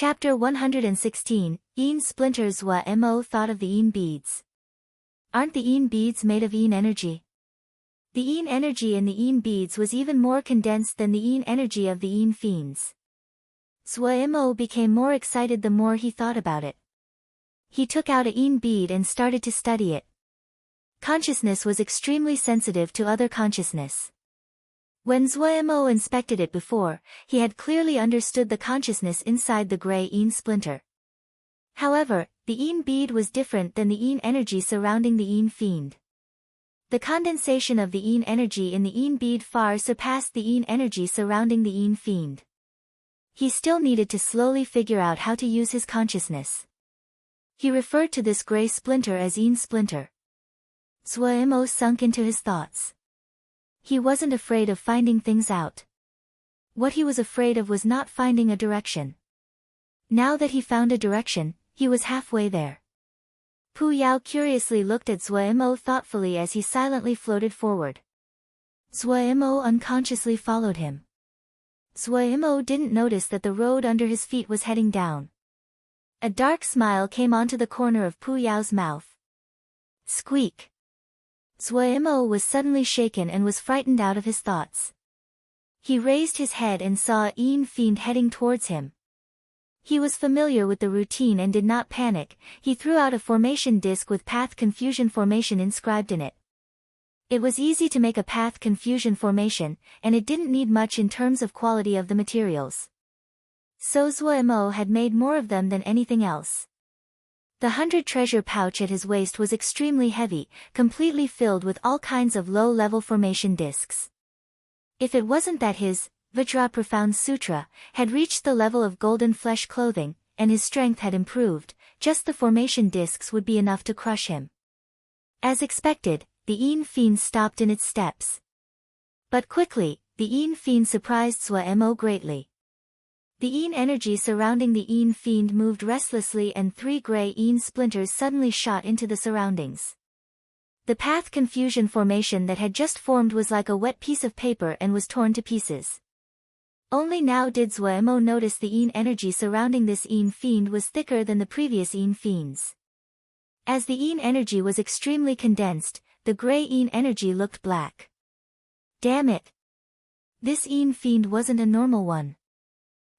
Chapter 116, Een Splinters. What Mo thought of the Een beads. Aren't the Een beads made of Een energy? The Een energy in the Een beads was even more condensed than the Een energy of the Een fiends. Mo became more excited the more he thought about it. He took out a Een bead and started to study it. Consciousness was extremely sensitive to other consciousness. When Mo inspected it before, he had clearly understood the consciousness inside the gray Een splinter. However, the Een bead was different than the Een energy surrounding the Een fiend. The condensation of the Een energy in the Een bead far surpassed the Een energy surrounding the Een fiend. He still needed to slowly figure out how to use his consciousness. He referred to this gray splinter as Een splinter. Mo sunk into his thoughts. He wasn't afraid of finding things out. What he was afraid of was not finding a direction. Now that he found a direction, he was halfway there. Pu Yao curiously looked at Mo thoughtfully as he silently floated forward. Mo unconsciously followed him. Mo didn't notice that the road under his feet was heading down. A dark smile came onto the corner of Pu Yao's mouth. Squeak! Mo was suddenly shaken and was frightened out of his thoughts. He raised his head and saw a Een fiend heading towards him. He was familiar with the routine and did not panic. He threw out a formation disc with path confusion formation inscribed in it. It was easy to make a path confusion formation, and it didn't need much in terms of quality of the materials. So Mo had made more of them than anything else. The 100 treasure pouch at his waist was extremely heavy, completely filled with all kinds of low-level formation discs. If it wasn't that his Vajra Profound Sutra had reached the level of golden flesh clothing, and his strength had improved, just the formation discs would be enough to crush him. As expected, the Een fiend stopped in its steps. But quickly, the Een fiend surprised Mo greatly. The Een energy surrounding the Een fiend moved restlessly and 3 gray Een splinters suddenly shot into the surroundings. The path confusion formation that had just formed was like a wet piece of paper and was torn to pieces. Only now did Mo notice the Een energy surrounding this Een fiend was thicker than the previous Een fiends. As the Een energy was extremely condensed, the gray Een energy looked black. Damn it! This Een fiend wasn't a normal one.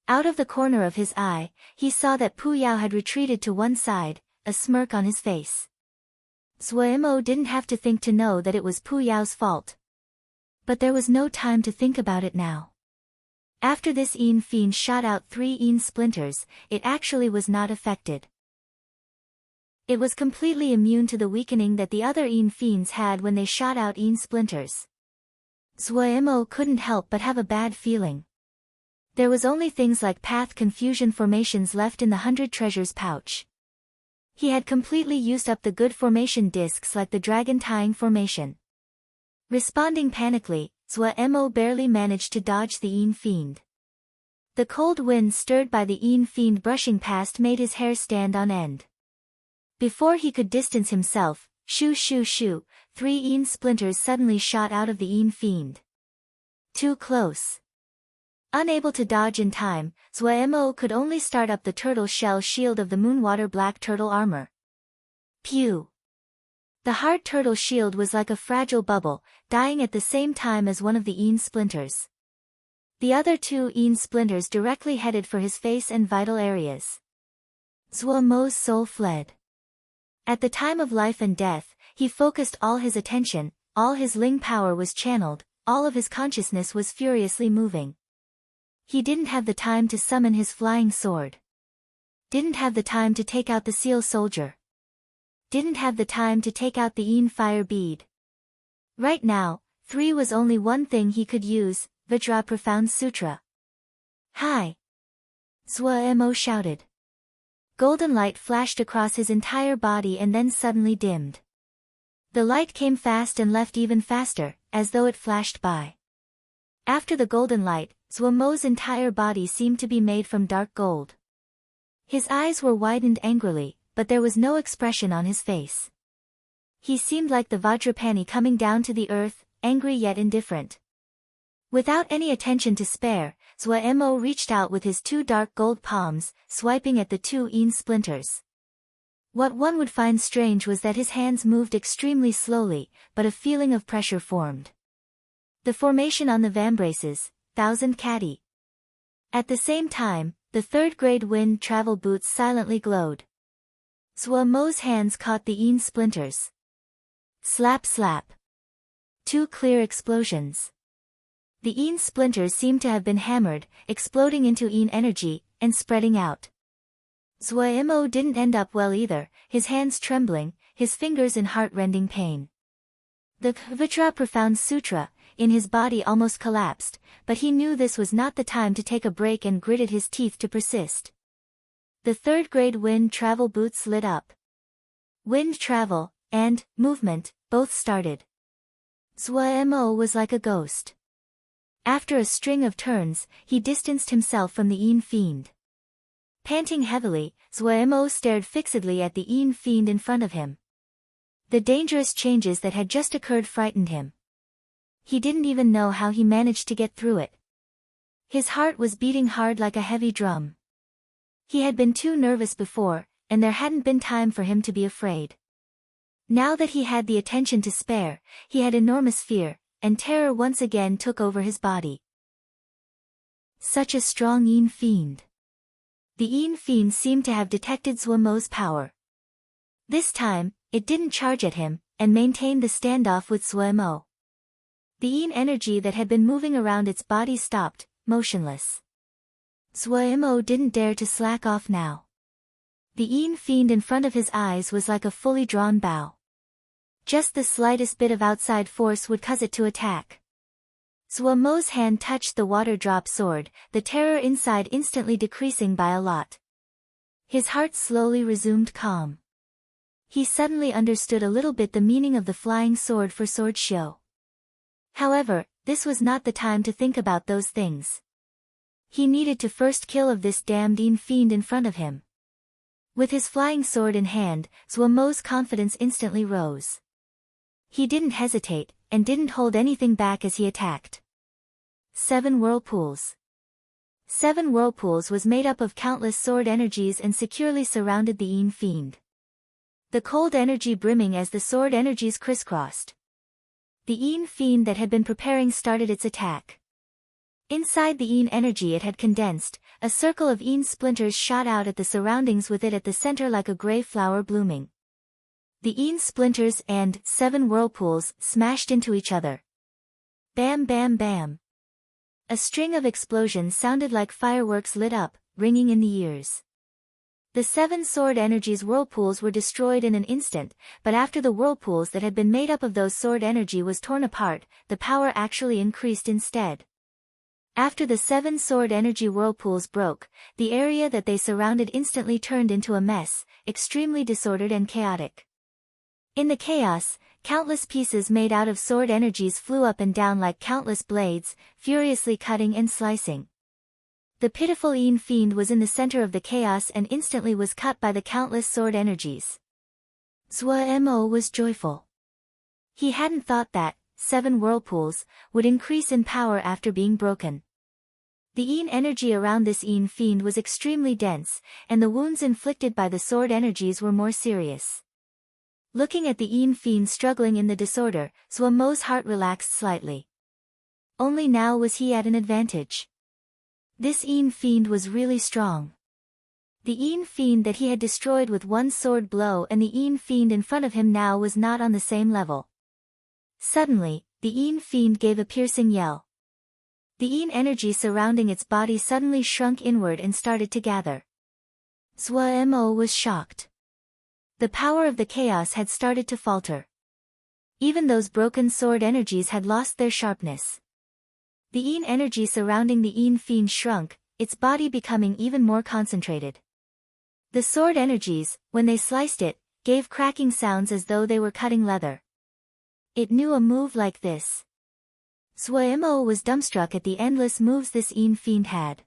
Out of the corner of his eye, he saw that Pu Yao had retreated to one side, a smirk on his face. Mo didn't have to think to know that it was Pu Yao's fault. But there was no time to think about it now. After this Een fiend shot out 3 Een splinters, it actually was not affected. It was completely immune to the weakening that the other Een fiends had when they shot out Een splinters. Mo couldn't help but have a bad feeling. There was only things like path confusion formations left in the 100 treasures pouch. He had completely used up the good formation discs like the dragon tying formation. Responding panically, Mo barely managed to dodge the Een fiend. The cold wind stirred by the Een fiend brushing past made his hair stand on end. Before he could distance himself, shoo shoo shoo, 3 Een splinters suddenly shot out of the Een fiend. Too close. Unable to dodge in time, Mo could only start up the turtle shell shield of the Moonwater Black Turtle armor. Pew! The hard turtle shield was like a fragile bubble, dying at the same time as one of the Een splinters. The other 2 Een splinters directly headed for his face and vital areas. Mo's soul fled. At the time of life and death, he focused all his attention, all his Ling power was channeled, all of his consciousness was furiously moving. He didn't have the time to summon his flying sword. Didn't have the time to take out the seal soldier. Didn't have the time to take out the Een fire bead. Right now, 3 was only one thing he could use, Vajra Profound Sutra. Hi! Mo shouted. Golden light flashed across his entire body and then suddenly dimmed. The light came fast and left even faster, as though it flashed by. After the golden light, Mo's entire body seemed to be made from dark gold. His eyes were widened angrily, but there was no expression on his face. He seemed like the Vajrapani coming down to the earth, angry yet indifferent. Without any attention to spare, Zuo reached out with his two dark gold palms, swiping at the two yin splinters. What one would find strange was that his hands moved extremely slowly, but a feeling of pressure formed. The formation on the vambraces, 1000 Kati. At the same time, the third-grade wind travel boots silently glowed. Zuo's hands caught the yin splinters. Slap slap. Two clear explosions. The yin splinters seemed to have been hammered, exploding into yin energy, and spreading out. Zuo didn't end up well either, his hands trembling, his fingers in heart-rending pain. The Vajra Profound Sutra, in his body almost collapsed, but he knew this was not the time to take a break and gritted his teeth to persist. The third-grade wind travel boots lit up. Wind travel, and movement, both started. Zuo was like a ghost. After a string of turns, he distanced himself from the yin fiend. Panting heavily, Zuo stared fixedly at the yin fiend in front of him. The dangerous changes that had just occurred frightened him. He didn't even know how he managed to get through it. His heart was beating hard like a heavy drum. He had been too nervous before, and there hadn't been time for him to be afraid. Now that he had the attention to spare, he had enormous fear, and terror once again took over his body. Such a strong yin fiend. The yin fiend seemed to have detected Zuo's power. This time, it didn't charge at him, and maintained the standoff with Zuo. The yin energy that had been moving around its body stopped, motionless. Zuo didn't dare to slack off now. The yin fiend in front of his eyes was like a fully drawn bow. Just the slightest bit of outside force would cause it to attack. Zuo's hand touched the water drop sword, the terror inside instantly decreasing by a lot. His heart slowly resumed calm. He suddenly understood a little bit the meaning of the flying sword for sword show. However, this was not the time to think about those things. He needed to first kill of this damned yin fiend in front of him. With his flying sword in hand, Zuo's confidence instantly rose. He didn't hesitate, and didn't hold anything back as he attacked. 7 whirlpools. 7 whirlpools was made up of countless sword energies and securely surrounded the yin fiend. The cold energy brimming as the sword energies crisscrossed. The yin fiend that had been preparing started its attack. Inside the yin energy it had condensed, a circle of yin splinters shot out at the surroundings with it at the center like a gray flower blooming. The yin splinters and 7 whirlpools smashed into each other. Bam bam bam. A string of explosions sounded like fireworks lit up, ringing in the ears. The 7 sword energies whirlpools were destroyed in an instant, but after the whirlpools that had been made up of those sword energy was torn apart, the power actually increased instead. After the 7 sword energy whirlpools broke, the area that they surrounded instantly turned into a mess, extremely disordered and chaotic. In the chaos, countless pieces made out of sword energies flew up and down like countless blades, furiously cutting and slicing. The pitiful yin fiend was in the center of the chaos and instantly was cut by the countless sword energies. Zuo was joyful. He hadn't thought that 7 whirlpools would increase in power after being broken. The yin energy around this yin fiend was extremely dense, and the wounds inflicted by the sword energies were more serious. Looking at the yin fiend struggling in the disorder, Zuo's heart relaxed slightly. Only now was he at an advantage. This yin fiend was really strong. The yin fiend that he had destroyed with one sword blow and the yin fiend in front of him now was not on the same level. Suddenly, the yin fiend gave a piercing yell. The yin energy surrounding its body suddenly shrunk inward and started to gather. Zuo was shocked. The power of the chaos had started to falter. Even those broken sword energies had lost their sharpness. The yin energy surrounding the yin fiend shrunk, its body becoming even more concentrated. The sword energies, when they sliced it, gave cracking sounds as though they were cutting leather. It knew a move like this. Zuo was dumbstruck at the endless moves this yin fiend had.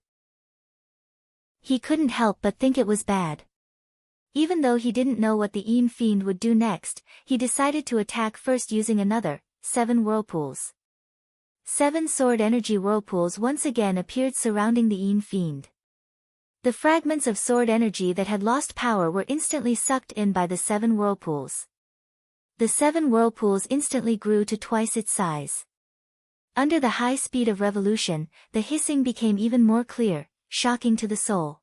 He couldn't help but think it was bad. Even though he didn't know what the yin fiend would do next, he decided to attack first using another 7 whirlpools. 7 sword energy whirlpools once again appeared surrounding the Yin Fiend. The fragments of sword energy that had lost power were instantly sucked in by the 7 whirlpools. The 7 whirlpools instantly grew to twice its size. Under the high speed of revolution, the hissing became even more clear, shocking to the soul.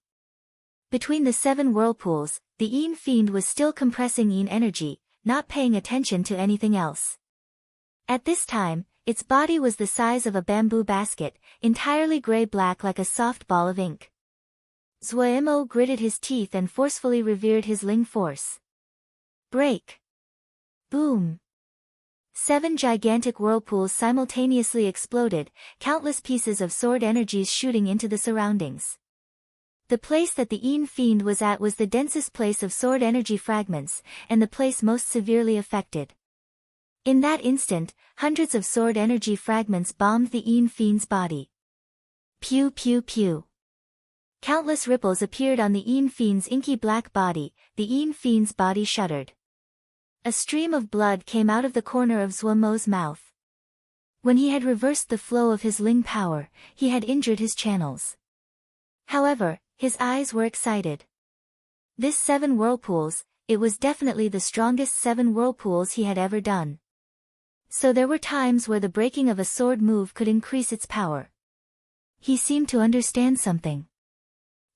Between the 7 whirlpools, the Yin Fiend was still compressing Yin energy, not paying attention to anything else. At this time, its body was the size of a bamboo basket, entirely gray-black like a soft ball of ink. Zuemo gritted his teeth and forcefully revered his Ling force. Break! Boom! 7 gigantic whirlpools simultaneously exploded, countless pieces of sword energies shooting into the surroundings. The place that the Yin Fiend was at was the densest place of sword energy fragments, and the place most severely affected. In that instant, hundreds of sword energy fragments bombed the Yin Fiend's body. Pew pew pew. Countless ripples appeared on the Yin Fiend's inky black body, the Yin Fiend's body shuddered. A stream of blood came out of the corner of Zuomo's mouth. When he had reversed the flow of his Ling power, he had injured his channels. However, his eyes were excited. This 7 whirlpools, it was definitely the strongest 7 whirlpools he had ever done. So there were times where the breaking of a sword move could increase its power. He seemed to understand something.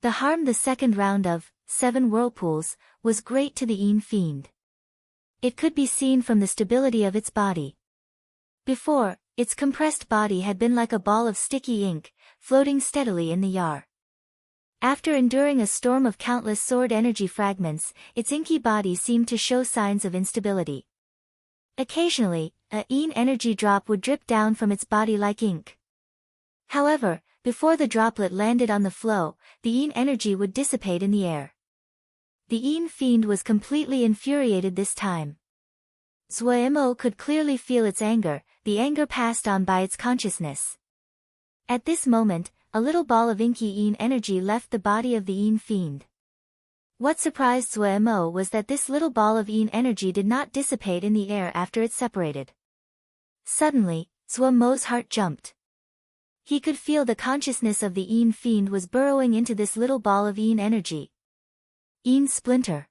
The harm the second round of 7 whirlpools was great to the Yin Fiend. It could be seen from the stability of its body. Before, its compressed body had been like a ball of sticky ink, floating steadily in the yar. After enduring a storm of countless sword energy fragments, its inky body seemed to show signs of instability. Occasionally, a Yin energy drop would drip down from its body like ink. However, before the droplet landed on the flow, the Yin energy would dissipate in the air. The Yin Fiend was completely infuriated this time. Zuemo could clearly feel its anger, the anger passed on by its consciousness. At this moment, a little ball of inky Yin energy left the body of the Yin Fiend. What surprised Zuemo was that this little ball of Yin energy did not dissipate in the air after it separated. Suddenly, Zuemo's heart jumped. He could feel the consciousness of the Yin Fiend was burrowing into this little ball of Yin energy. Yin Splinter.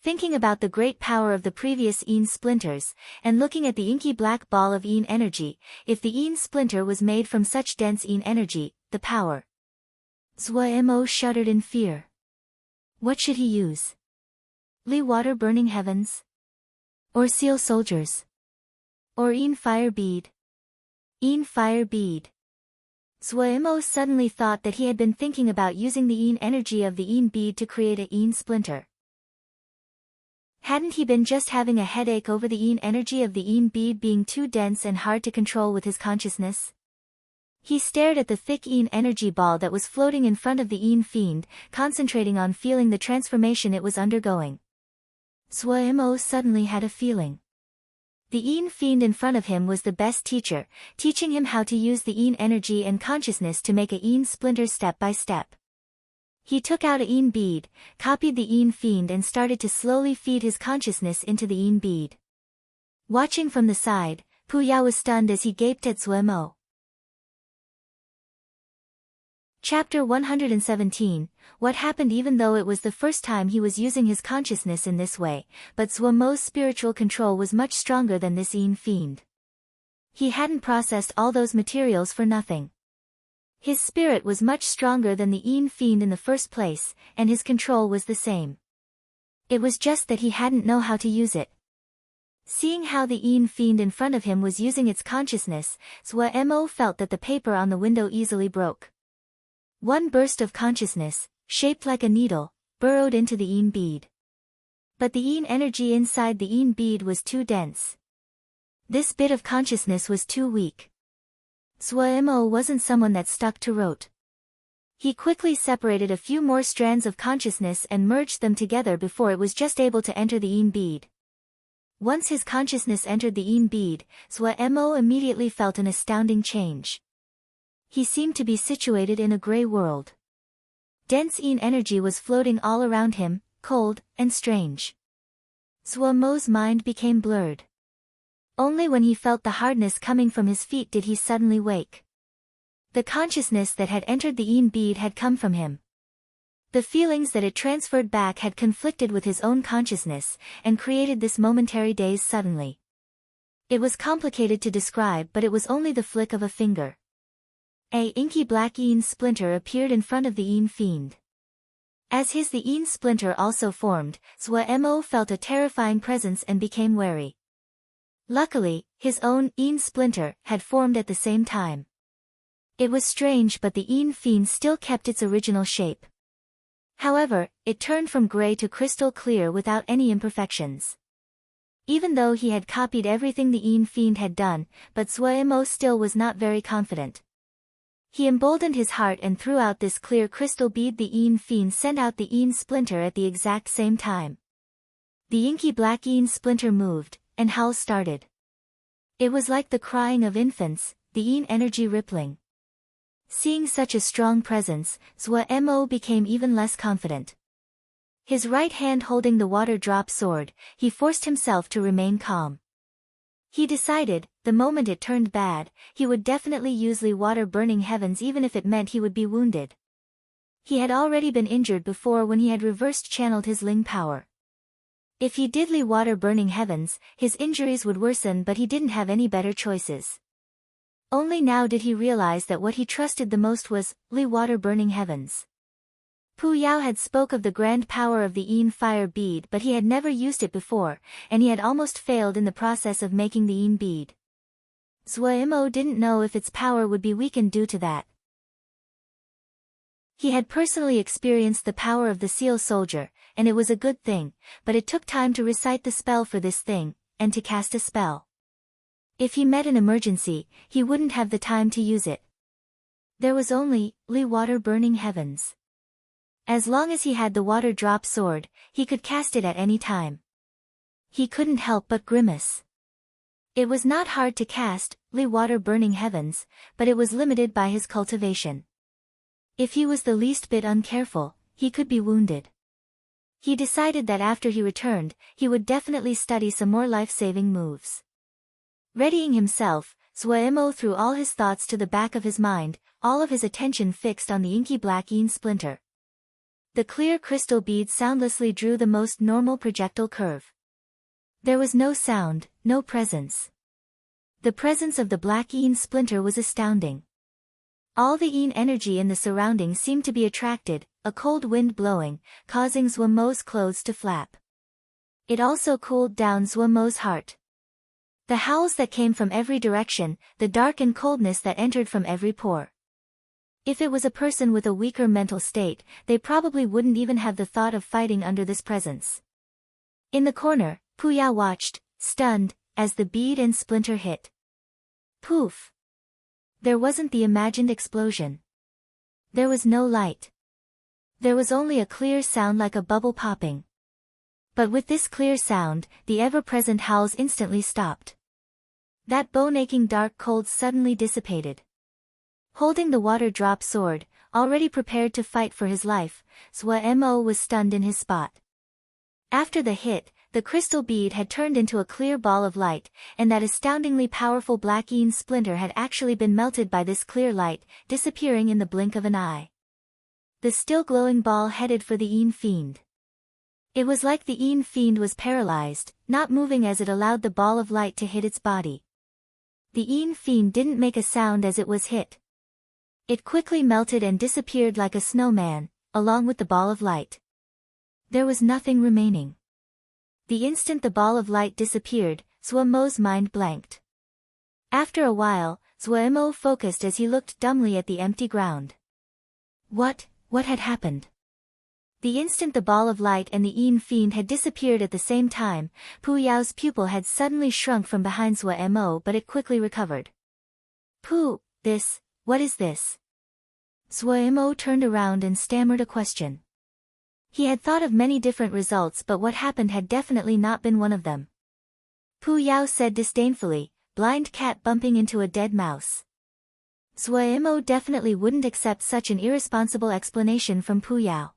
Thinking about the great power of the previous Yin Splinters, and looking at the inky black ball of Yin energy, if the Yin Splinter was made from such dense Yin energy, the power. Zuemo shuddered in fear. What should he use? Li Water Burning Heavens? Or Seal Soldiers? Or Yin Fire Bead? Yin Fire Bead. Zuemo suddenly thought that he had been thinking about using the Yin energy of the Yin bead to create a Yin Splinter. Hadn't he been just having a headache over the Yin energy of the Yin bead being too dense and hard to control with his consciousness? He stared at the thick Yin energy ball that was floating in front of the Yin Fiend, concentrating on feeling the transformation it was undergoing. Zuemo suddenly had a feeling. The Yin Fiend in front of him was the best teacher, teaching him how to use the Yin energy and consciousness to make a Yin Splinter step by step. He took out a Yin bead, copied the Yin Fiend and started to slowly feed his consciousness into the Yin bead. Watching from the side, Puya was stunned as he gaped at Zuemo. Chapter 117, What happened? Even though it was the first time he was using his consciousness in this way, but Zuemo's spiritual control was much stronger than this Yin Fiend. He hadn't processed all those materials for nothing. His spirit was much stronger than the Yin Fiend in the first place, and his control was the same. It was just that he hadn't know how to use it. Seeing how the Yin Fiend in front of him was using its consciousness, Zuemo felt that the paper on the window easily broke. One burst of consciousness, shaped like a needle, burrowed into the Yin bead. But the Yin energy inside the Yin bead was too dense. This bit of consciousness was too weak. Zuemo wasn't someone that stuck to rote. He quickly separated a few more strands of consciousness and merged them together before it was just able to enter the Yin bead. Once his consciousness entered the Yin bead, Zuemo immediately felt an astounding change. He seemed to be situated in a gray world. Dense Yin energy was floating all around him, cold and strange. Zuemo's mind became blurred. Only when he felt the hardness coming from his feet did he suddenly wake. The consciousness that had entered the Een bead had come from him. The feelings that it transferred back had conflicted with his own consciousness, and created this momentary daze suddenly. It was complicated to describe, but it was only the flick of a finger. A inky black Een splinter appeared in front of the Een fiend. As the Een splinter also formed, Zwa-Mo felt a terrifying presence and became wary. Luckily, his own Een splinter had formed at the same time. It was strange, but the Een fiend still kept its original shape. However, it turned from gray to crystal clear without any imperfections. Even though he had copied everything the Een fiend had done, but Zwa-Mo still was not very confident. He emboldened his heart and threw out this clear crystal bead. The Een fiend sent out the Een splinter at the exact same time. The inky black Een splinter moved, and howls started. It was like the crying of infants, the Een energy rippling. Seeing such a strong presence, Zwa-Mo became even less confident. His right hand holding the water drop sword, he forced himself to remain calm. He decided, the moment it turned bad, he would definitely use Li water burning heavens even if it meant he would be wounded. He had already been injured before when he had reversed channeled his Ling power. If he did Li water burning heavens, his injuries would worsen, but he didn't have any better choices. Only now did he realize that what he trusted the most was Li water burning heavens. Pu Yao had spoke of the grand power of the Een fire bead, but he had never used it before, and he had almost failed in the process of making the Een bead. Zwa-Mo didn't know if its power would be weakened due to that. He had personally experienced the power of the seal soldier, and it was a good thing, but it took time to recite the spell for this thing, and to cast a spell. If he met an emergency, he wouldn't have the time to use it. There was only Li water burning heavens. As long as he had the water drop sword, he could cast it at any time. He couldn't help but grimace. It was not hard to cast Li water burning heavens, but it was limited by his cultivation. If he was the least bit uncareful, he could be wounded. He decided that after he returned, he would definitely study some more life-saving moves. Readying himself, Zwa-Mo threw all his thoughts to the back of his mind, all of his attention fixed on the inky black Een splinter. The clear crystal bead soundlessly drew the most normal projectile curve. There was no sound, no presence. The presence of the black Een splinter was astounding. All the Een energy in the surroundings seemed to be attracted, a cold wind blowing, causing Zwa-Mo's clothes to flap. It also cooled down Zwa-Mo's heart. The howls that came from every direction, the dark and coldness that entered from every pore. If it was a person with a weaker mental state, they probably wouldn't even have the thought of fighting under this presence. In the corner, Pu Yao watched, stunned, as the bead and splinter hit. Poof! There wasn't the imagined explosion. There was no light. There was only a clear sound like a bubble popping. But with this clear sound, the ever-present howls instantly stopped. That bone-aching dark cold suddenly dissipated. Holding the water drop sword, already prepared to fight for his life, Zwa-Mo was stunned in his spot. After the hit, the crystal bead had turned into a clear ball of light, and that astoundingly powerful black Een splinter had actually been melted by this clear light, disappearing in the blink of an eye. The still glowing ball headed for the Een fiend. It was like the Een fiend was paralyzed, not moving as it allowed the ball of light to hit its body. The Een fiend didn't make a sound as it was hit. It quickly melted and disappeared like a snowman, along with the ball of light. There was nothing remaining. The instant the ball of light disappeared, Zwa-Mo's mind blanked. After a while, Zwa-Mo focused as he looked dumbly at the empty ground. What had happened? The instant the ball of light and the Een fiend had disappeared at the same time, Pu Yao's pupil had suddenly shrunk from behind Zwa-Mo, but it quickly recovered. What is this? Zwa-Mo turned around and stammered a question. He had thought of many different results, but what happened had definitely not been one of them. Pu Yao said disdainfully, blind cat bumping into a dead mouse. Zwa-Mo definitely wouldn't accept such an irresponsible explanation from Pu Yao.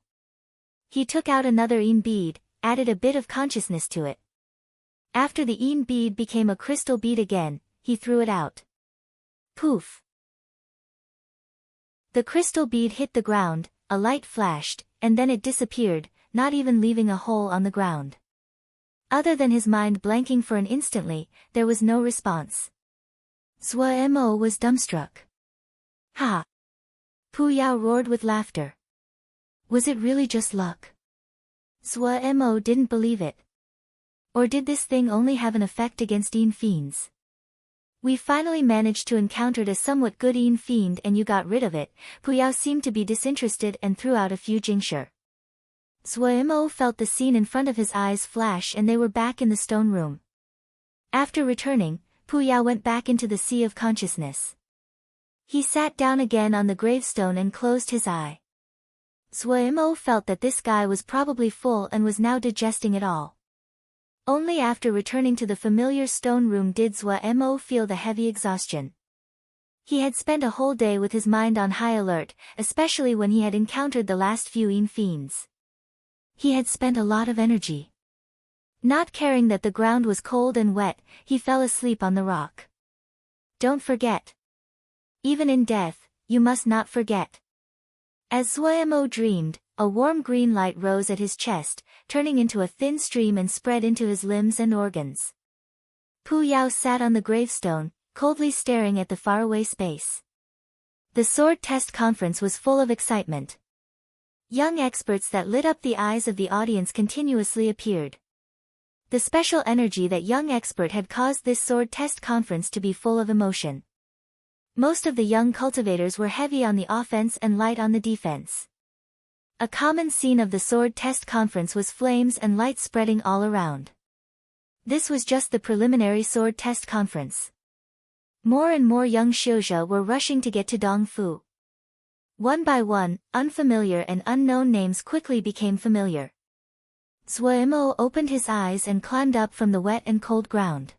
He took out another Een bead, added a bit of consciousness to it. After the Yin bead became a crystal bead again, he threw it out. Poof! The crystal bead hit the ground, a light flashed, and then it disappeared, not even leaving a hole on the ground. Other than his mind blanking for an instantly, there was no response. Zhuo Mo was dumbstruck. Ha! Pu Yao roared with laughter. Was it really just luck? Zhuo Mo didn't believe it. Or did this thing only have an effect against Yin fiends? We finally managed to encounter a somewhat good Yin fiend and you got rid of it. Pu Yao seemed to be disinterested and threw out a few jingshi. Zhuo Mo felt the scene in front of his eyes flash and they were back in the stone room. After returning, Pu Yao went back into the sea of consciousness. He sat down again on the gravestone and closed his eye. Zhuo Mo felt that this guy was probably full and was now digesting it all. Only after returning to the familiar stone room did Zhuo Mo feel the heavy exhaustion. He had spent a whole day with his mind on high alert, especially when he had encountered the last few Yin fiends. He had spent a lot of energy. Not caring that the ground was cold and wet, he fell asleep on the rock. Don't forget. Even in death, you must not forget. As Zhuo Mo dreamed, a warm green light rose at his chest, turning into a thin stream and spread into his limbs and organs. Pu Yao sat on the gravestone, coldly staring at the faraway space. The sword test conference was full of excitement. Young experts that lit up the eyes of the audience continuously appeared. The special energy that young expert had caused this sword test conference to be full of emotion. Most of the young cultivators were heavy on the offense and light on the defense. A common scene of the sword test conference was flames and light spreading all around. This was just the preliminary sword test conference. More and more young Xiuzhe were rushing to get to Dongfu. One by one, unfamiliar and unknown names quickly became familiar. Zhuo Mo opened his eyes and climbed up from the wet and cold ground.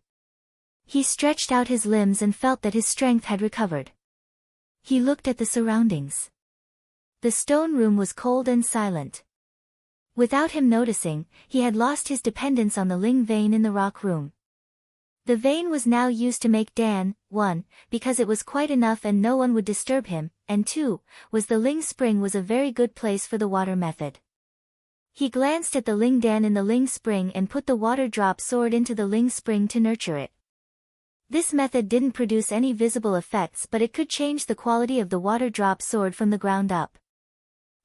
He stretched out his limbs and felt that his strength had recovered. He looked at the surroundings. The stone room was cold and silent. Without him noticing, he had lost his dependence on the Ling vein in the rock room. The vein was now used to make Dan, 1, because it was quite enough and no one would disturb him, and 2, was the Ling spring was a very good place for the water method. He glanced at the Ling Dan in the Ling spring and put the water drop sword into the Ling spring to nurture it. This method didn't produce any visible effects but it could change the quality of the water drop sword from the ground up.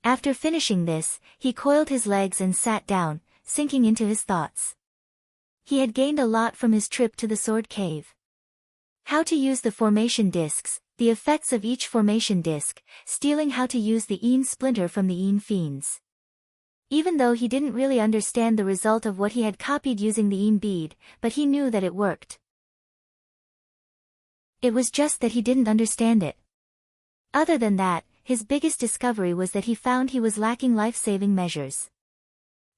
After finishing this, he coiled his legs and sat down, sinking into his thoughts. He had gained a lot from his trip to the sword cave. How to use the formation discs, the effects of each formation disc, stealing how to use the Yin splinter from the Yin fiends. Even though he didn't really understand the result of what he had copied using the Yin bead, but he knew that it worked. It was just that he didn't understand it. Other than that, his biggest discovery was that he found he was lacking life-saving measures.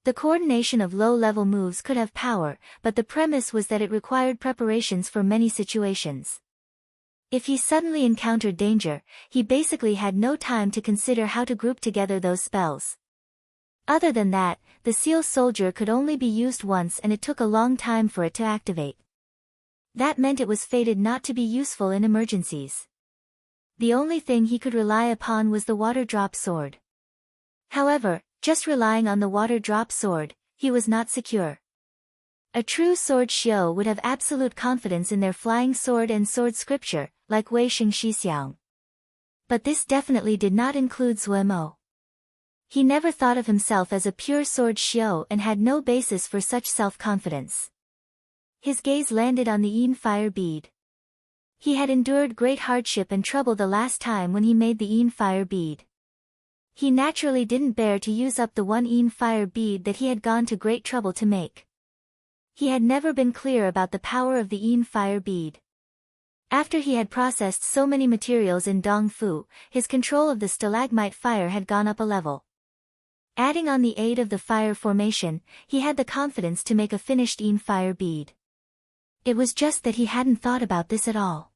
The coordination of low-level moves could have power, but the premise was that it required preparations for many situations. If he suddenly encountered danger, he basically had no time to consider how to group together those spells. Other than that, the seal soldier could only be used once and it took a long time for it to activate. That meant it was fated not to be useful in emergencies. The only thing he could rely upon was the water drop sword. However, just relying on the water drop sword, he was not secure. A true sword Xiao would have absolute confidence in their flying sword and sword scripture, like Wei Xing Xixiang. But this definitely did not include Zhuo Mo. He never thought of himself as a pure sword Xiao and had no basis for such self-confidence. His gaze landed on the Yin fire bead. He had endured great hardship and trouble the last time when he made the Yin fire bead. He naturally didn't bear to use up the one Yin fire bead that he had gone to great trouble to make. He had never been clear about the power of the Yin fire bead. After he had processed so many materials in Dongfu, his control of the stalagmite fire had gone up a level. Adding on the aid of the fire formation, he had the confidence to make a finished Yin fire bead. It was just that he hadn't thought about this at all.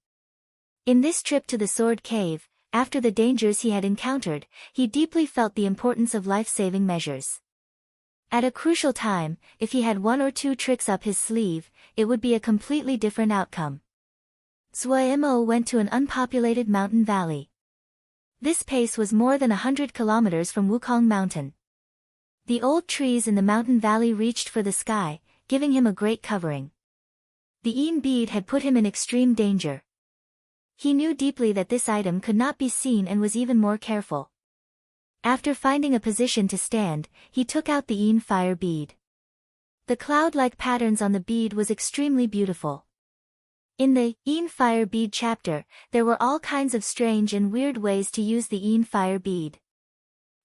In this trip to the sword cave, after the dangers he had encountered, he deeply felt the importance of life-saving measures. At a crucial time, if he had one or two tricks up his sleeve, it would be a completely different outcome. Zhuemo went to an unpopulated mountain valley. This pace was more than 100 kilometers from Wukong Mountain. The old trees in the mountain valley reached for the sky, giving him a great covering. The Yin bead had put him in extreme danger. He knew deeply that this item could not be seen and was even more careful. After finding a position to stand, he took out the Yin fire bead. The cloud-like patterns on the bead was extremely beautiful. In the Yin fire bead chapter, there were all kinds of strange and weird ways to use the Yin fire bead.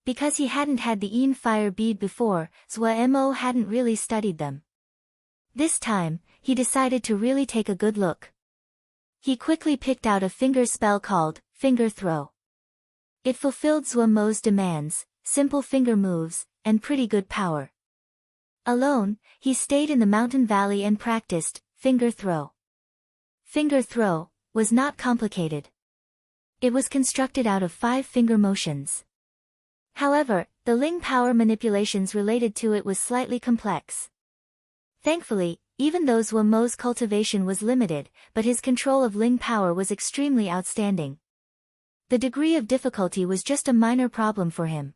Because he hadn't had the Yin fire bead before, Zhuemo hadn't really studied them. This time, he decided to really take a good look. He quickly picked out a finger spell called Finger Throw. It fulfilled Zhuemo's demands, simple finger moves, and pretty good power. Alone, he stayed in the mountain valley and practiced Finger Throw. Finger Throw was not complicated. It was constructed out of 5 finger motions. However, the Ling power manipulations related to it was slightly complex. Thankfully, even though Zhuemo's cultivation was limited, but his control of Ling power was extremely outstanding. The degree of difficulty was just a minor problem for him.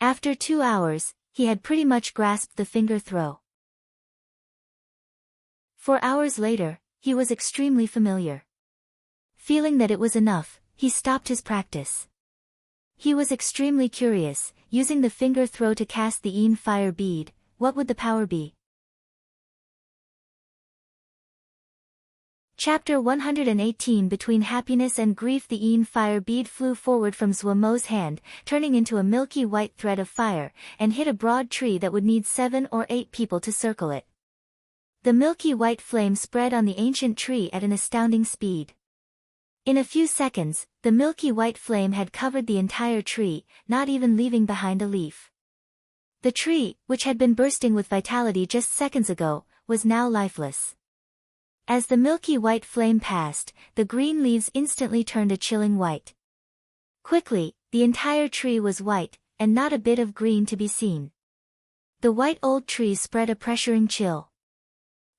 After 2 hours, he had pretty much grasped the finger throw. 4 hours later, he was extremely familiar. Feeling that it was enough, he stopped his practice. He was extremely curious, using the finger throw to cast the Yin fire bead, what would the power be? Chapter 118. Between happiness and grief. The Yin fire bead flew forward from Zhuemo's hand, turning into a milky white thread of fire, and hit a broad tree that would need 7 or 8 people to circle it. The milky white flame spread on the ancient tree at an astounding speed. In a few seconds, the milky white flame had covered the entire tree, not even leaving behind a leaf. The tree, which had been bursting with vitality just seconds ago, was now lifeless. As the milky white flame passed, the green leaves instantly turned a chilling white. Quickly, the entire tree was white, and not a bit of green to be seen. The white old tree spread a pressuring chill.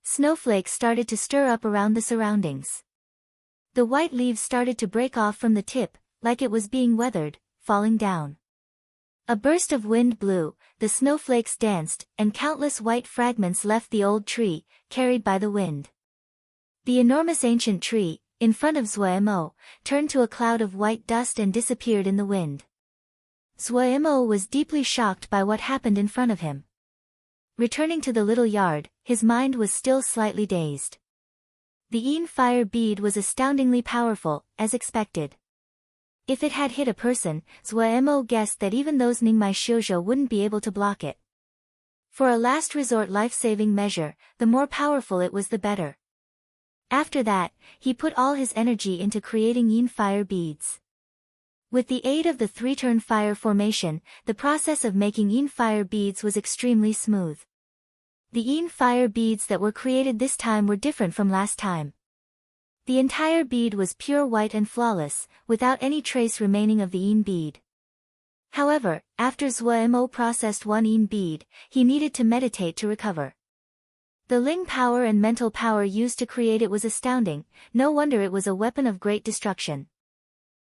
Snowflakes started to stir up around the surroundings. The white leaves started to break off from the tip, like it was being weathered, falling down. A burst of wind blew, the snowflakes danced, and countless white fragments left the old tree, carried by the wind. The enormous ancient tree, in front of Zhuemo, turned to a cloud of white dust and disappeared in the wind. Zhuemo was deeply shocked by what happened in front of him. Returning to the little yard, his mind was still slightly dazed. The Yin fire bead was astoundingly powerful, as expected. If it had hit a person, Zhuemo guessed that even those Ningmai Shoujo wouldn't be able to block it. For a last resort life-saving measure, the more powerful it was the better. After that, he put all his energy into creating Yin fire beads. With the aid of the 3-turn fire formation, the process of making Yin fire beads was extremely smooth. The Yin fire beads that were created this time were different from last time. The entire bead was pure white and flawless, without any trace remaining of the Yin bead. However, after Zhuemo processed one Yin bead, he needed to meditate to recover. The Ling power and mental power used to create it was astounding, no wonder it was a weapon of great destruction.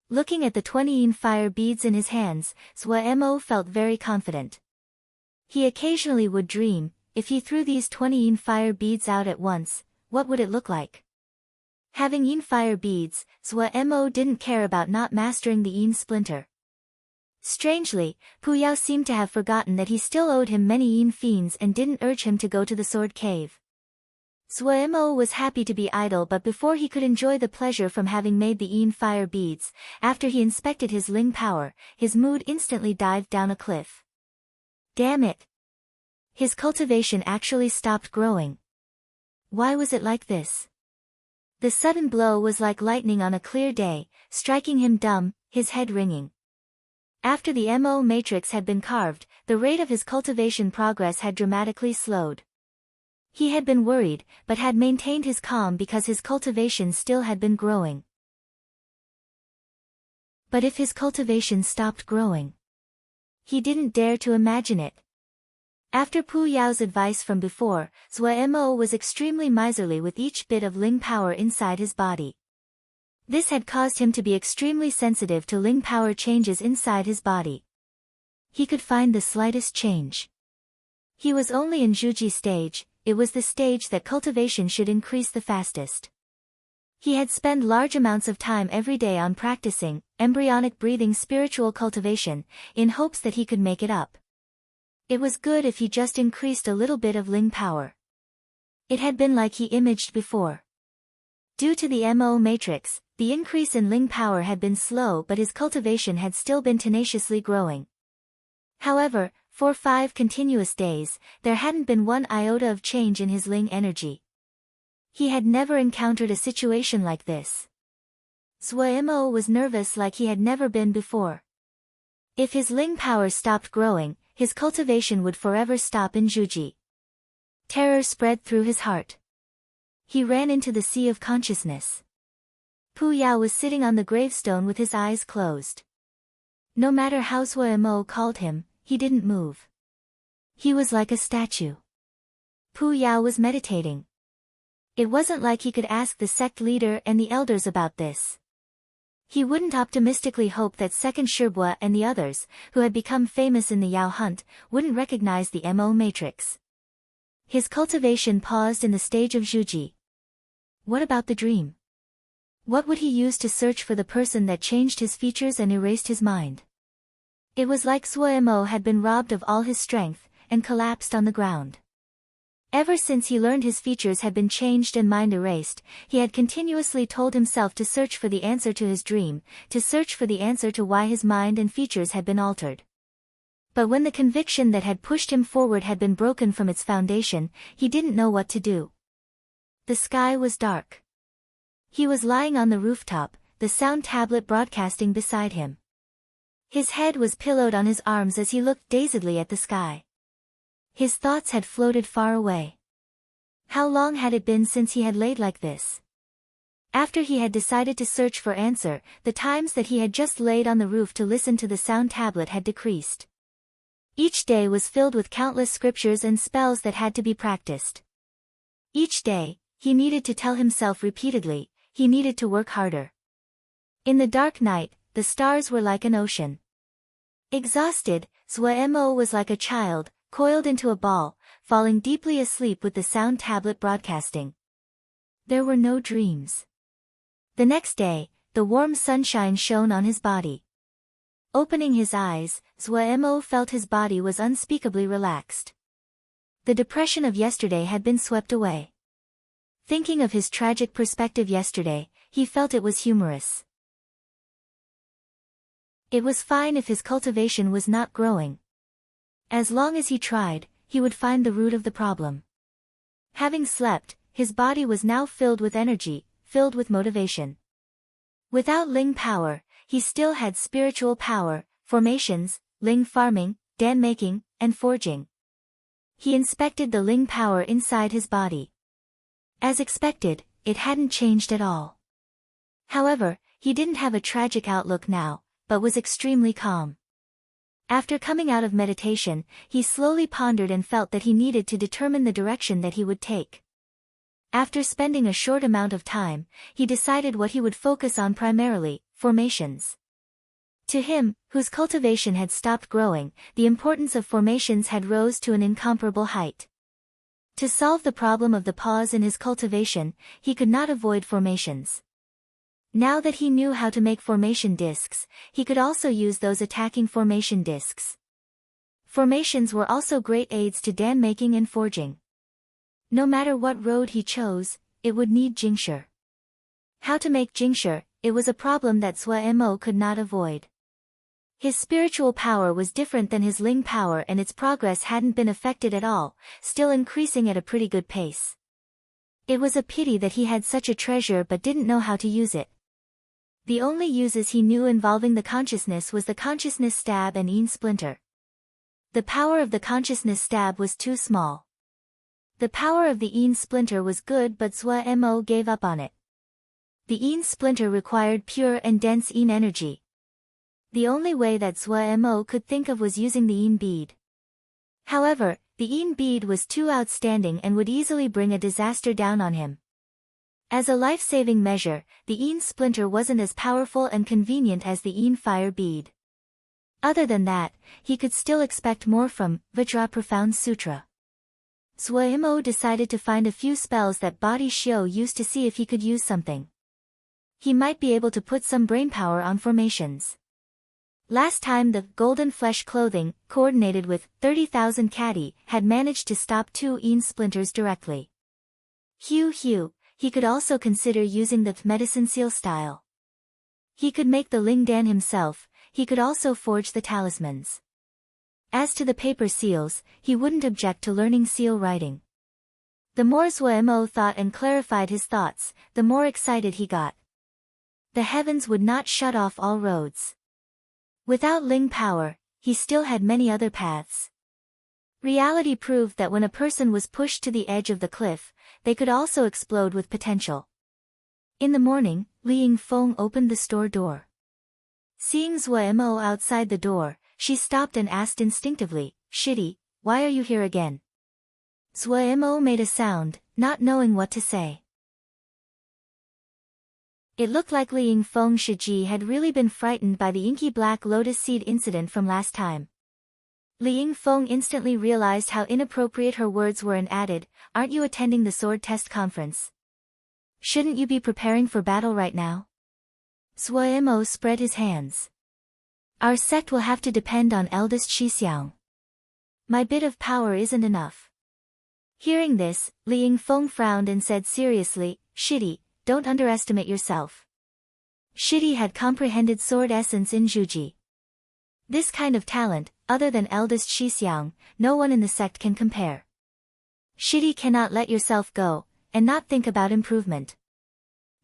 Looking at the 20 Yin fire beads in his hands, Zhuemo felt very confident. He occasionally would dream, if he threw these 20 Yin fire beads out at once, what would it look like? Having Yin fire beads, Zhuemo didn't care about not mastering the Yin splinter. Strangely, Puyao seemed to have forgotten that he still owed him many Yin fiends and didn't urge him to go to the sword cave. Zhuemo was happy to be idle, but before he could enjoy the pleasure from having made the Yin fire beads, after he inspected his Ling power, his mood instantly dived down a cliff. Damn it! His cultivation actually stopped growing. Why was it like this? The sudden blow was like lightning on a clear day, striking him dumb, his head ringing. After the MO matrix had been carved, the rate of his cultivation progress had dramatically slowed. He had been worried, but had maintained his calm because his cultivation still had been growing. But if his cultivation stopped growing? He didn't dare to imagine it. After Pu Yao's advice from before, Zhou Mo was extremely miserly with each bit of Ling power inside his body. This had caused him to be extremely sensitive to Ling power changes inside his body. He could find the slightest change. He was only in Zhuji stage, it was the stage that cultivation should increase the fastest. He had spent large amounts of time every day on practicing embryonic breathing spiritual cultivation, in hopes that he could make it up. It was good if he just increased a little bit of Ling power. It had been like he imaged before. Due to the Mo matrix, the increase in Ling power had been slow, but his cultivation had still been tenaciously growing. However, for 5 continuous days, there hadn't been one iota of change in his Ling energy. He had never encountered a situation like this. Zhou Mo was nervous like he had never been before. If his Ling power stopped growing, his cultivation would forever stop in Zhuji. Terror spread through his heart. He ran into the sea of consciousness. Pu Yao was sitting on the gravestone with his eyes closed. No matter how Zhou Mo called him, he didn't move. He was like a statue. Pu Yao was meditating. It wasn't like he could ask the sect leader and the elders about this. He wouldn't optimistically hope that Second Shirbua and the others, who had become famous in the Yao hunt, wouldn't recognize the Mo matrix. His cultivation paused in the stage of Zhuji. What about the dream? What would he use to search for the person that changed his features and erased his mind? It was like Zhou Mo had been robbed of all his strength, and collapsed on the ground. Ever since he learned his features had been changed and mind erased, he had continuously told himself to search for the answer to his dream, to search for the answer to why his mind and features had been altered. But when the conviction that had pushed him forward had been broken from its foundation, he didn't know what to do. The sky was dark. He was lying on the rooftop, the sound tablet broadcasting beside him. His head was pillowed on his arms as he looked dazedly at the sky. His thoughts had floated far away. How long had it been since he had laid like this? After he had decided to search for answer, the times that he had just laid on the roof to listen to the sound tablet had decreased. Each day was filled with countless scriptures and spells that had to be practiced. Each day, he needed to tell himself repeatedly, he needed to work harder. In the dark night, the stars were like an ocean. Exhausted, Zhou Mo was like a child, coiled into a ball, falling deeply asleep with the sound tablet broadcasting. There were no dreams. The next day, the warm sunshine shone on his body. Opening his eyes, Zhou Mo felt his body was unspeakably relaxed. The depression of yesterday had been swept away. Thinking of his tragic perspective yesterday, he felt it was humorous. It was fine if his cultivation was not growing. As long as he tried, he would find the root of the problem. Having slept, his body was now filled with energy, filled with motivation. Without Ling power, he still had spiritual power, formations, Ling farming, Dan making, and forging. He inspected the Ling power inside his body. As expected, it hadn't changed at all. However, he didn't have a tragic outlook now, but was extremely calm. After coming out of meditation, he slowly pondered and felt that he needed to determine the direction that he would take. After spending a short amount of time, he decided what he would focus on primarily, formations. To him, whose cultivation had stopped growing, the importance of formations had rose to an incomparable height. To solve the problem of the pause in his cultivation, he could not avoid formations. Now that he knew how to make formation discs, he could also use those attacking formation discs. Formations were also great aids to Dan making and forging. No matter what road he chose, it would need Jingshi. How to make Jingshi, it was a problem that Zhou Mo could not avoid. His spiritual power was different than his Ling power and its progress hadn't been affected at all, still increasing at a pretty good pace. It was a pity that he had such a treasure but didn't know how to use it. The only uses he knew involving the consciousness was the consciousness stab and Yin splinter. The power of the consciousness stab was too small. The power of the Yin splinter was good but Zhou Mo gave up on it. The Yin splinter required pure and dense Yin energy. The only way that Zhou Mo could think of was using the Yin bead. However, The Yin bead was too outstanding and would easily bring a disaster down on him. As a life-saving measure, the Yin splinter wasn't as powerful and convenient as the Yin fire bead. Other than that, he could still expect more from Vajra Profound Sutra. Zhuo decided to find a few spells that Body Xiu used to see if he could use something. He might be able to put some brainpower on formations. Last time the golden flesh clothing, coordinated with 30,000 Kati, had managed to stop 2 Yin splinters directly. He could also consider using the medicine seal style. He could make the Ling Dan himself, he could also forge the talismans. As to the paper seals, he wouldn't object to learning seal writing. The more Zhuo thought and clarified his thoughts, the more excited he got. The heavens would not shut off all roads. Without Ling power, he still had many other paths. Reality proved that when a person was pushed to the edge of the cliff, they could also explode with potential. In the morning, Li Yingfeng opened the store door. Seeing Zhuo outside the door, she stopped and asked instinctively, "Shitty, why are you here again?" Zhuo made a sound, not knowing what to say. It looked like Li Yingfeng Shiji had really been frightened by the inky black lotus seed incident from last time. Li Yingfeng instantly realized how inappropriate her words were and added, "Aren't you attending the sword test conference? Shouldn't you be preparing for battle right now?" Zhuo spread his hands. "Our sect will have to depend on eldest Shixiang. My bit of power isn't enough." Hearing this, Li Yingfeng frowned and said seriously, "Shitty, don't underestimate yourself." Shitty had comprehended sword essence in Zhuji. This kind of talent, other than eldest Shixiang, no one in the sect can compare. Shitty cannot let yourself go, and not think about improvement.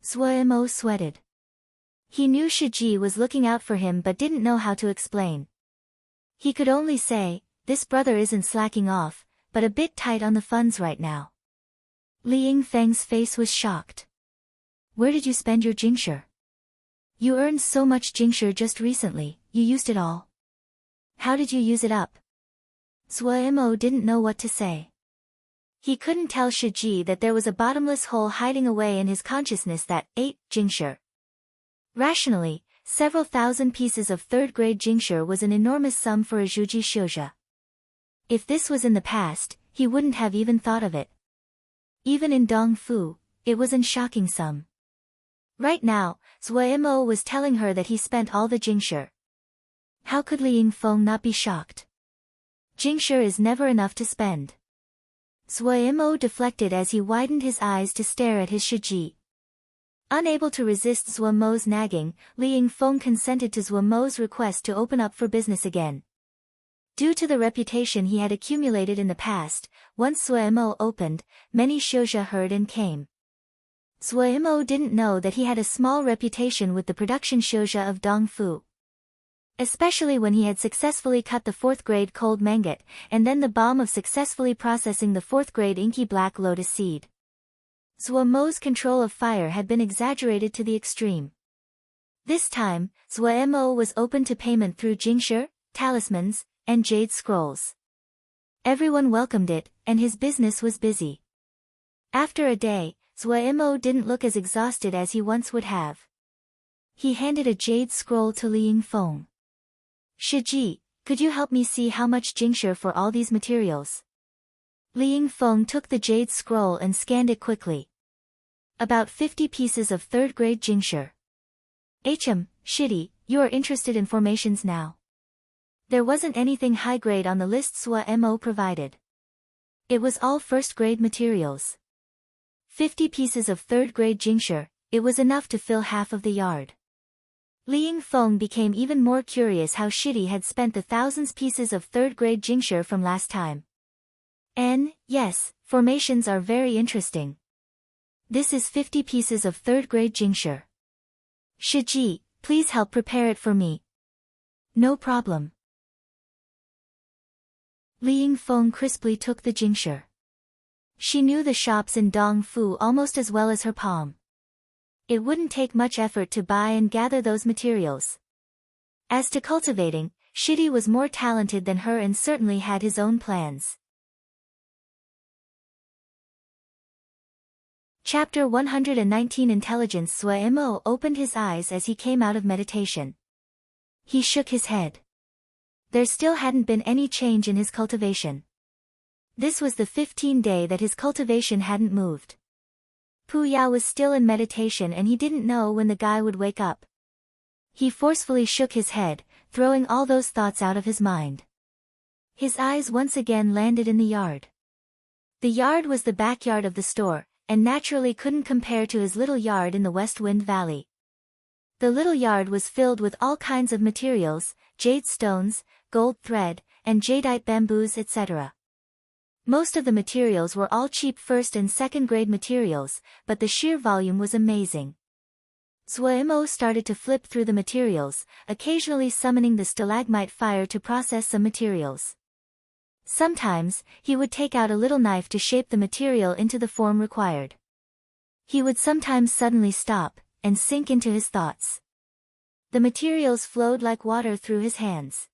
Zhuo sweated. He knew Shiji was looking out for him but didn't know how to explain. He could only say, "This brother isn't slacking off, but a bit tight on the funds right now." Li Yingfeng's face was shocked. "Where did you spend your jingshe? You earned so much jingshe just recently, you used it all. How did you use it up?" Zhuo didn't know what to say. He couldn't tell Shiji that there was a bottomless hole hiding away in his consciousness that ate jingshe. Rationally, several thousand pieces of third-grade jingshe was an enormous sum for a Zhuji Shouja. If this was in the past, he wouldn't have even thought of it. Even in Dongfu, it was an shocking sum. Right now, Zhuo was telling her that he spent all the jingshe. How could Li Yingfeng not be shocked? Jingshe is never enough to spend. Zhuo deflected as he widened his eyes to stare at his Shiji. Unable to resist Zhuo's nagging, Li Yingfeng consented to Zhuo's request to open up for business again. Due to the reputation he had accumulated in the past, once Zhuo opened, many shouja heard and came. Zhuo didn't know that he had a small reputation with the production shouja of Dongfu. Especially when he had successfully cut the 4th-grade cold mangot, and then the bomb of successfully processing the 4th-grade inky black lotus seed. Zhuo's control of fire had been exaggerated to the extreme. This time, Zhuo was open to payment through jingshe, talismans, and jade scrolls. Everyone welcomed it, and his business was busy. After a day, Zhuo didn't look as exhausted as he once would have. He handed a jade scroll to Li Yingfeng. "Shiji, could you help me see how much jingshe for all these materials?" Li Yingfeng took the jade scroll and scanned it quickly. About 50 pieces of 3rd-grade jingshe. Shitty, you are interested in formations now. There wasn't anything high-grade on the list Zhuo provided. It was all 1st-grade materials. 50 pieces of 3rd-grade jingshe, it was enough to fill half of the yard. Li Yingfeng became even more curious how Shitty had spent the thousands pieces of 3rd-grade jingshe from last time. Yes, formations are very interesting. This is 50 pieces of 3rd-grade jingshe. Shiji, please help prepare it for me. No problem. Li Yingfeng crisply took the jingshe. She knew the shops in Dongfu almost as well as her palm. It wouldn't take much effort to buy and gather those materials. As to cultivating, Shitty was more talented than her and certainly had his own plans. Chapter 119 Intelligence. Suemo opened his eyes as he came out of meditation. He shook his head. There still hadn't been any change in his cultivation. This was the 15th day that his cultivation hadn't moved. Pu Yao was still in meditation and he didn't know when the guy would wake up. He forcefully shook his head, throwing all those thoughts out of his mind. His eyes once again landed in the yard. The yard was the backyard of the store, and naturally couldn't compare to his little yard in the West Wind Valley. The little yard was filled with all kinds of materials, jade stones, gold thread, and jadeite bamboos, etc. Most of the materials were all cheap first and second grade materials, but the sheer volume was amazing. Zuemo started to flip through the materials, occasionally summoning the stalagmite fire to process some materials. Sometimes, he would take out a little knife to shape the material into the form required. He would sometimes suddenly stop, and sink into his thoughts. The materials flowed like water through his hands.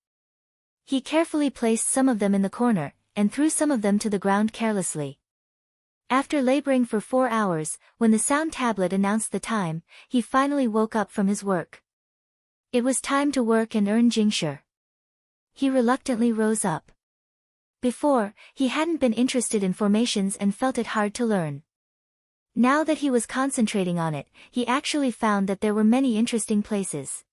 He carefully placed some of them in the corner, and threw some of them to the ground carelessly. After laboring for 4 hours, when the sound tablet announced the time, he finally woke up from his work. It was time to work and earn jingshu. He reluctantly rose up. Before, he hadn't been interested in formations and felt it hard to learn. Now that he was concentrating on it, he actually found that there were many interesting places.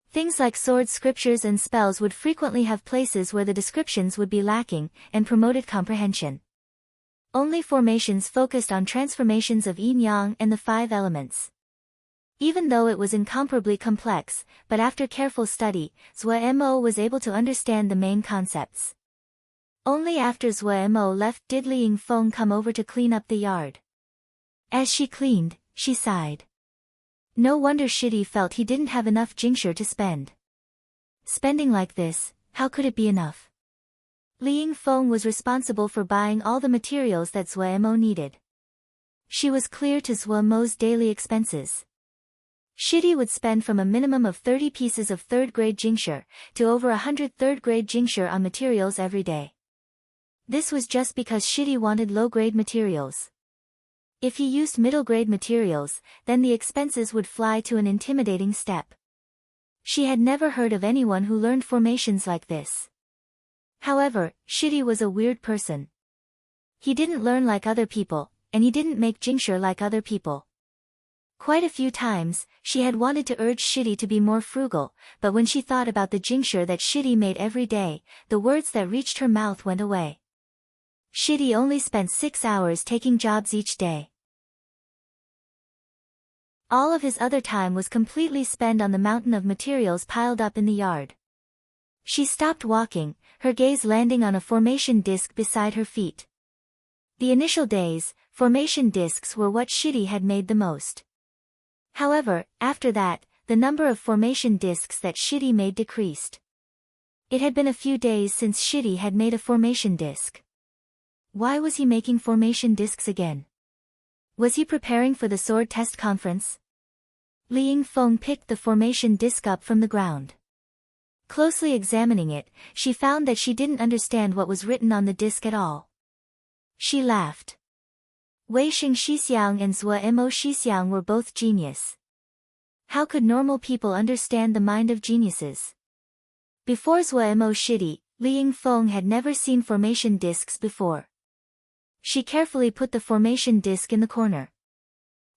Things like sword scriptures and spells would frequently have places where the descriptions would be lacking, and promoted comprehension. Only formations focused on transformations of yin-yang and the 5 elements. Even though it was incomparably complex, but after careful study, Zuemo was able to understand the main concepts. Only after Zuemo left did Li Yingfeng come over to clean up the yard. As she cleaned, she sighed. No wonder Shidi felt he didn't have enough jingshu to spend. Spending like this, how could it be enough? Li Yingfeng was responsible for buying all the materials that Zuemo needed. She was clear to Zuemo's daily expenses. Shidi would spend from a minimum of 30 pieces of 3rd grade jingshu, to over 100 3rd grade jingshu on materials every day. This was just because Shidi wanted low-grade materials. If he used middle-grade materials, then the expenses would fly to an intimidating step. She had never heard of anyone who learned formations like this. However, Shidi was a weird person. He didn't learn like other people, and he didn't make jingshu like other people. Quite a few times, she had wanted to urge Shidi to be more frugal, but when she thought about the jingshu that Shidi made every day, the words that reached her mouth went away. Shidi only spent 6 hours taking jobs each day. All of his other time was completely spent on the mountain of materials piled up in the yard. She stopped walking, her gaze landing on a formation disc beside her feet. The initial days, formation discs were what Shidi had made the most. However, after that, the number of formation discs that Shidi made decreased. It had been a few days since Shidi had made a formation disc. Why was he making formation discs again? Was he preparing for the sword test conference? Li Yingfeng picked the formation disc up from the ground. Closely examining it, she found that she didn't understand what was written on the disc at all. She laughed. Wei Xing Xixiang and Zuemo Xixiang were both genius. How could normal people understand the mind of geniuses? Before Zuemo Shidi, Li Yingfeng had never seen formation discs before. She carefully put the formation disc in the corner.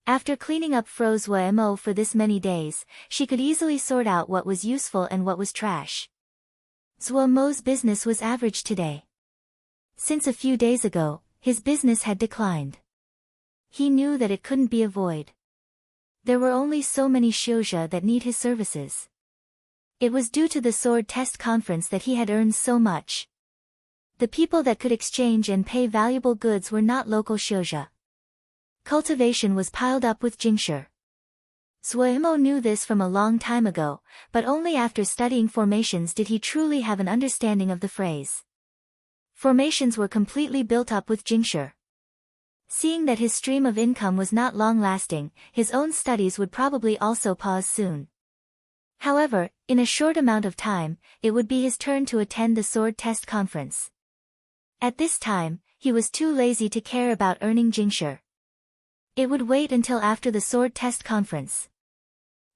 After cleaning up Zuemo for this many days, she could easily sort out what was useful and what was trash. Zuemo's business was average today. Since a few days ago, his business had declined. He knew that it couldn't be avoided. There were only so many shouja that need his services. It was due to the sword test conference that he had earned so much. The people that could exchange and pay valuable goods were not local shouja. Cultivation was piled up with jingshu. Zuemo knew this from a long time ago, but only after studying formations did he truly have an understanding of the phrase. Formations were completely built up with jingshu. Seeing that his stream of income was not long-lasting, his own studies would probably also pause soon. However, in a short amount of time, it would be his turn to attend the sword test conference. At this time, he was too lazy to care about earning jingshu. It would wait until after the sword test conference.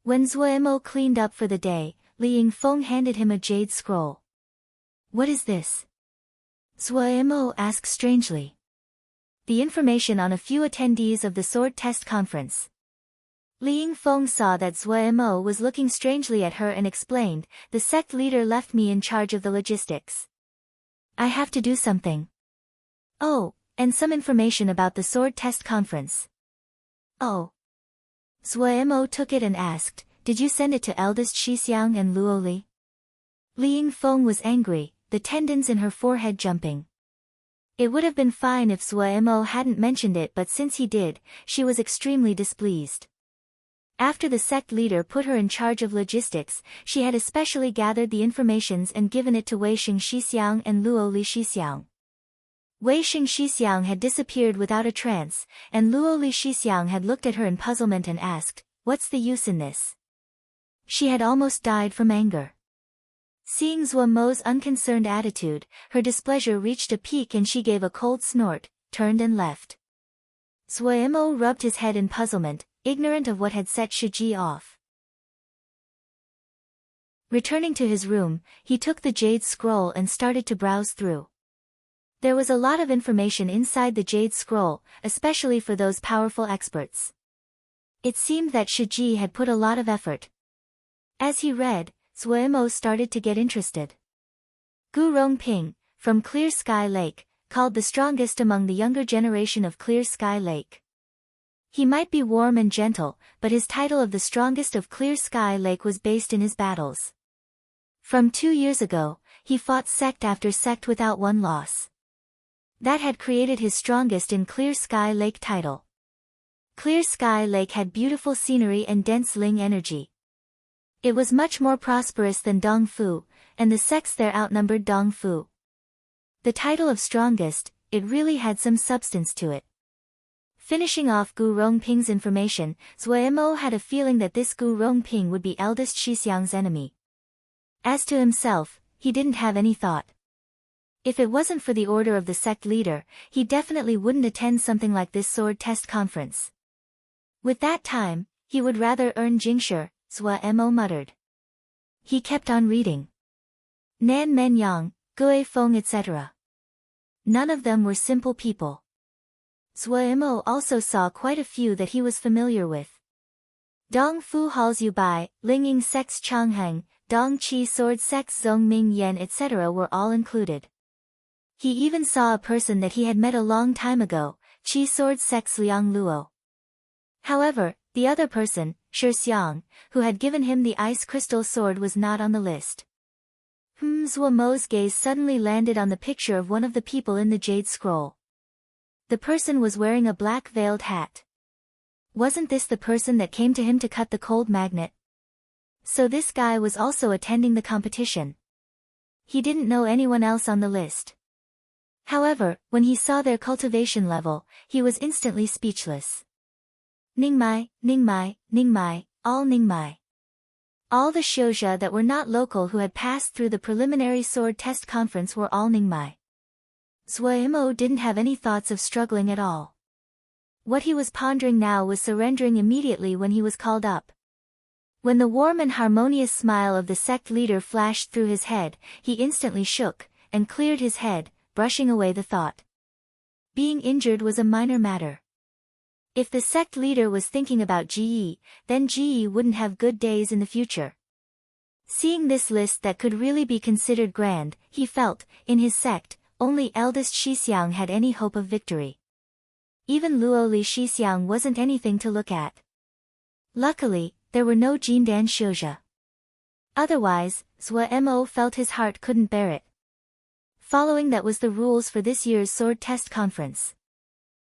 When Zuo cleaned up for the day, Li Yingfeng handed him a jade scroll. What is this? Zuo asked strangely. The information on a few attendees of the sword test conference. Li Yingfeng saw that Zuo was looking strangely at her and explained, the sect leader left me in charge of the logistics. I have to do something. Oh, and some information about the sword test conference. Oh. Zuo took it and asked, did you send it to eldest Shixiang and Luo Li? Li Yingfeng was angry, the tendons in her forehead jumping. It would have been fine if Zuo hadn't mentioned it, but since he did, she was extremely displeased. After the sect leader put her in charge of logistics, she had especially gathered the informations and given it to Weisheng Shixiang and Luo Li Shixiang. Weisheng Shixiang had disappeared without a trance, and Luo Li Shixiang had looked at her in puzzlement and asked, what's the use in this? She had almost died from anger. Seeing Zuo's unconcerned attitude, her displeasure reached a peak and she gave a cold snort, turned and left. Zuo rubbed his head in puzzlement, ignorant of what had set Shiji off. Returning to his room, he took the jade scroll and started to browse through. There was a lot of information inside the jade scroll, especially for those powerful experts. It seemed that Shiji had put a lot of effort. As he read, Zuo started to get interested. Gu Rongping, from Clear Sky Lake, called the strongest among the younger generation of Clear Sky Lake. He might be warm and gentle, but his title of the strongest of Clear Sky Lake was based in his battles. From 2 years ago, he fought sect after sect without one loss. That had created his strongest in Clear Sky Lake title. Clear Sky Lake had beautiful scenery and dense Ling energy. It was much more prosperous than Dongfu, and the sects there outnumbered Dongfu. The title of strongest, it really had some substance to it. Finishing off Gu Rongping's information, Zuo had a feeling that this Gu Rongping would be eldest Shixiang's enemy. As to himself, he didn't have any thought. If it wasn't for the order of the sect leader, he definitely wouldn't attend something like this sword test conference. With that time, he would rather earn Jingshi, Zuo muttered. He kept on reading. Nan Menyang, Gue Feng etc. None of them were simple people. Zuo also saw quite a few that he was familiar with. Dong Fu Hal's Yubai, Lingying Sects Changheng, Dong Qi Sword Sects Zhongming Yen etc. were all included. He even saw a person that he had met a long time ago, Qi Sword Sects Liang Luo. However, the other person, Shi Xiang, who had given him the ice crystal sword was not on the list. Zuo's gaze suddenly landed on the picture of one of the people in the jade scroll. The person was wearing a black veiled hat. Wasn't this the person that came to him to cut the cold magnet? So this guy was also attending the competition. He didn't know anyone else on the list. However, when he saw their cultivation level, he was instantly speechless. Ningmai, Ningmai, Ningmai, all Ningmai. All the Xiuzha that were not local who had passed through the preliminary sword test conference were all Ningmai. Zuo didn't have any thoughts of struggling at all. What he was pondering now was surrendering immediately when he was called up. When the warm and harmonious smile of the sect leader flashed through his head, he instantly shook, and cleared his head, brushing away the thought. Being injured was a minor matter. If the sect leader was thinking about Ji, then Ji wouldn't have good days in the future. Seeing this list that could really be considered grand, he felt, in his sect, only eldest Shixiang had any hope of victory. Even Luo Li Shixiang wasn't anything to look at. Luckily, there were no Jindan Xiuzha. Otherwise, Zuo felt his heart couldn't bear it. Following that was the rules for this year's sword test conference.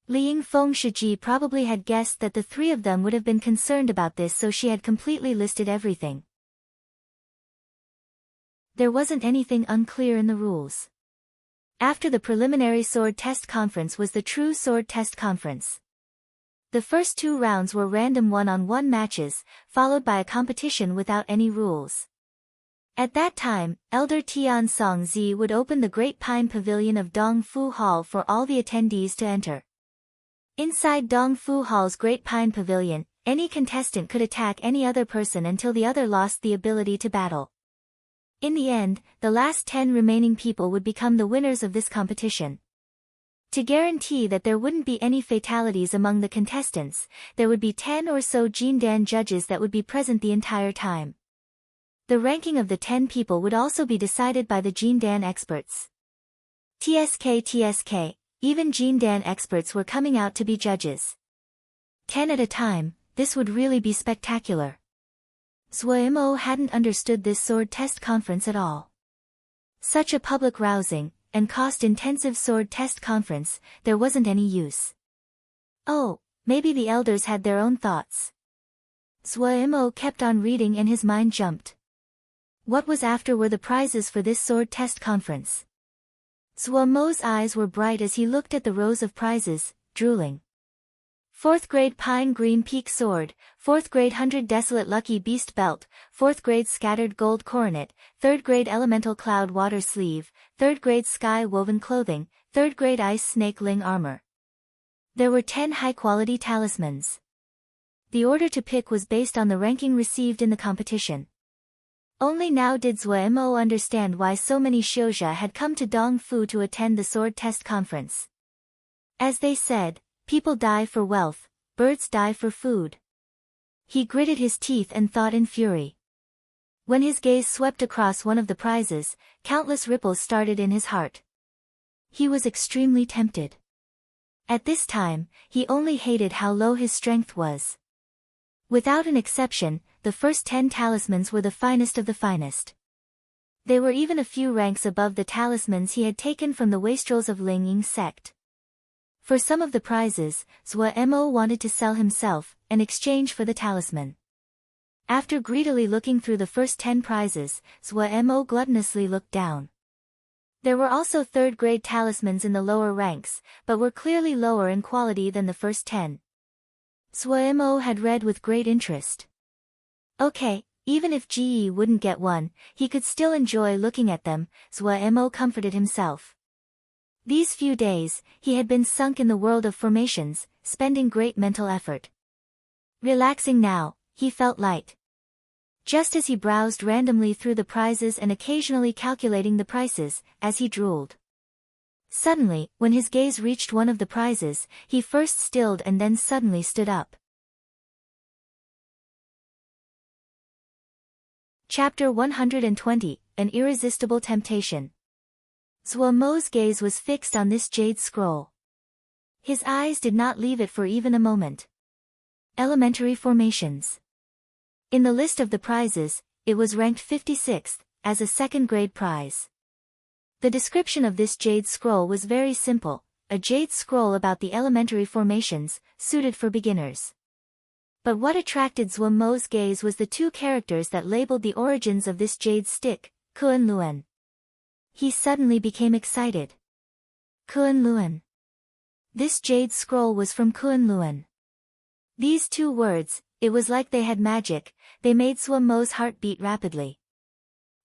Li Yingfeng Shiji probably had guessed that the three of them would have been concerned about this, so she had completely listed everything. There wasn't anything unclear in the rules. After the preliminary sword test conference was the true sword test conference. The first 2 rounds were random one-on-one matches, followed by a competition without any rules. At that time, Elder Tian Songzi would open the Great Pine Pavilion of Dong Fu Hall for all the attendees to enter. Inside Dong Fu Hall's Great Pine Pavilion, any contestant could attack any other person until the other lost the ability to battle. In the end, the last 10 remaining people would become the winners of this competition. To guarantee that there wouldn't be any fatalities among the contestants, there would be 10 or so Jindan judges that would be present the entire time. The ranking of the 10 people would also be decided by the Jindan experts. TSK, even Jindan experts were coming out to be judges. 10 at a time, this would really be spectacular. Zhuo hadn't understood this sword test conference at all. Such a public rousing, and cost-intensive sword test conference, there wasn't any use. Oh, maybe the elders had their own thoughts. Zhuo kept on reading and his mind jumped. What was after were the prizes for this sword test conference. Zhuo's eyes were bright as he looked at the rows of prizes, drooling. 4th grade Pine Green Peak Sword, 4th grade 100 Desolate Lucky Beast Belt, 4th grade Scattered Gold Coronet, 3rd grade Elemental Cloud Water Sleeve, 3rd grade Sky Woven Clothing, 3rd grade Ice Snake Ling Armor. There were 10 high-quality talismans. The order to pick was based on the ranking received in the competition. Only now did Zhuo understand why so many Xiuzha had come to Dongfu to attend the sword test conference. As they said, people die for wealth, birds die for food. He gritted his teeth and thought in fury. When his gaze swept across one of the prizes, countless ripples started in his heart. He was extremely tempted. At this time, he only hated how low his strength was. Without an exception, the first 10 talismans were the finest of the finest. They were even a few ranks above the talismans he had taken from the wastrels of Ling Ying sect. For some of the prizes, Zhuo wanted to sell himself, in exchange for the talisman. After greedily looking through the first 10 prizes, Zhuo gluttonously looked down. There were also 3rd grade talismans in the lower ranks, but were clearly lower in quality than the first 10. Zhuo had read with great interest. Okay, even if Ji wouldn't get one, he could still enjoy looking at them, Zhuo comforted himself. These few days, he had been sunk in the world of formations, spending great mental effort. Relaxing now, he felt light. Just as he browsed randomly through the prizes and occasionally calculating the prices, as he drooled. Suddenly, when his gaze reached one of the prizes, he first stilled and then suddenly stood up. Chapter 120, An Irresistible Temptation. Zhuo's gaze was fixed on this jade scroll. His eyes did not leave it for even a moment. Elementary formations. In the list of the prizes, it was ranked 56th, as a 2nd grade prize. The description of this jade scroll was very simple, a jade scroll about the elementary formations, suited for beginners. But what attracted Zhuo's gaze was the 2 characters that labeled the origins of this jade stick, Kunlun. He suddenly became excited. Kunlun. This jade scroll was from Kunlun. These 2 words, it was like they had magic, they made Zhuo's heart beat rapidly.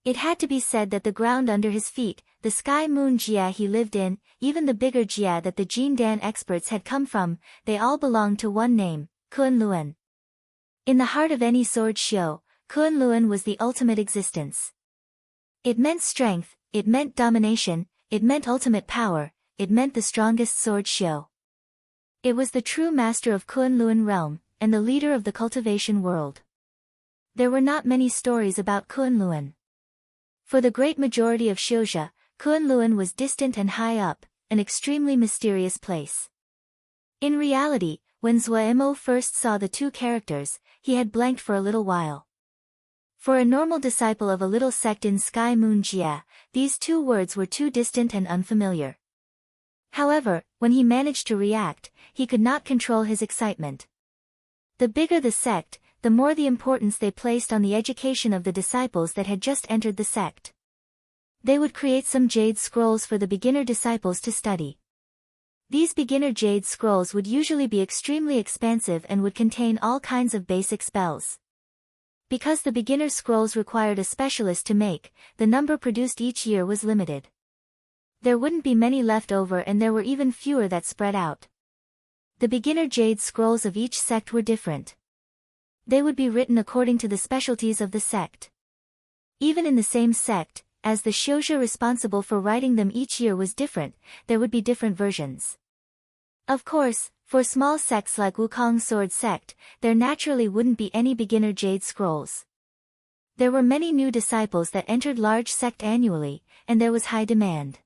It had to be said that the ground under his feet, the sky moon Jia he lived in, even the bigger Jia that the Jindan experts had come from, they all belonged to one name, Kunlun. In the heart of any sword show, Kunlun was the ultimate existence. It meant strength, it meant domination, it meant ultimate power, it meant the strongest sword show. It was the true master of Kunlun realm, and the leader of the cultivation world. There were not many stories about Kunlun. For the great majority of Xiuzha, Kunlun was distant and high up, an extremely mysterious place. In reality, when Zhuo first saw the 2 characters, he had blanked for a little while. For a normal disciple of a little sect in Sky Moon Jia, these 2 words were too distant and unfamiliar. However, when he managed to react, he could not control his excitement. The bigger the sect, the more the importance they placed on the education of the disciples that had just entered the sect. They would create some jade scrolls for the beginner disciples to study. These beginner jade scrolls would usually be extremely expansive and would contain all kinds of basic spells. Because the beginner scrolls required a specialist to make, the number produced each year was limited. There wouldn't be many left over and there were even fewer that spread out. The beginner jade scrolls of each sect were different. They would be written according to the specialties of the sect. Even in the same sect, as the shoja responsible for writing them each year was different, there would be different versions. Of course, for small sects like Wukong Sword Sect, there naturally wouldn't be any beginner jade scrolls. There were many new disciples that entered large sect annually, and there was high demand.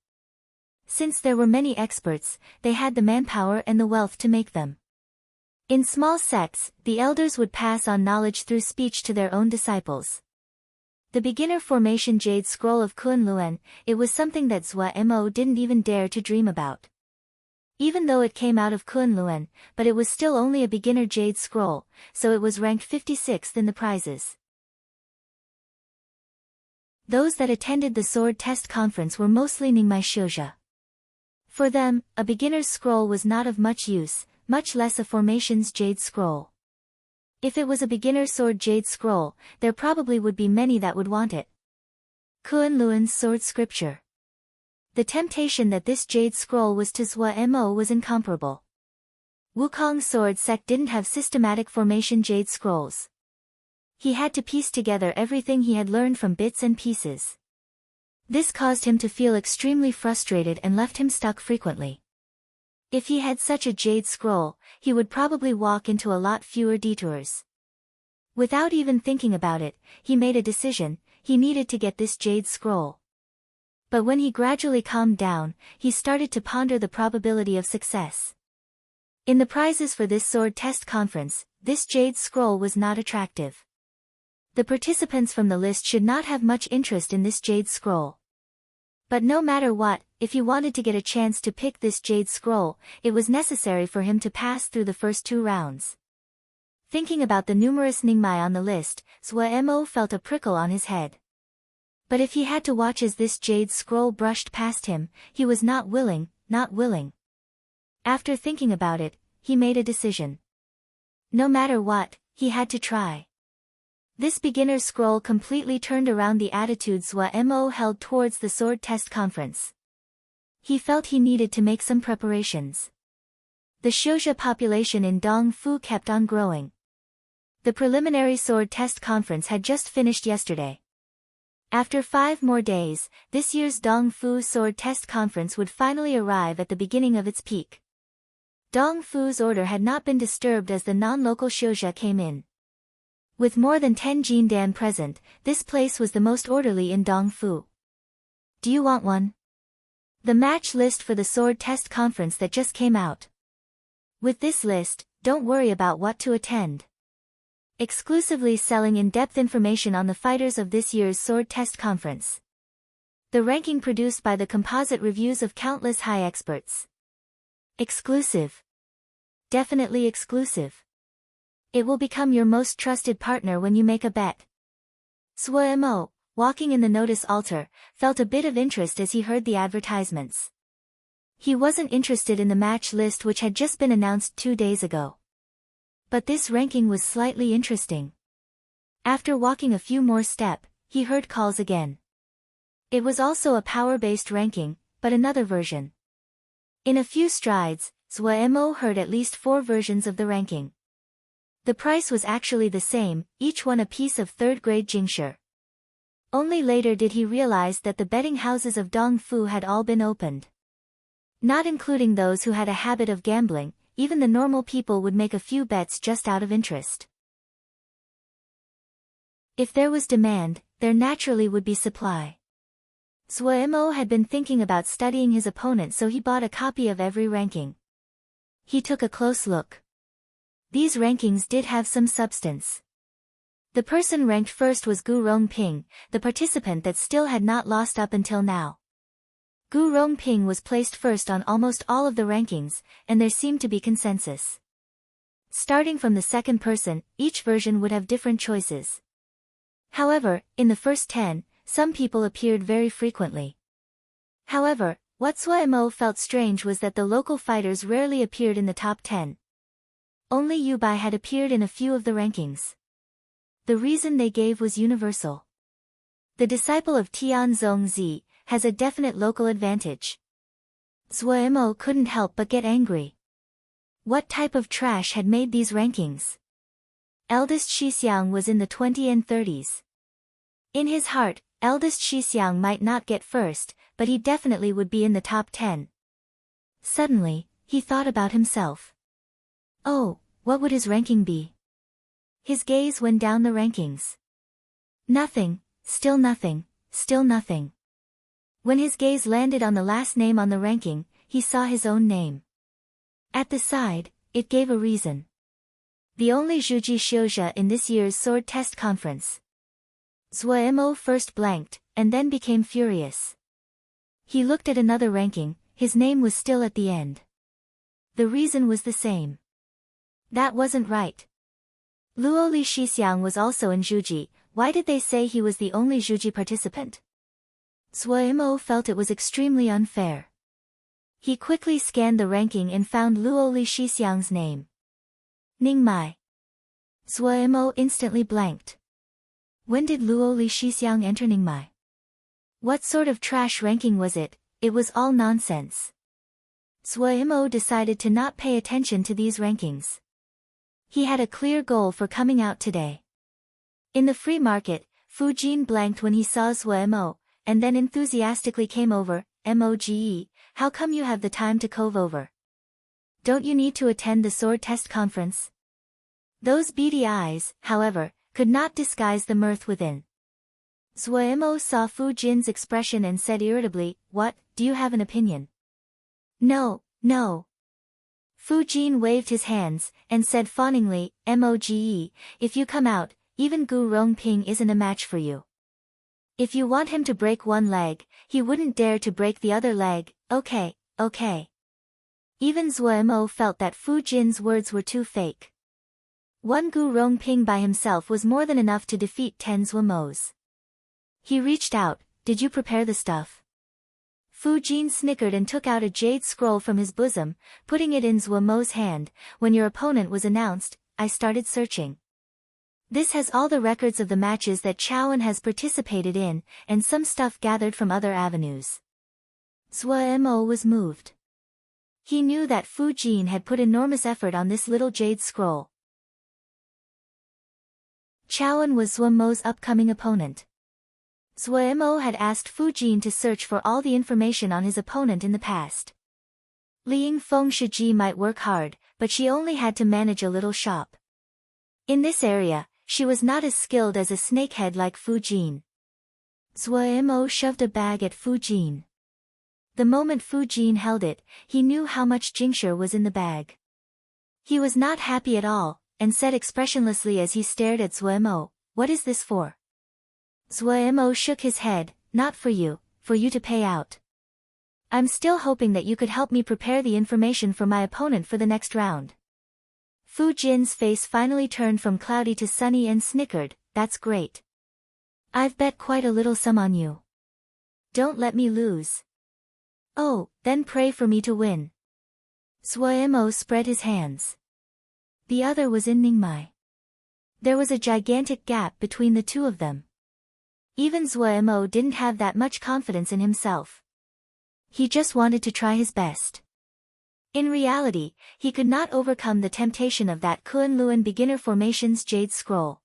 Since there were many experts, they had the manpower and the wealth to make them. In small sects, the elders would pass on knowledge through speech to their own disciples. The beginner formation jade scroll of Kunlun, it was something that Zhou Mo didn't even dare to dream about. Even though it came out of Kunlun, but it was still only a beginner jade scroll, so it was ranked 56th in the prizes. Those that attended the sword test conference were mostly Ningmai Shoja. For them, a beginner's scroll was not of much use, much less a formation's jade scroll. If it was a beginner sword jade scroll, there probably would be many that would want it. Kunlun's sword scripture. The temptation that this jade scroll was to Zhou Mo was incomparable. Wukong Sword Sect didn't have systematic formation jade scrolls. He had to piece together everything he had learned from bits and pieces. This caused him to feel extremely frustrated and left him stuck frequently. If he had such a jade scroll, he would probably walk into a lot fewer detours. Without even thinking about it, he made a decision: he needed to get this jade scroll. But when he gradually calmed down, he started to ponder the probability of success. In the prizes for this sword test conference, this jade scroll was not attractive. The participants from the list should not have much interest in this jade scroll. But no matter what, if he wanted to get a chance to pick this jade scroll, it was necessary for him to pass through the first 2 rounds. Thinking about the numerous Ningmai on the list, Zhou Mo felt a prickle on his head. But if he had to watch as this jade scroll brushed past him, he was not willing. After thinking about it, he made a decision. No matter what, he had to try. This beginner scroll completely turned around the attitude Zhou Mo held towards the sword test conference. He felt he needed to make some preparations. The shoja population in Dongfu kept on growing. The preliminary sword test conference had just finished yesterday. After 5 more days, this year's Dongfu sword test conference would finally arrive at the beginning of its peak. Dongfu's order had not been disturbed as the non-local shoja came in. With more than 10 jindan present, this place was the most orderly in Dongfu. Do you want one? The match list for the sword test conference that just came out. With this list, don't worry about what to attend. Exclusively selling in-depth information on the fighters of this year's sword test conference. The ranking produced by the composite reviews of countless high experts. Exclusive. Definitely exclusive. It will become your most trusted partner when you make a bet. Zhou Mo, walking in the notice altar, felt a bit of interest as he heard the advertisements. He wasn't interested in the match list which had just been announced 2 days ago. But this ranking was slightly interesting. After walking a few more steps, he heard calls again. It was also a power-based ranking, but another version. In a few strides, Zhou Mo heard at least 4 versions of the ranking. The price was actually the same, each one a piece of 3rd-grade jingshi. Only later did he realize that the betting houses of Dongfu had all been opened. Not including those who had a habit of gambling, even the normal people would make a few bets just out of interest. If there was demand, there naturally would be supply. Zhou Mo had been thinking about studying his opponent, so he bought a copy of every ranking. He took a close look. These rankings did have some substance. The person ranked first was Gu Rongping, the participant that still had not lost up until now. Gu Rongping was placed first on almost all of the rankings, and there seemed to be consensus. Starting from the second person, each version would have different choices. However, in the first 10, some people appeared very frequently. However, what Zhou Mo felt strange was that the local fighters rarely appeared in the top 10. Only Yu Bai had appeared in a few of the rankings. The reason they gave was universal. The disciple of Tianzong Zi has a definite local advantage. Zhou Mo couldn't help but get angry. What type of trash had made these rankings? Eldest Shixiang was in the 20s and 30s. In his heart, eldest Shixiang might not get first, but he definitely would be in the top 10. Suddenly, he thought about himself. Oh, what would his ranking be? His gaze went down the rankings. Nothing, still nothing, still nothing. When his gaze landed on the last name on the ranking, he saw his own name. At the side, it gave a reason. The only Zhuji Xiuzhe in this year's sword test conference. Zuo first blanked, and then became furious. He looked at another ranking, his name was still at the end. The reason was the same. That wasn't right. Luo Li Shixiang was also in Zhuji. Why did they say he was the only Zhuji participant? Zuo felt it was extremely unfair. He quickly scanned the ranking and found Luo Li Shixiang's name. Ningmai. Zuo instantly blanked. When did Luo Li Shixiang enter Ningmai? What sort of trash ranking was it? It was all nonsense. Zuo decided to not pay attention to these rankings. He had a clear goal for coming out today. In the free market, Fu Jin blanked when he saw Zuo, and then enthusiastically came over. Moge, how come you have the time to cove over? Don't you need to attend the sword test conference? Those beady eyes, however, could not disguise the mirth within. Zuo saw Fu Jin's expression and said irritably, "What, do you have an opinion?" "No, no." Fu Jin waved his hands, and said fawningly, "Moge, if you come out, even Gu Rongping isn't a match for you. If you want him to break one leg, he wouldn't dare to break the other leg, okay, okay." Even Zuo felt that Fu Jin's words were too fake. One Gu Rongping by himself was more than enough to defeat 10 Zuomos. He reached out, "Did you prepare the stuff?" Fu Jin snickered and took out a jade scroll from his bosom, putting it in Zuomo's hand. "When your opponent was announced, I started searching. This has all the records of the matches that Chowan has participated in, and some stuff gathered from other avenues." Zuo was moved. He knew that Fu Jin had put enormous effort on this little jade scroll. Chowan was Zuomo's upcoming opponent. Zuo had asked Fu Jin to search for all the information on his opponent in the past. Liang Feng Shiji might work hard, but she only had to manage a little shop. In this area, she was not as skilled as a snakehead like Fu Jin. Zuo shoved a bag at Fu Jin. The moment Fu Jin held it, he knew how much Jingshi was in the bag. He was not happy at all, and said expressionlessly as he stared at Zuo, "What is this for?" Zuo shook his head, "Not for you to pay out. I'm still hoping that you could help me prepare the information for my opponent for the next round." Fu Jin's face finally turned from cloudy to sunny and snickered, "That's great. I've bet quite a little sum on you. Don't let me lose." "Oh, then pray for me to win." Zuo spread his hands. The other was in Ningmai. There was a gigantic gap between the two of them. Even Zuo didn't have that much confidence in himself. He just wanted to try his best. In reality, he could not overcome the temptation of that Kunlun beginner formation's jade scroll.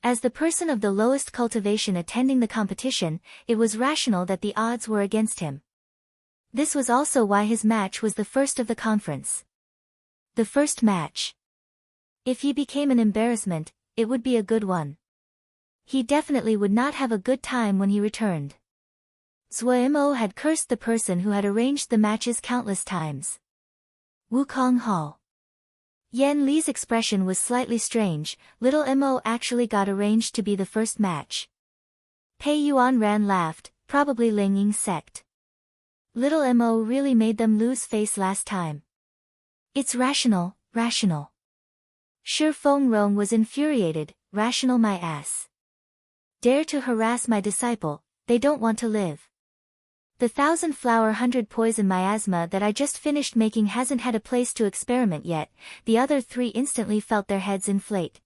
As the person of the lowest cultivation attending the competition, it was rational that the odds were against him. This was also why his match was the first of the conference. The first match. If he became an embarrassment, it would be a good one. He definitely would not have a good time when he returned. Zuo had cursed the person who had arranged the matches countless times. Wukong Hall. Yan Li's expression was slightly strange. Little Mo actually got arranged to be the first match. Pei Yuanran laughed, "Probably Ling Ying's sect. Little Mo really made them lose face last time. It's rational, rational." Shi Fengrong was infuriated, "Rational my ass. Dare to harass my disciple, they don't want to live. The 1,000-flower 100 poison miasma that I just finished making hasn't had a place to experiment yet." The other three instantly felt their heads inflate.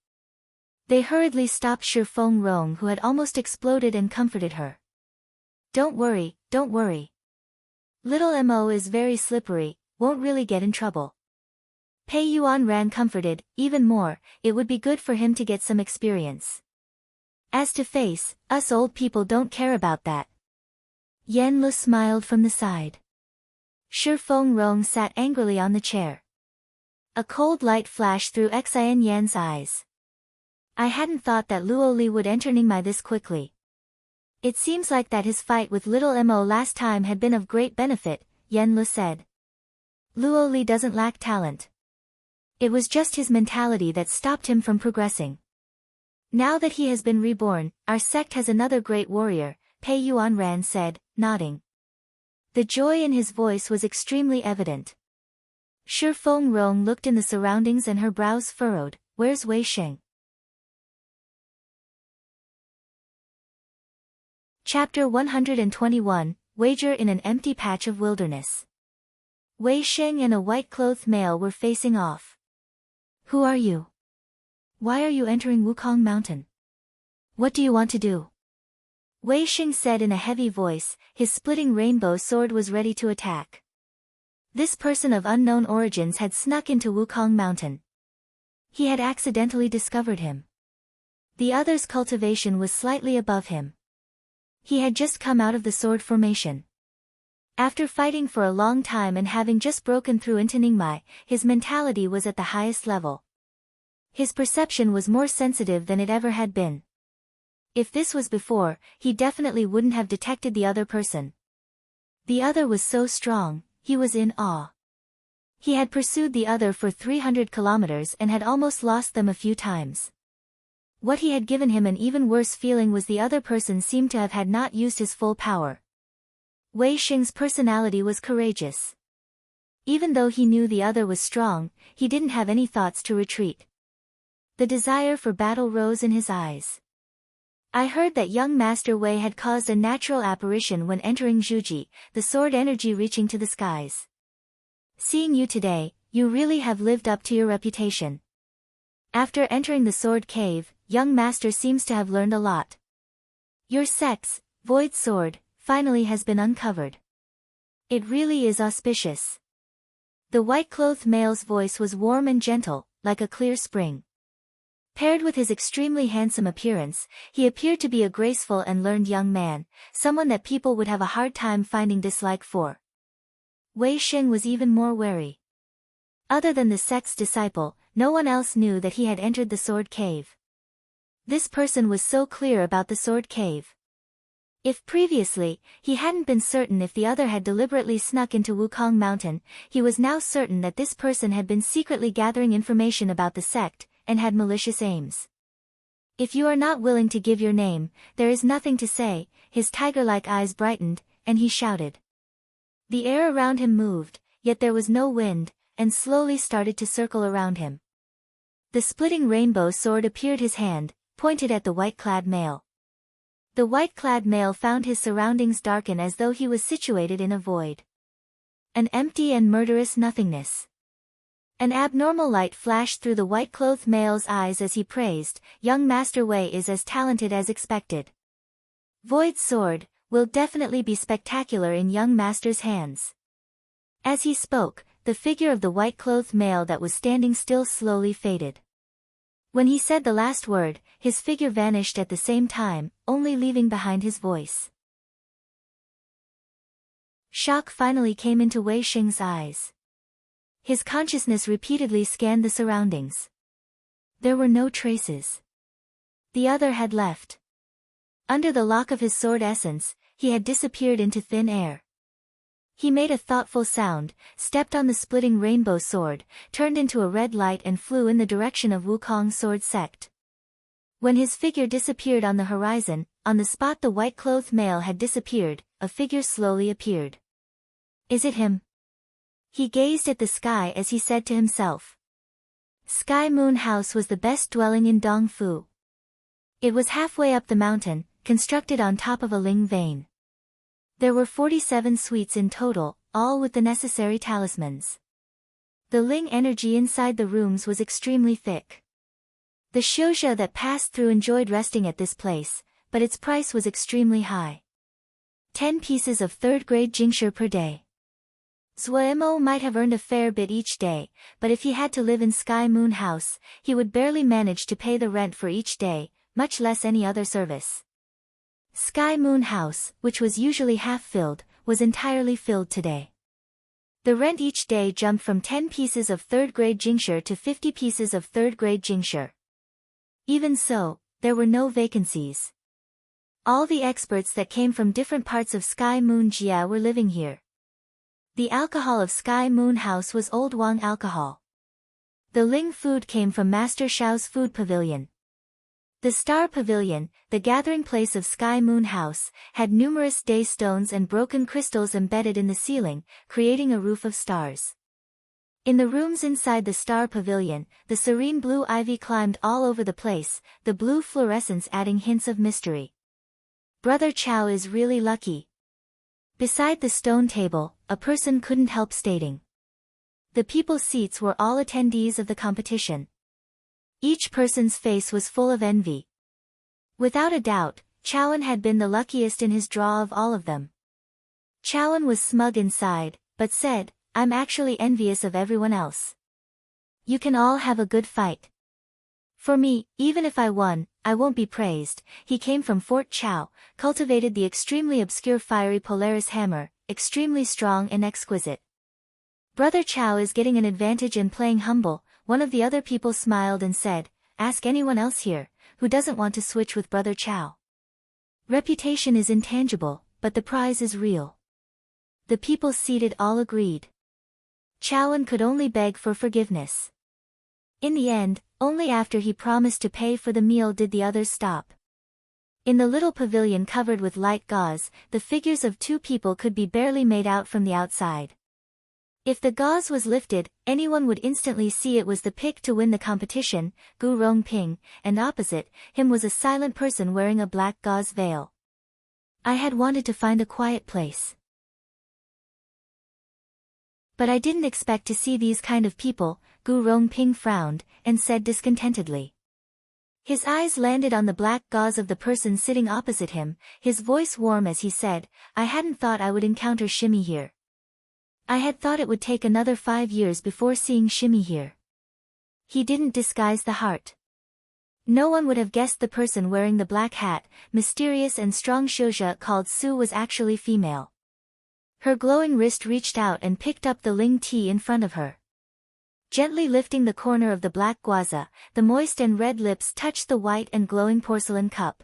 They hurriedly stopped Shi Fengrong, who had almost exploded, and comforted her. Don't worry, don't worry. Little Mo is very slippery, won't really get in trouble." Pei Yuan ran comforted. Even more, it would be good for him to get some experience. As to face, us old people don't care about that. Yan Lu smiled from the side. Shi Fengrong sat angrily on the chair. A cold light flashed through Xian Yan's eyes. I hadn't thought that Luo Li would enter Ningmai this quickly. It seems like that his fight with little Mo last time had been of great benefit, Yan Lu said. Luo Li doesn't lack talent. It was just his mentality that stopped him from progressing. Now that he has been reborn, our sect has another great warrior, Pei Yuan Ran said, nodding. The joy in his voice was extremely evident. Shi Fengrong looked in the surroundings and her brows furrowed. Where's Wei Sheng? Chapter 121, Wager in an Empty Patch of Wilderness. Wei Sheng and a white-clothed male were facing off. Who are you? Why are you entering Wukong Mountain? What do you want to do? Wei Sheng said in a heavy voice, his splitting rainbow sword was ready to attack. This person of unknown origins had snuck into Wukong Mountain. He had accidentally discovered him. The other's cultivation was slightly above him. He had just come out of the sword formation. After fighting for a long time and having just broken through into Ningmai, his mentality was at the highest level. His perception was more sensitive than it ever had been. If this was before, he definitely wouldn't have detected the other person. The other was so strong, he was in awe. He had pursued the other for 300 kilometers and had almost lost them a few times. What he had given him an even worse feeling was the other person seemed to have had not used his full power. Wei Sheng's personality was courageous. Even though he knew the other was strong, he didn't have any thoughts to retreat. The desire for battle rose in his eyes. I heard that young Master Wei had caused a natural apparition when entering Zhuji, the sword energy reaching to the skies. Seeing you today, you really have lived up to your reputation. After entering the sword cave, young Master seems to have learned a lot. Your sex, Void Sword, finally has been uncovered. It really is auspicious. The white-clothed male's voice was warm and gentle, like a clear spring. Paired with his extremely handsome appearance, he appeared to be a graceful and learned young man, someone that people would have a hard time finding dislike for. Wei Sheng was even more wary. Other than the sect's disciple, no one else knew that he had entered the sword cave. This person was so clear about the sword cave. If previously, he hadn't been certain if the other had deliberately snuck into Wukong Mountain, he was now certain that this person had been secretly gathering information about the sect, and had malicious aims. If you are not willing to give your name, there is nothing to say. His tiger-like eyes brightened, and he shouted. The air around him moved, yet there was no wind, and slowly started to circle around him. The splitting rainbow sword appeared his hand, pointed at the white-clad male. The white-clad male found his surroundings darken as though he was situated in a void. An empty and murderous nothingness. An abnormal light flashed through the white-clothed male's eyes as he praised, young Master Wei is as talented as expected. Void Sword will definitely be spectacular in young Master's hands. As he spoke, the figure of the white-clothed male that was standing still slowly faded. When he said the last word, his figure vanished at the same time, only leaving behind his voice. Shock finally came into Wei Sheng's eyes. His consciousness repeatedly scanned the surroundings. There were no traces. The other had left. Under the lock of his sword essence, he had disappeared into thin air. He made a thoughtful sound, stepped on the splitting rainbow sword, turned into a red light and flew in the direction of Wukong sword sect. When his figure disappeared on the horizon, on the spot the white-clothed male had disappeared, a figure slowly appeared. Is it him? He gazed at the sky as he said to himself. Sky Moon House was the best dwelling in Dongfu. It was halfway up the mountain, constructed on top of a Ling vein. There were 47 suites in total, all with the necessary talismans. The Ling energy inside the rooms was extremely thick. The Xiuzhe that passed through enjoyed resting at this place, but its price was extremely high. 10 pieces of third-grade Jingshi per day. Zhuemo might have earned a fair bit each day, but if he had to live in Sky Moon House, he would barely manage to pay the rent for each day, much less any other service. Sky Moon House, which was usually half filled, was entirely filled today. The rent each day jumped from 10 pieces of third-grade jingshi to 50 pieces of third-grade jingshi. Even so, there were no vacancies. All the experts that came from different parts of Sky Moon Jia were living here. The alcohol of Sky Moon House was Old Wang alcohol. The Ling food came from Master Xiao's food pavilion. The Star Pavilion, the gathering place of Sky Moon House, had numerous day stones and broken crystals embedded in the ceiling, creating a roof of stars. In the rooms inside the Star Pavilion, the serene blue ivy climbed all over the place, the blue fluorescence adding hints of mystery. Brother Chow is really lucky. Beside the stone table, a person couldn't help stating. The people's seats were all attendees of the competition. Each person's face was full of envy. Without a doubt, Chowan had been the luckiest in his draw of all of them. Chowan was smug inside, but said, "I'm actually envious of everyone else. You can all have a good fight. For me, even if I won, I won't be praised." He came from Fort Chow, cultivated the extremely obscure fiery Polaris hammer, extremely strong and exquisite. Brother Chow is getting an advantage in playing humble. One of the other people smiled and said, "Ask anyone else here, who doesn't want to switch with Brother Chow. Reputation is intangible, but the prize is real." The people seated all agreed. Chowan could only beg for forgiveness. In the end, only after he promised to pay for the meal did the others stop. In the little pavilion covered with light gauze, the figures of two people could be barely made out from the outside. If the gauze was lifted, anyone would instantly see it was the pick to win the competition, Gu Rongping, and opposite him was a silent person wearing a black gauze veil. "I had wanted to find a quiet place. But I didn't expect to see these kind of people." Gu Rongping frowned, and said discontentedly. His eyes landed on the black gauze of the person sitting opposite him, his voice warm as he said, "I hadn't thought I would encounter Shimmy here. I had thought it would take another 5 years before seeing Shimmy here." He didn't disguise the heart. No one would have guessed the person wearing the black hat, mysterious and strong Shouja called Su, was actually female. Her glowing wrist reached out and picked up the Ling tea in front of her. Gently lifting the corner of the black guaza, the moist and red lips touched the white and glowing porcelain cup.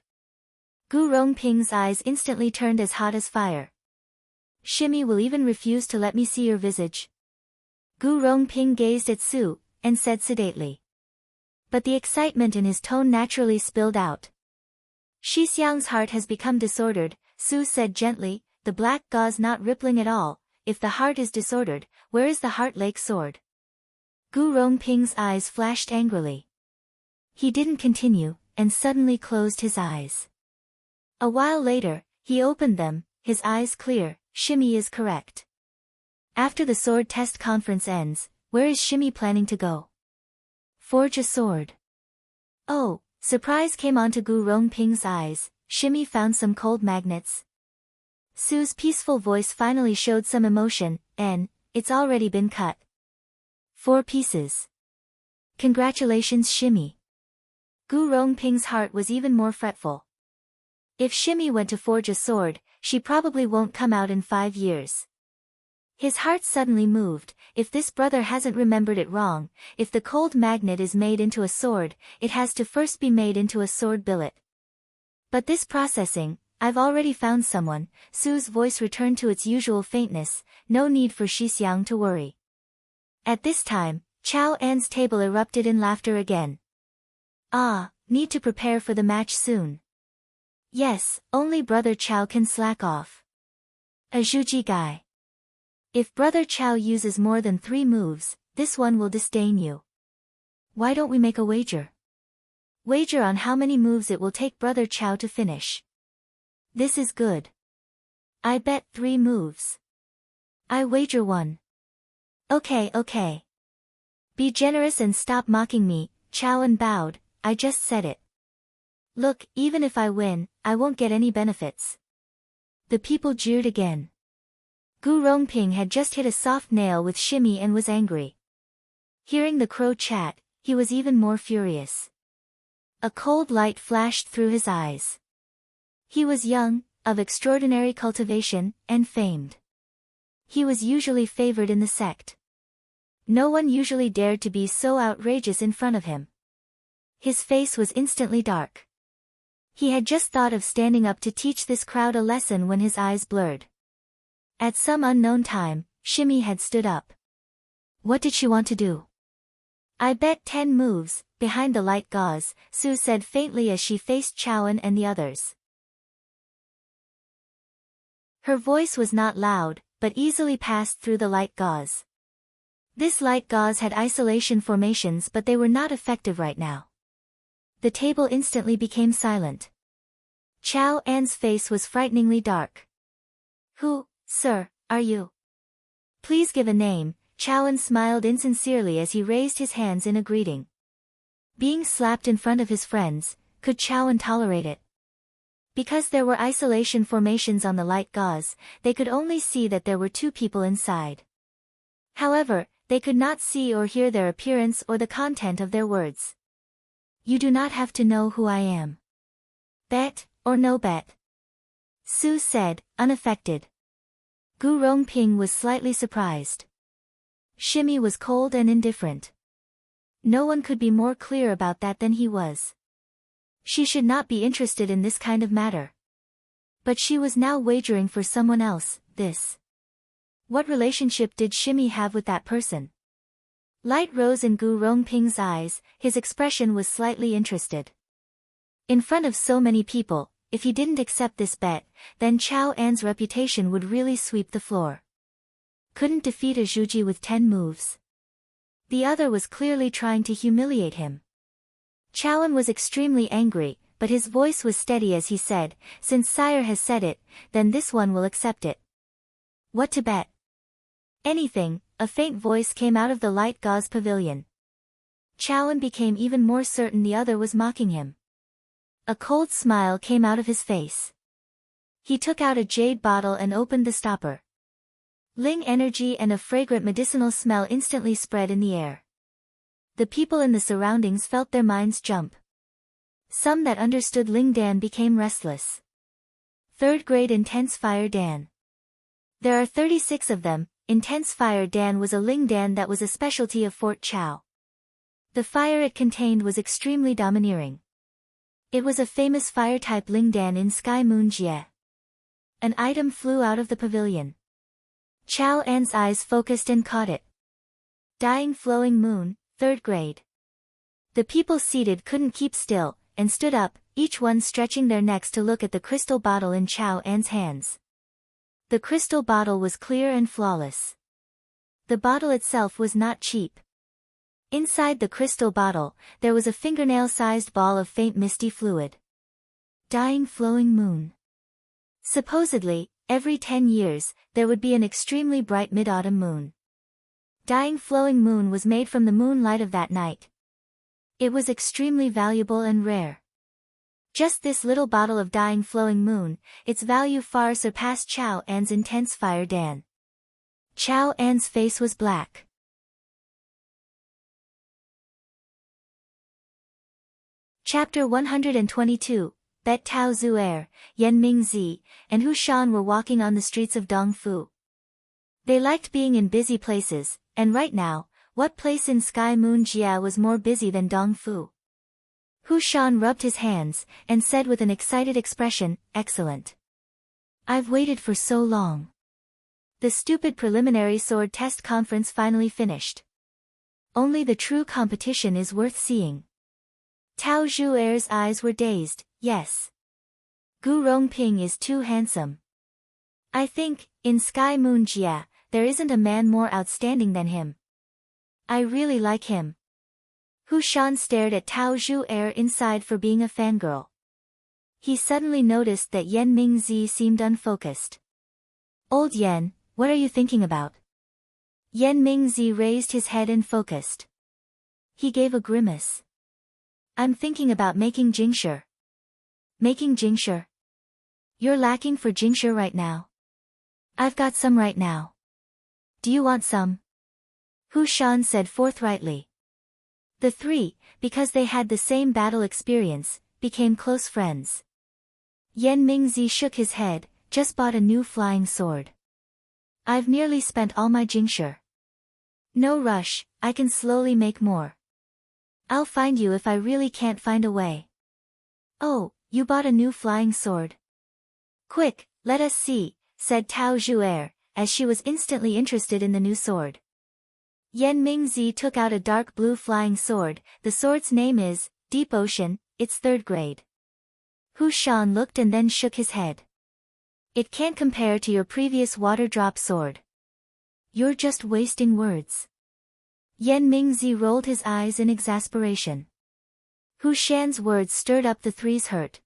Gu Rongping's eyes instantly turned as hot as fire. "Shimmy will even refuse to let me see your visage." Gu Rongping gazed at Su, and said sedately. But the excitement in his tone naturally spilled out. "Shixiang's heart has become disordered," Su said gently, the black gauze not rippling at all. "If the heart is disordered, where is the Heart Lake sword?" Gu Rongping's eyes flashed angrily. He didn't continue, and suddenly closed his eyes. A while later, he opened them, his eyes clear. "Shimmy is correct. After the sword test conference ends, where is Shimmy planning to go?" "Forge a sword." "Oh," surprise came onto Gu Rongping's eyes. "Shimmy found some cold magnets." Su's peaceful voice finally showed some emotion, and, "It's already been cut. 4 pieces. Congratulations, Shimmy." Gu Rongping's heart was even more fretful. If Shimmy went to forge a sword, she probably won't come out in 5 years. His heart suddenly moved. If this brother hasn't remembered it wrong, if the cold magnet is made into a sword, it has to first be made into a sword billet. But this processing, "I've already found someone." Su's voice returned to its usual faintness. "No need for Shixiang to worry." At this time, Chow An's table erupted in laughter again. "Ah, need to prepare for the match soon." "Yes, only Brother Chow can slack off." A Zhuji guy. "If Brother Chow uses more than 3 moves, this one will disdain you. Why don't we make a wager? Wager on how many moves it will take Brother Chow to finish." "This is good. I bet 3 moves. I wager 1. Okay. Be generous and stop mocking me." Chowan bowed. "I just said it. Look, even if I win, I won't get any benefits." The people jeered again. Gu Rongping had just hit a soft nail with Shimmy and was angry. Hearing the crow chat, he was even more furious. A cold light flashed through his eyes. He was young, of extraordinary cultivation, and famed. He was usually favored in the sect. No one usually dared to be so outrageous in front of him. His face was instantly dark. He had just thought of standing up to teach this crowd a lesson when his eyes blurred. At some unknown time, Shimmy had stood up. What did she want to do? I bet 10 moves, behind the light gauze, Sue said faintly as she faced Chowan and the others. Her voice was not loud, but easily passed through the light gauze. This light gauze had isolation formations, but they were not effective right now. The table instantly became silent. Chow An's face was frighteningly dark. Who, sir, are you? Please give a name. Chowan smiled insincerely as he raised his hands in a greeting. Being slapped in front of his friends, could Chowan tolerate it? Because there were isolation formations on the light gauze, they could only see that there were 2 people inside. However, they could not see or hear their appearance or the content of their words. You do not have to know who I am. Bet, or no bet? Sue said, unaffected. Gu Rongping was slightly surprised. Shimmy was cold and indifferent. No one could be more clear about that than he was. She should not be interested in this kind of matter. But she was now wagering for someone else, this. What relationship did Shimmy have with that person? Light rose in Gu Rongping's eyes, his expression was slightly interested. In front of so many people, if he didn't accept this bet, then Chow An's reputation would really sweep the floor. Couldn't defeat a Zhuji with 10 moves. The other was clearly trying to humiliate him. Chowan was extremely angry, but his voice was steady as he said, since sire has said it, then this one will accept it. What to bet? Anything, a faint voice came out of the light gauze pavilion. Chowan became even more certain the other was mocking him. A cold smile came out of his face. He took out a jade bottle and opened the stopper. Ling energy and a fragrant medicinal smell instantly spread in the air. The people in the surroundings felt their minds jump. Some that understood Ling Dan became restless. 3rd grade Intense Fire Dan. There are 36 of them. Intense Fire Dan was a Ling Dan that was a specialty of Fort Chow. The fire it contained was extremely domineering. It was a famous fire-type Ling Dan in Sky Moon Jie. An item flew out of the pavilion. Chow An's eyes focused and caught it. Dying Flowing Moon, 3rd grade. The people seated couldn't keep still, and stood up, each one stretching their necks to look at the crystal bottle in Chow An's hands. The crystal bottle was clear and flawless. The bottle itself was not cheap. Inside the crystal bottle, there was a fingernail-sized ball of faint misty fluid. Dying Flowing Moon. Supposedly, every 10 years, there would be an extremely bright mid-autumn moon. Dying Flowing Moon was made from the moonlight of that night. It was extremely valuable and rare. Just this little bottle of Dying Flowing Moon, its value far surpassed Chow An's Intense Fire Dan. Chow An's face was black. Chapter 122, Bet Tao Zuer, Yan Mingzi, and Hu Shan were walking on the streets of Dongfu. They liked being in busy places, and right now, what place in Sky Moon Jia was more busy than Dongfu? Hu Shan rubbed his hands, and said with an excited expression, excellent. I've waited for so long. The stupid preliminary sword test conference finally finished. Only the true competition is worth seeing. Tao Zhuer's eyes were dazed, yes. Gu Rongping is too handsome. I think, in Sky Moon Jia, there isn't a man more outstanding than him. I really like him. Hu Shan stared at Tao Zhuer inside for being a fangirl. He suddenly noticed that Yan Mingzi seemed unfocused. Old Yan, what are you thinking about? Yan Mingzi raised his head and focused. He gave a grimace. I'm thinking about making Jingshi. Making Jingshi? You're lacking for Jingshi right now. I've got some right now. Do you want some? Hu Shan said forthrightly. The three, because they had the same battle experience, became close friends. Yan Mingzi shook his head, just bought a new flying sword. I've nearly spent all my jingshi. No rush, I can slowly make more. I'll find you if I really can't find a way. Oh, you bought a new flying sword? Quick, let us see, said Tao Zhuer, as she was instantly interested in the new sword. Yan Mingzi took out a dark blue flying sword. The sword's name is Deep Ocean, it's 3rd grade. Hu Shan looked and then shook his head. It can't compare to your previous water drop sword. You're just wasting words. Yan Mingzi rolled his eyes in exasperation. Hu Shan's words stirred up the three's hurt.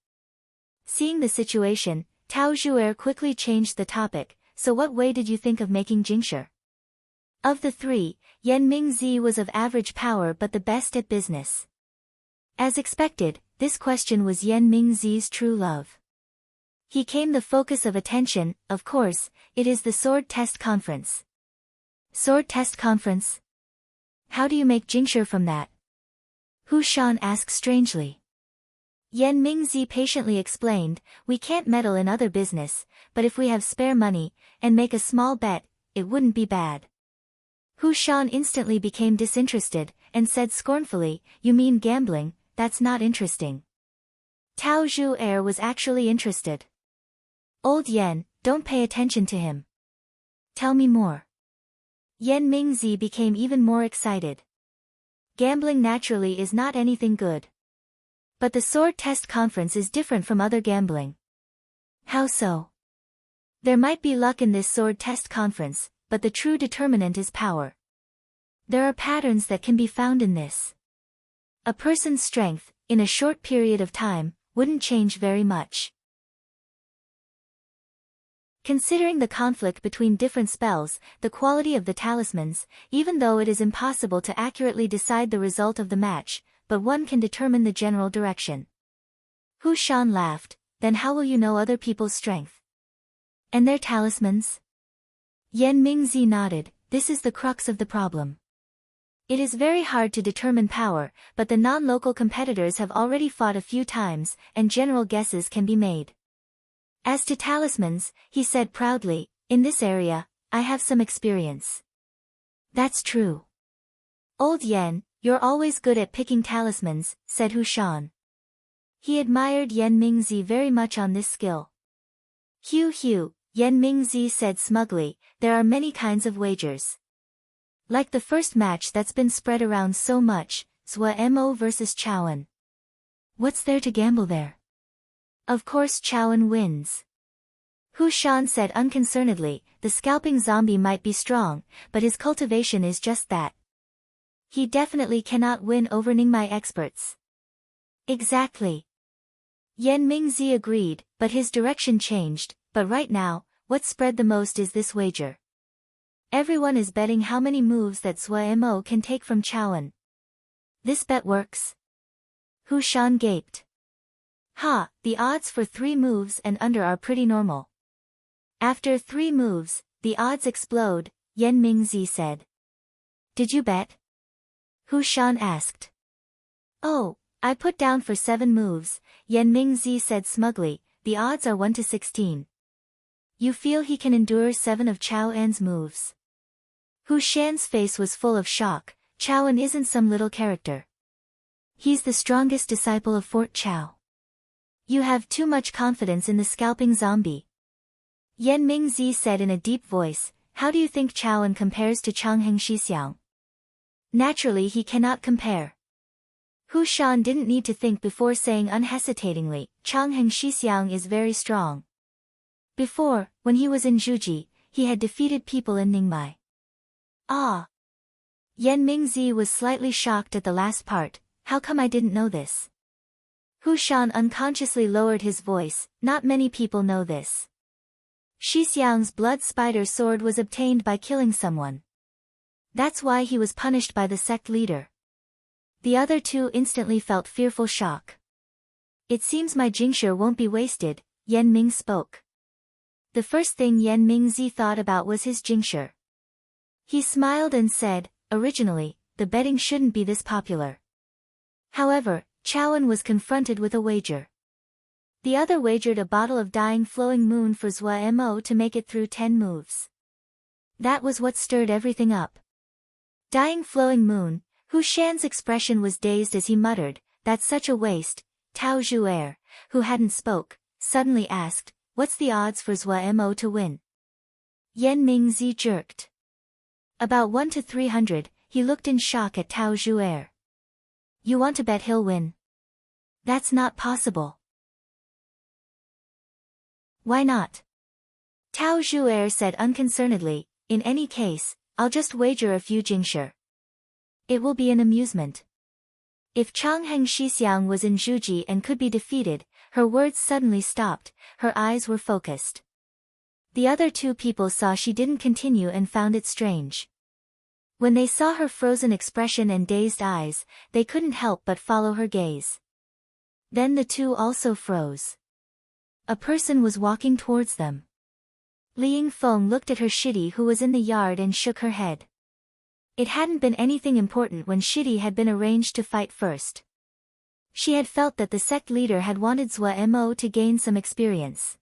Seeing the situation, Tao Zhuer quickly changed the topic. So what way did you think of making jingshi? Of the three, Yan Mingzi was of average power but the best at business. As expected, this question was Yan Mingzi's true love. He came the focus of attention. Of course, it is the sword test conference. Sword test conference? How do you make jingshi from that? Hu Shan asked strangely. Yan Mingzi patiently explained, we can't meddle in other business, but if we have spare money, and make a small bet, it wouldn't be bad. Hu Shan instantly became disinterested, and said scornfully, you mean gambling, that's not interesting. Tao Zhuer was actually interested. Old Yan, don't pay attention to him. Tell me more. Yan Mingzi became even more excited. Gambling naturally is not anything good. But the sword test conference is different from other gambling. How so? There might be luck in this sword test conference, but the true determinant is power. There are patterns that can be found in this. A person's strength, in a short period of time, wouldn't change very much. Considering the conflict between different spells, the quality of the talismans, even though it is impossible to accurately decide the result of the match, but one can determine the general direction. Hu Shan laughed, then how will you know other people's strength? And their talismans? Yan Mingzi nodded, this is the crux of the problem. It is very hard to determine power, but the non-local competitors have already fought a few times, and general guesses can be made. As to talismans, he said proudly, in this area, I have some experience. That's true. Old Yan, you're always good at picking talismans, said Hu Shan. He admired Yan Mingzi very much on this skill. Hugh, Yan Mingzi said smugly, there are many kinds of wagers. Like the first match that's been spread around so much, Zhua Mo versus Chowan. What's there to gamble there? Of course Chowan wins. Hu Shan said unconcernedly, the scalping zombie might be strong, but his cultivation is just that. He definitely cannot win over Ningmai experts. Exactly. Yan Mingzi agreed, but his direction changed, but right now, what spread the most is this wager. Everyone is betting how many moves that Zhua Mo can take from Chowan. This bet works? Hu Shan gaped. Ha, the odds for 3 moves and under are pretty normal. After 3 moves, the odds explode, Yan Mingzi said. Did you bet? Hu Shan asked. Oh, I put down for 7 moves, Yan Mingzi said smugly, the odds are 1 to 16. You feel he can endure 7 of Chao An's moves? Hu Shan's face was full of shock, Chao An isn't some little character. He's the strongest disciple of Fort Chao. You have too much confidence in the scalping zombie. Yan Mingzi said in a deep voice, how do you think Chao An compares to Changheng Shixiang? Naturally he cannot compare. Hu Shan didn't need to think before saying unhesitatingly, Changheng Shixiang is very strong. Before, when he was in Zhuji, he had defeated people in Ningmai. Ah! Yan Mingzi was slightly shocked at the last part, how come I didn't know this? Hu Shan unconsciously lowered his voice, not many people know this. Shixiang's blood spider sword was obtained by killing someone. That's why he was punished by the sect leader. The other 2 instantly felt fearful shock. It seems my jingshi won't be wasted, Yan Ming spoke. The first thing Yan Mingzi thought about was his Jingshi. He smiled and said, originally, the betting shouldn't be this popular. However, Chowan was confronted with a wager. The other wagered a bottle of Dying Flowing Moon for Zhua Mo to make it through 10 moves. That was what stirred everything up. Dying Flowing Moon, Hu Shan's expression was dazed as he muttered, that's such a waste. Tao Zhuer, who hadn't spoke, suddenly asked, what's the odds for Zhua Mo to win? Yan Mingzi jerked. About 1 to 300, he looked in shock at Tao Zhuer. You want to bet he'll win? That's not possible. Why not? Tao Zhuer said unconcernedly, in any case, I'll just wager a few Jingshi. It will be an amusement. If Changheng Shixiang was in Zhuji and could be defeated, her words suddenly stopped, her eyes were focused. The other two people saw she didn't continue and found it strange. When they saw her frozen expression and dazed eyes, they couldn't help but follow her gaze. Then the two also froze. A person was walking towards them. Li Yingfeng looked at her Shidi who was in the yard and shook her head. It hadn't been anything important when Shidi had been arranged to fight first. She had felt that the sect leader had wanted Zhua Mo to gain some experience.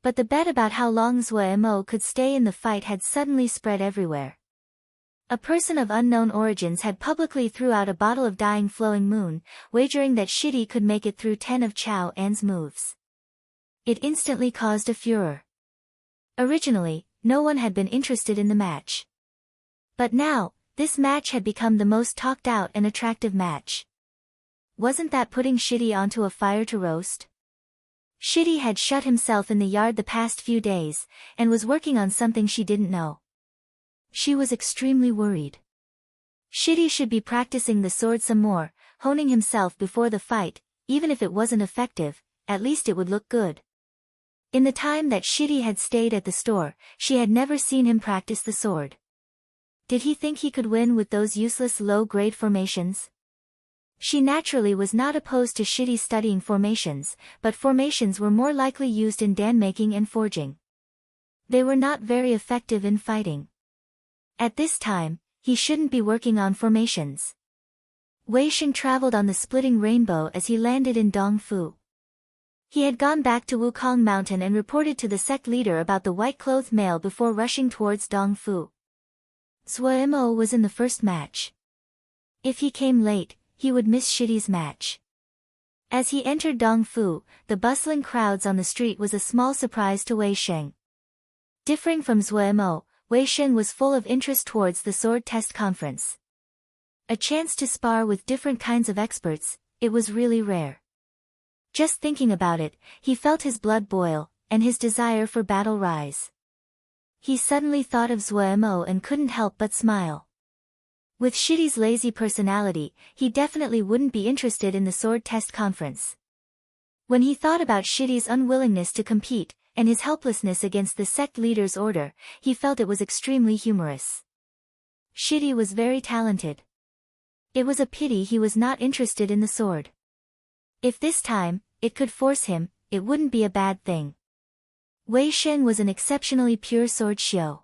But the bet about how long Zhua Mo could stay in the fight had suddenly spread everywhere. A person of unknown origins had publicly threw out a bottle of Dying Flowing Moon, wagering that Shidi could make it through 10 of Chao An's moves. It instantly caused a furor. Originally, no one had been interested in the match. But now, this match had become the most talked out and attractive match. Wasn't that putting Shidi onto a fire to roast? Shidi had shut himself in the yard the past few days, and was working on something she didn't know. She was extremely worried. Shidi should be practicing the sword some more, honing himself before the fight, even if it wasn't effective, at least it would look good. In the time that Shidi had stayed at the store, she had never seen him practice the sword. Did he think he could win with those useless low-grade formations? She naturally was not opposed to Shidi studying formations, but formations were more likely used in dan-making and forging. They were not very effective in fighting. At this time, he shouldn't be working on formations. Wei Sheng traveled on the splitting rainbow as he landed in Dongfu. He had gone back to Wukong Mountain and reported to the sect leader about the white-clothed male before rushing towards Dongfu. Zhua Mo was in the first match. If he came late, he would miss Shidi's match. As he entered Dongfu, the bustling crowds on the street was a small surprise to Wei Sheng. Differing from Zhua Mo, Wei Sheng was full of interest towards the sword test conference. A chance to spar with different kinds of experts, it was really rare. Just thinking about it, he felt his blood boil, and his desire for battle rise. He suddenly thought of Zhua Mo and couldn't help but smile. With Shidi's lazy personality, he definitely wouldn't be interested in the sword test conference. When he thought about Shidi's unwillingness to compete, and his helplessness against the sect leader's order, he felt it was extremely humorous. Shidi was very talented. It was a pity he was not interested in the sword. If this time, it could force him, it wouldn't be a bad thing. Wei Sheng was an exceptionally pure sword xiu.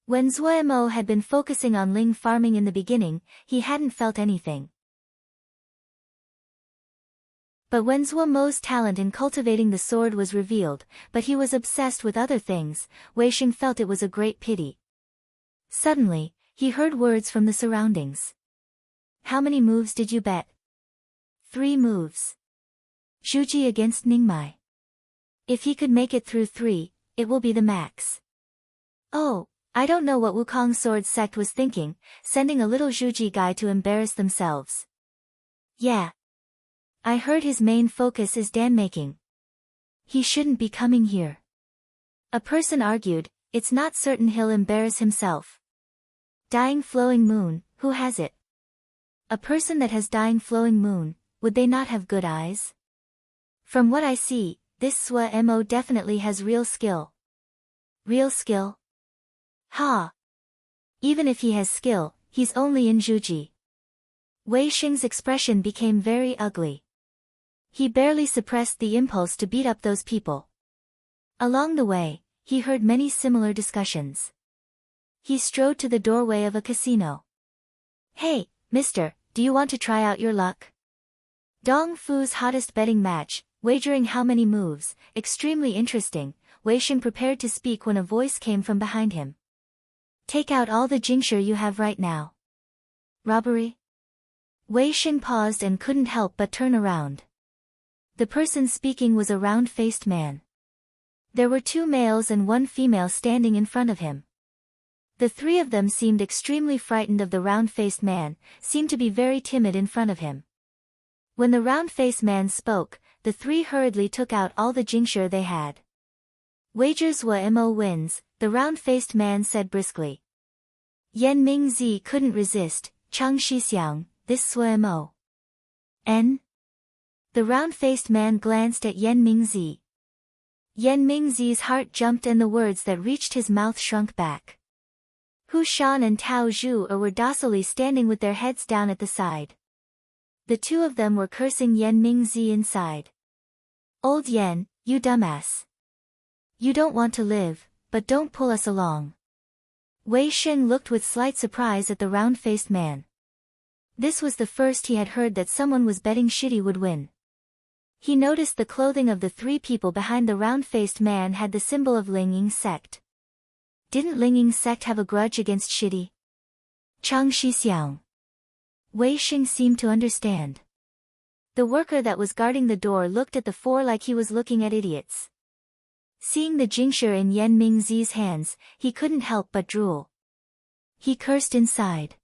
When Zhua Mo had been focusing on ling farming in the beginning, he hadn't felt anything. But when Zhua Mo's talent in cultivating the sword was revealed, but he was obsessed with other things, Wei Sheng felt it was a great pity. Suddenly, he heard words from the surroundings. How many moves did you bet? 3 moves. Zhuji against Ningmai. If he could make it through 3, it will be the max. Oh, I don't know what Wukong Sword Sect was thinking, sending a little Zhuji guy to embarrass themselves. Yeah. I heard his main focus is dan-making. He shouldn't be coming here. A person argued, it's not certain he'll embarrass himself. Dying Flowing Moon, who has it? A person that has Dying Flowing Moon, would they not have good eyes? From what I see, this Zhua Mo definitely has real skill. Real skill? Ha! Even if he has skill, he's only in Zhuji. Wei Sheng's expression became very ugly. He barely suppressed the impulse to beat up those people. Along the way, he heard many similar discussions. He strode to the doorway of a casino. "Hey, mister, do you want to try out your luck?" Dong Fu's hottest betting match, wagering how many moves, extremely interesting. Wei Sheng prepared to speak when a voice came from behind him. "Take out all the jingxue you have right now." "Robbery?" Wei Sheng paused and couldn't help but turn around. The person speaking was a round-faced man. There were 2 males and 1 female standing in front of him. The 3 of them seemed extremely frightened of the round-faced man, seemed to be very timid in front of him. When the round-faced man spoke, the 3 hurriedly took out all the jingxue they had. "Wagers Mo wins," the round-faced man said briskly. Yan Mingzi couldn't resist. "Chang Shixiang, this Mo." "N?" The round-faced man glanced at Yan Mingzi. Yan Mingzi's heart jumped and the words that reached his mouth shrunk back. Hu Shan and Tao Zhu were docilely standing with their heads down at the side. The 2 of them were cursing Yan Mingzi inside. "Old Yan, you dumbass. You don't want to live, but don't pull us along." Wei Sheng looked with slight surprise at the round-faced man. This was the first he had heard that someone was betting shitty would win. He noticed the clothing of the 3 people behind the round-faced man had the symbol of Lingying sect. Didn't Lingying sect have a grudge against shitty? Chang Shixiang. Wei Sheng seemed to understand. The worker that was guarding the door looked at the 4 like he was looking at idiots. Seeing the jingxue in Yan Mingzi's hands, he couldn't help but drool. He cursed inside.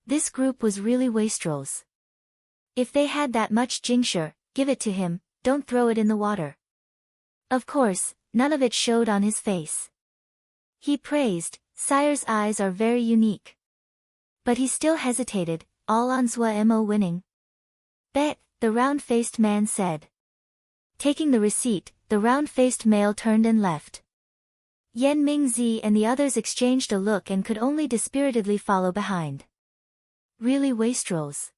This group was really wastrels. If they had that much jingxue, give it to him, don't throw it in the water. Of course, none of it showed on his face. He praised, "Sire's eyes are very unique." But he still hesitated, "All on Mo winning." "Bet," the round-faced man said. Taking the receipt, the round-faced male turned and left. Yan Mingzi and the others exchanged a look and could only dispiritedly follow behind. Really wastrels.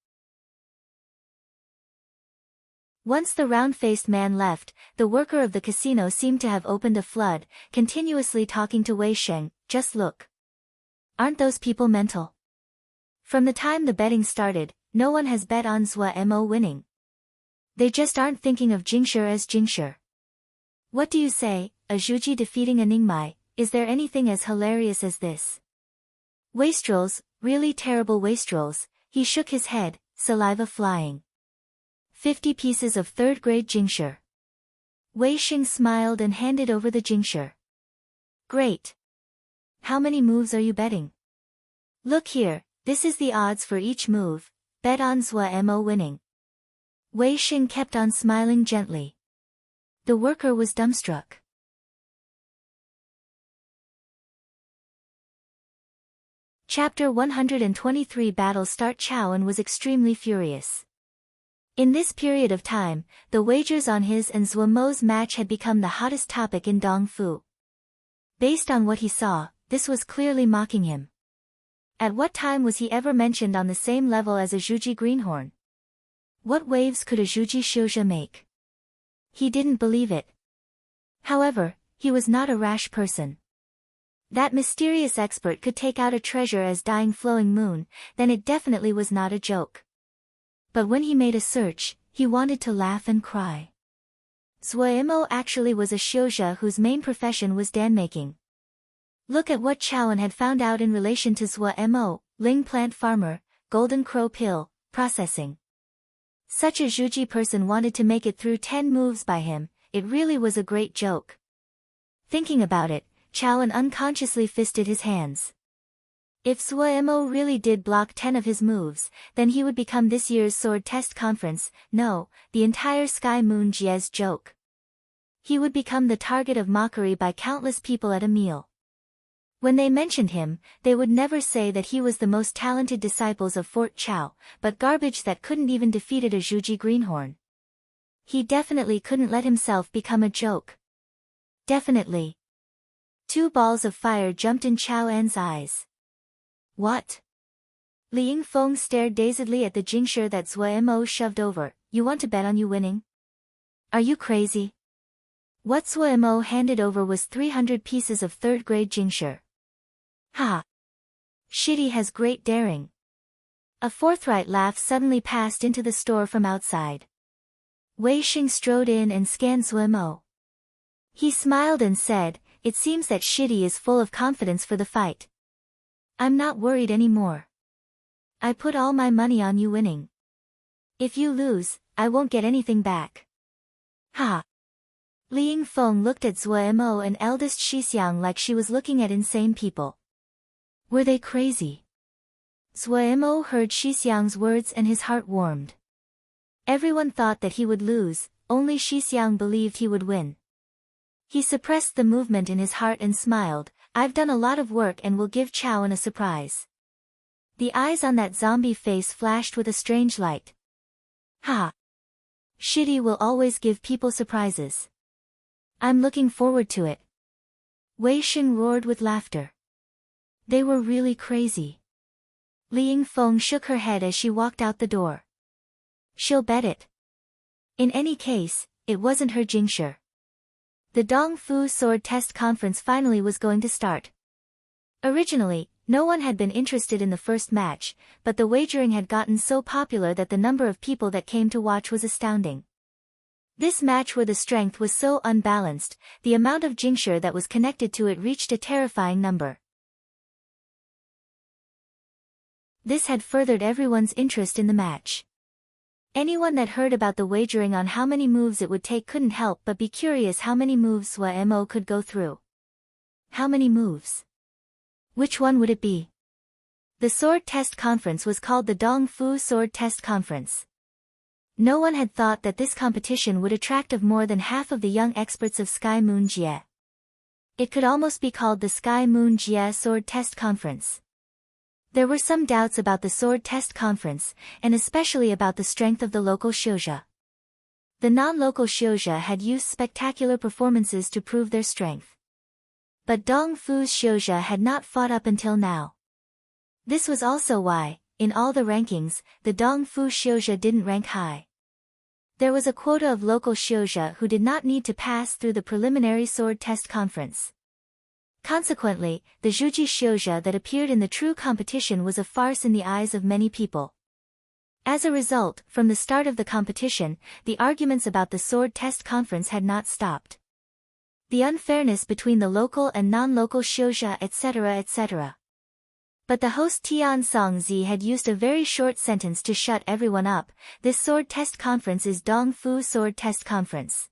Once the round-faced man left, the worker of the casino seemed to have opened a flood, continuously talking to Wei Sheng, "Just look. Aren't those people mental? From the time the betting started, no one has bet on Mo winning. They just aren't thinking of jingxue as jingxue. What do you say, a Zhuji defeating a Ningmai, is there anything as hilarious as this? Wastrels, really terrible wastrels." He shook his head, saliva flying. 50 pieces of 3rd-grade jingxue. Wei Sheng smiled and handed over the jingxue. "Great. How many moves are you betting?" "Look here, this is the odds for each move, bet on Mo winning." Wei Sheng kept on smiling gently. The worker was dumbstruck. Chapter 123 Battle start. Chowan was extremely furious. In this period of time, the wagers on his and Mo's match had become the hottest topic in Dongfu. Based on what he saw, this was clearly mocking him. At what time was he ever mentioned on the same level as a Zhuji greenhorn? What waves could a Zhuji Xiuzha make? He didn't believe it. However, he was not a rash person. That mysterious expert could take out a treasure as dying flowing moon, then it definitely was not a joke. But when he made a search, he wanted to laugh and cry. Mo actually was a Xiuzha whose main profession was dan-making. Look at what Chowan had found out in relation to Mo, Ling plant farmer, golden crow pill, processing. Such a Zhuji person wanted to make it through 10 moves by him, it really was a great joke. Thinking about it, Chowan unconsciously fisted his hands. If Mo really did block 10 of his moves, then he would become this year's sword test conference, no, the entire Sky Moon Jie's joke. He would become the target of mockery by countless people at a meal. When they mentioned him, they would never say that he was the most talented disciples of Fort Chao, but garbage that couldn't even defeat a Zhuji greenhorn. He definitely couldn't let himself become a joke. Definitely. 2 balls of fire jumped in Chao An's eyes. What? Li Yingfeng stared dazedly at the jingxue that Mo shoved over. "You want to bet on you winning? Are you crazy?" What Suemo handed over was 300 pieces of third-grade Jingshi. Ha! Shitty has great daring. A forthright laugh suddenly passed into the store from outside. Wei Xing strode in and scanned Suemo. He smiled and said, "It seems that Shitty is full of confidence for the fight. I'm not worried anymore. I put all my money on you winning. If you lose, I won't get anything back." Ha! Li Yingfeng looked at Zuemo and eldest Shixiang like she was looking at insane people. Were they crazy? Zuemo heard Shixiang's words and his heart warmed. Everyone thought that he would lose, only Shixiang believed he would win. He suppressed the movement in his heart and smiled, "I've done a lot of work and will give Chaoan a surprise." The eyes on that zombie face flashed with a strange light. Ha! Shitty will always give people surprises. I'm looking forward to it. Wei Xing roared with laughter. They were really crazy. Li Yingfeng shook her head as she walked out the door. She'll bet it. In any case, it wasn't her Jingshi. The Dong Fu Sword Test Conference finally was going to start. Originally, no one had been interested in the first match, but the wagering had gotten so popular that the number of people that came to watch was astounding. This match where the strength was so unbalanced, the amount of Jingshi that was connected to it reached a terrifying number. This had furthered everyone's interest in the match. Anyone that heard about the wagering on how many moves it would take couldn't help but be curious how many moves Mo could go through. How many moves? Which one would it be? The Sword Test Conference was called the Dong Fu Sword Test Conference. No one had thought that this competition would attract of more than half of the young experts of Sky Moon Jie. It could almost be called the Sky Moon Jie Sword Test Conference. There were some doubts about the Sword Test Conference, and especially about the strength of the local shouja. The non-local shouja had used spectacular performances to prove their strength. But Dong Fu's shouja had not fought up until now. This was also why, in all the rankings, the Dong Fu shouja didn't rank high. There was a quota of local shouja who did not need to pass through the preliminary Sword Test Conference. Consequently, the Zhuji shouja that appeared in the true competition was a farce in the eyes of many people. As a result, from the start of the competition, the arguments about the Sword Test Conference had not stopped. The unfairness between the local and non-local shouja etc. etc. But the host Tian Songzi had used a very short sentence to shut everyone up. This Sword Test Conference is Dong Fu Sword Test Conference.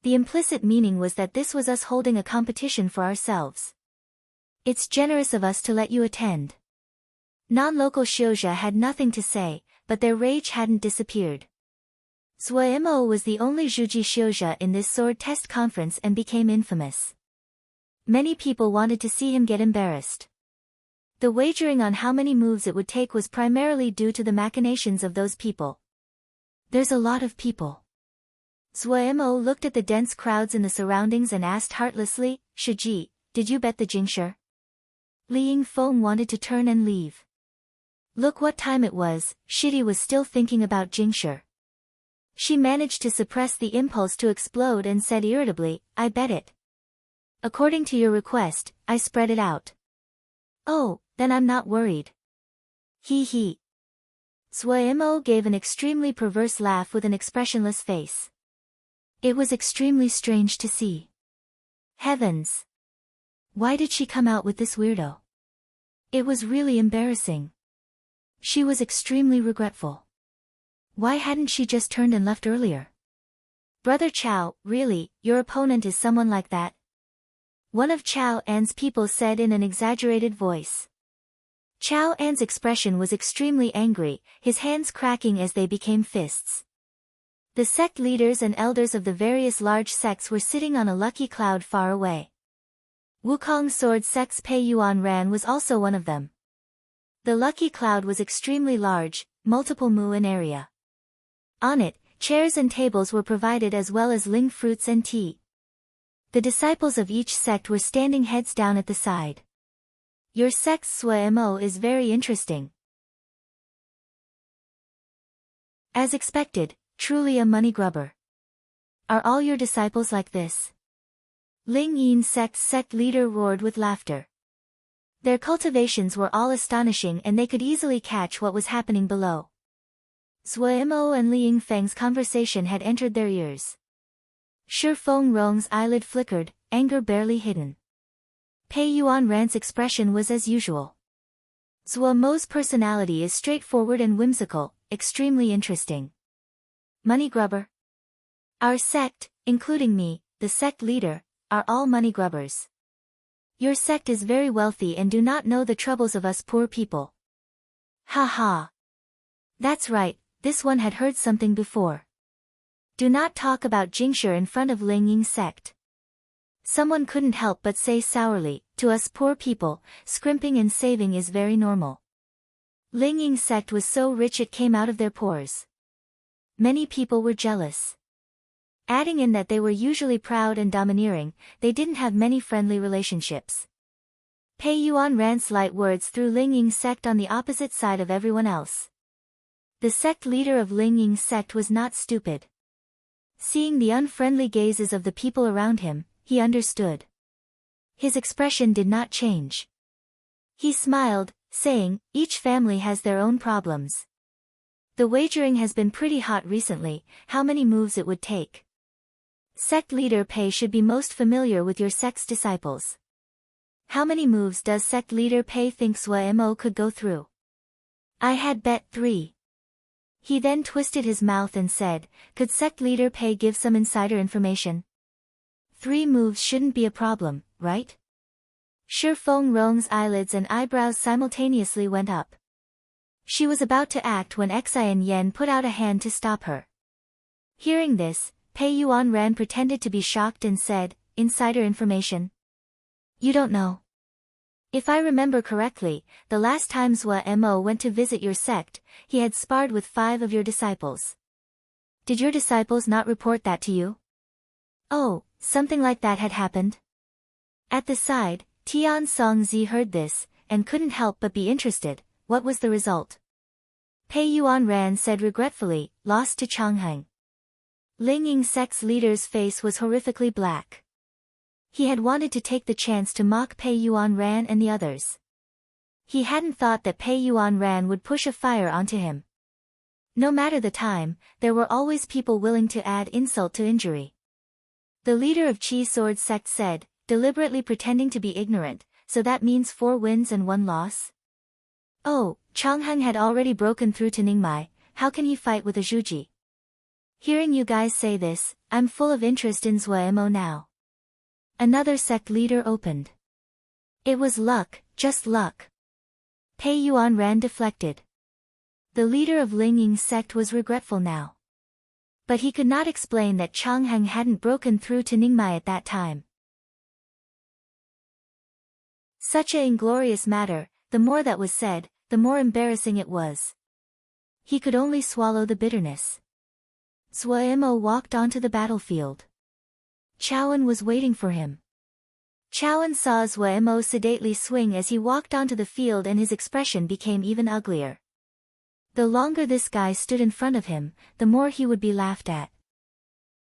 The implicit meaning was that this was us holding a competition for ourselves. It's generous of us to let you attend. Non-local shouja had nothing to say, but their rage hadn't disappeared. Zuemo was the only Zhuji shouja in this Sword Test Conference and became infamous. Many people wanted to see him get embarrassed. The wagering on how many moves it would take was primarily due to the machinations of those people. There's a lot of people. Zuemo looked at the dense crowds in the surroundings and asked heartlessly, "Shiji, did you bet the Jingshi?" Li Yingfeng wanted to turn and leave. Look what time it was, Shidi was still thinking about Jingshi. She managed to suppress the impulse to explode and said irritably, "I bet it. According to your request, I spread it out." "Oh, then I'm not worried." He. Zuemo gave an extremely perverse laugh with an expressionless face. It was extremely strange to see. Heavens! Why did she come out with this weirdo? It was really embarrassing. She was extremely regretful. Why hadn't she just turned and left earlier? Brother Chao, really, your opponent is someone like that? One of Chao An's people said in an exaggerated voice. Chao An's expression was extremely angry, his hands cracking as they became fists. The sect leaders and elders of the various large sects were sitting on a lucky cloud far away. Wukong Sword Sect's Pei Yuan Ran was also one of them. The lucky cloud was extremely large, multiple mu in area. On it, chairs and tables were provided as well as ling fruits and tea. The disciples of each sect were standing heads down at the side. Your sect's Suemo is very interesting. As expected, truly a money grubber. Are all your disciples like this? Ling Yin's sect leader roared with laughter. Their cultivations were all astonishing and they could easily catch what was happening below. Zhuo Mo and Li Yingfeng's conversation had entered their ears. Shi Fengrong's eyelid flickered, anger barely hidden. Pei Yuanran's expression was as usual. Zhuo Mo's personality is straightforward and whimsical, extremely interesting. Money grubber. Our sect, including me, the sect leader, are all money grubbers. Your sect is very wealthy and do not know the troubles of us poor people. Ha ha. That's right, this one had heard something before. Do not talk about Jingshi in front of Ling Ying's sect. Someone couldn't help but say sourly, to us poor people, scrimping and saving is very normal. Ling Ying's sect was so rich it came out of their pores. Many people were jealous. Adding in that they were usually proud and domineering, they didn't have many friendly relationships. Pei Yuanran's light words threw Ling Ying's sect on the opposite side of everyone else. The sect leader of Ling Ying's sect was not stupid. Seeing the unfriendly gazes of the people around him, he understood. His expression did not change. He smiled, saying, each family has their own problems. The wagering has been pretty hot recently, how many moves it would take. Sect leader Pei should be most familiar with your sect's disciples. How many moves does sect leader Pei think Zhuo Mo could go through? I had bet 3. He then twisted his mouth and said, could sect leader Pei give some insider information? 3 moves shouldn't be a problem, right? Shi Fengrong's eyelids and eyebrows simultaneously went up. She was about to act when Xian Yan put out a hand to stop her. Hearing this, Pei Yuanran pretended to be shocked and said, insider information? You don't know. If I remember correctly, the last time Zhuo Mo went to visit your sect, he had sparred with 5 of your disciples. Did your disciples not report that to you? Oh, something like that had happened? At the side, Tian Songzi heard this, and couldn't help but be interested. What was the result? Pei Yuanran said regretfully, lost to Changheng. Ling Ying's sect's leader's face was horrifically black. He had wanted to take the chance to mock Pei Yuanran and the others. He hadn't thought that Pei Yuanran would push a fire onto him. No matter the time, there were always people willing to add insult to injury. The leader of Qi Sword sect said, deliberately pretending to be ignorant, so that means 4 wins and 1 loss? Oh, Changheng had already broken through to Ningmai, how can he fight with a Zhuji? Hearing you guys say this, I'm full of interest in Zhuo Mo now. Another sect leader opened. It was luck, just luck. Pei Yuanran deflected. The leader of Ling Ying's sect was regretful now. But he could not explain that Changheng hadn't broken through to Ningmai at that time. Such a inglorious matter, the more that was said, the more embarrassing it was. He could only swallow the bitterness. Zhuo Mo walked onto the battlefield. Chowan was waiting for him. Chowan saw Zhuo Mo sedately swing as he walked onto the field and his expression became even uglier. The longer this guy stood in front of him, the more he would be laughed at.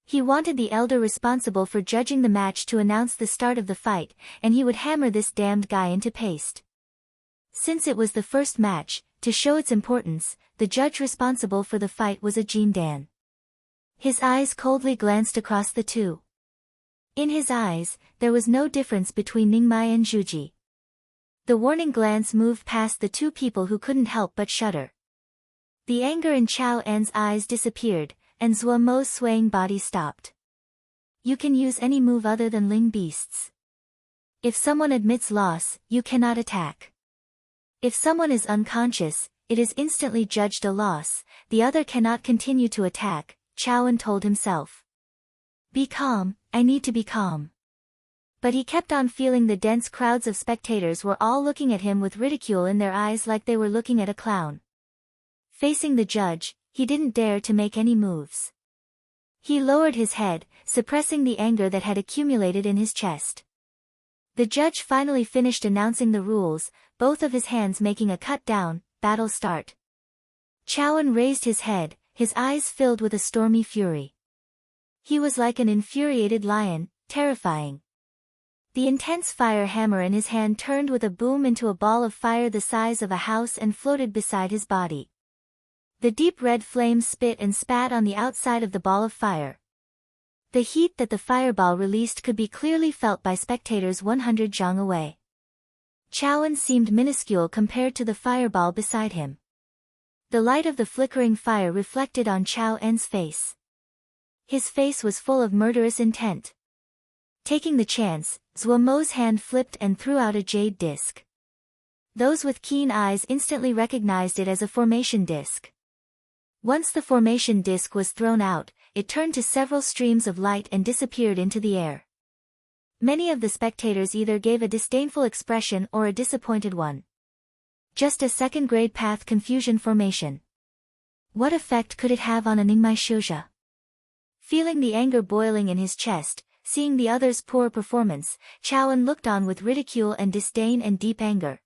He wanted the elder responsible for judging the match to announce the start of the fight, and he would hammer this damned guy into paste. Since it was the first match, to show its importance, the judge responsible for the fight was a Jin Dan. His eyes coldly glanced across the two. In his eyes, there was no difference between Ningmai and Zhuji. The warning glance moved past the 2 people who couldn't help but shudder. The anger in Chao An's eyes disappeared, and Zhuo Mo's swaying body stopped. You can use any move other than Ling Beasts. If someone admits loss, you cannot attack. If someone is unconscious, it is instantly judged a loss, the other cannot continue to attack, Chowan told himself. Be calm, I need to be calm. But he kept on feeling the dense crowds of spectators were all looking at him with ridicule in their eyes like they were looking at a clown. Facing the judge, he didn't dare to make any moves. He lowered his head, suppressing the anger that had accumulated in his chest. The judge finally finished announcing the rules, both of his hands making a cut down, battle start. Chowan raised his head, his eyes filled with a stormy fury. He was like an infuriated lion, terrifying. The intense fire hammer in his hand turned with a boom into a ball of fire the size of a house and floated beside his body. The deep red flames spit and spat on the outside of the ball of fire. The heat that the fireball released could be clearly felt by spectators 100 jang away. Chowan seemed minuscule compared to the fireball beside him. The light of the flickering fire reflected on Chow En's face. His face was full of murderous intent. Taking the chance, Zhuo Mo's hand flipped and threw out a jade disc. Those with keen eyes instantly recognized it as a formation disc. Once the formation disc was thrown out, it turned to several streams of light and disappeared into the air. Many of the spectators either gave a disdainful expression or a disappointed one. Just a second-grade path confusion formation. What effect could it have on a Ningmai Shouja? Feeling the anger boiling in his chest, seeing the others' poor performance, Chowan looked on with ridicule and disdain and deep anger.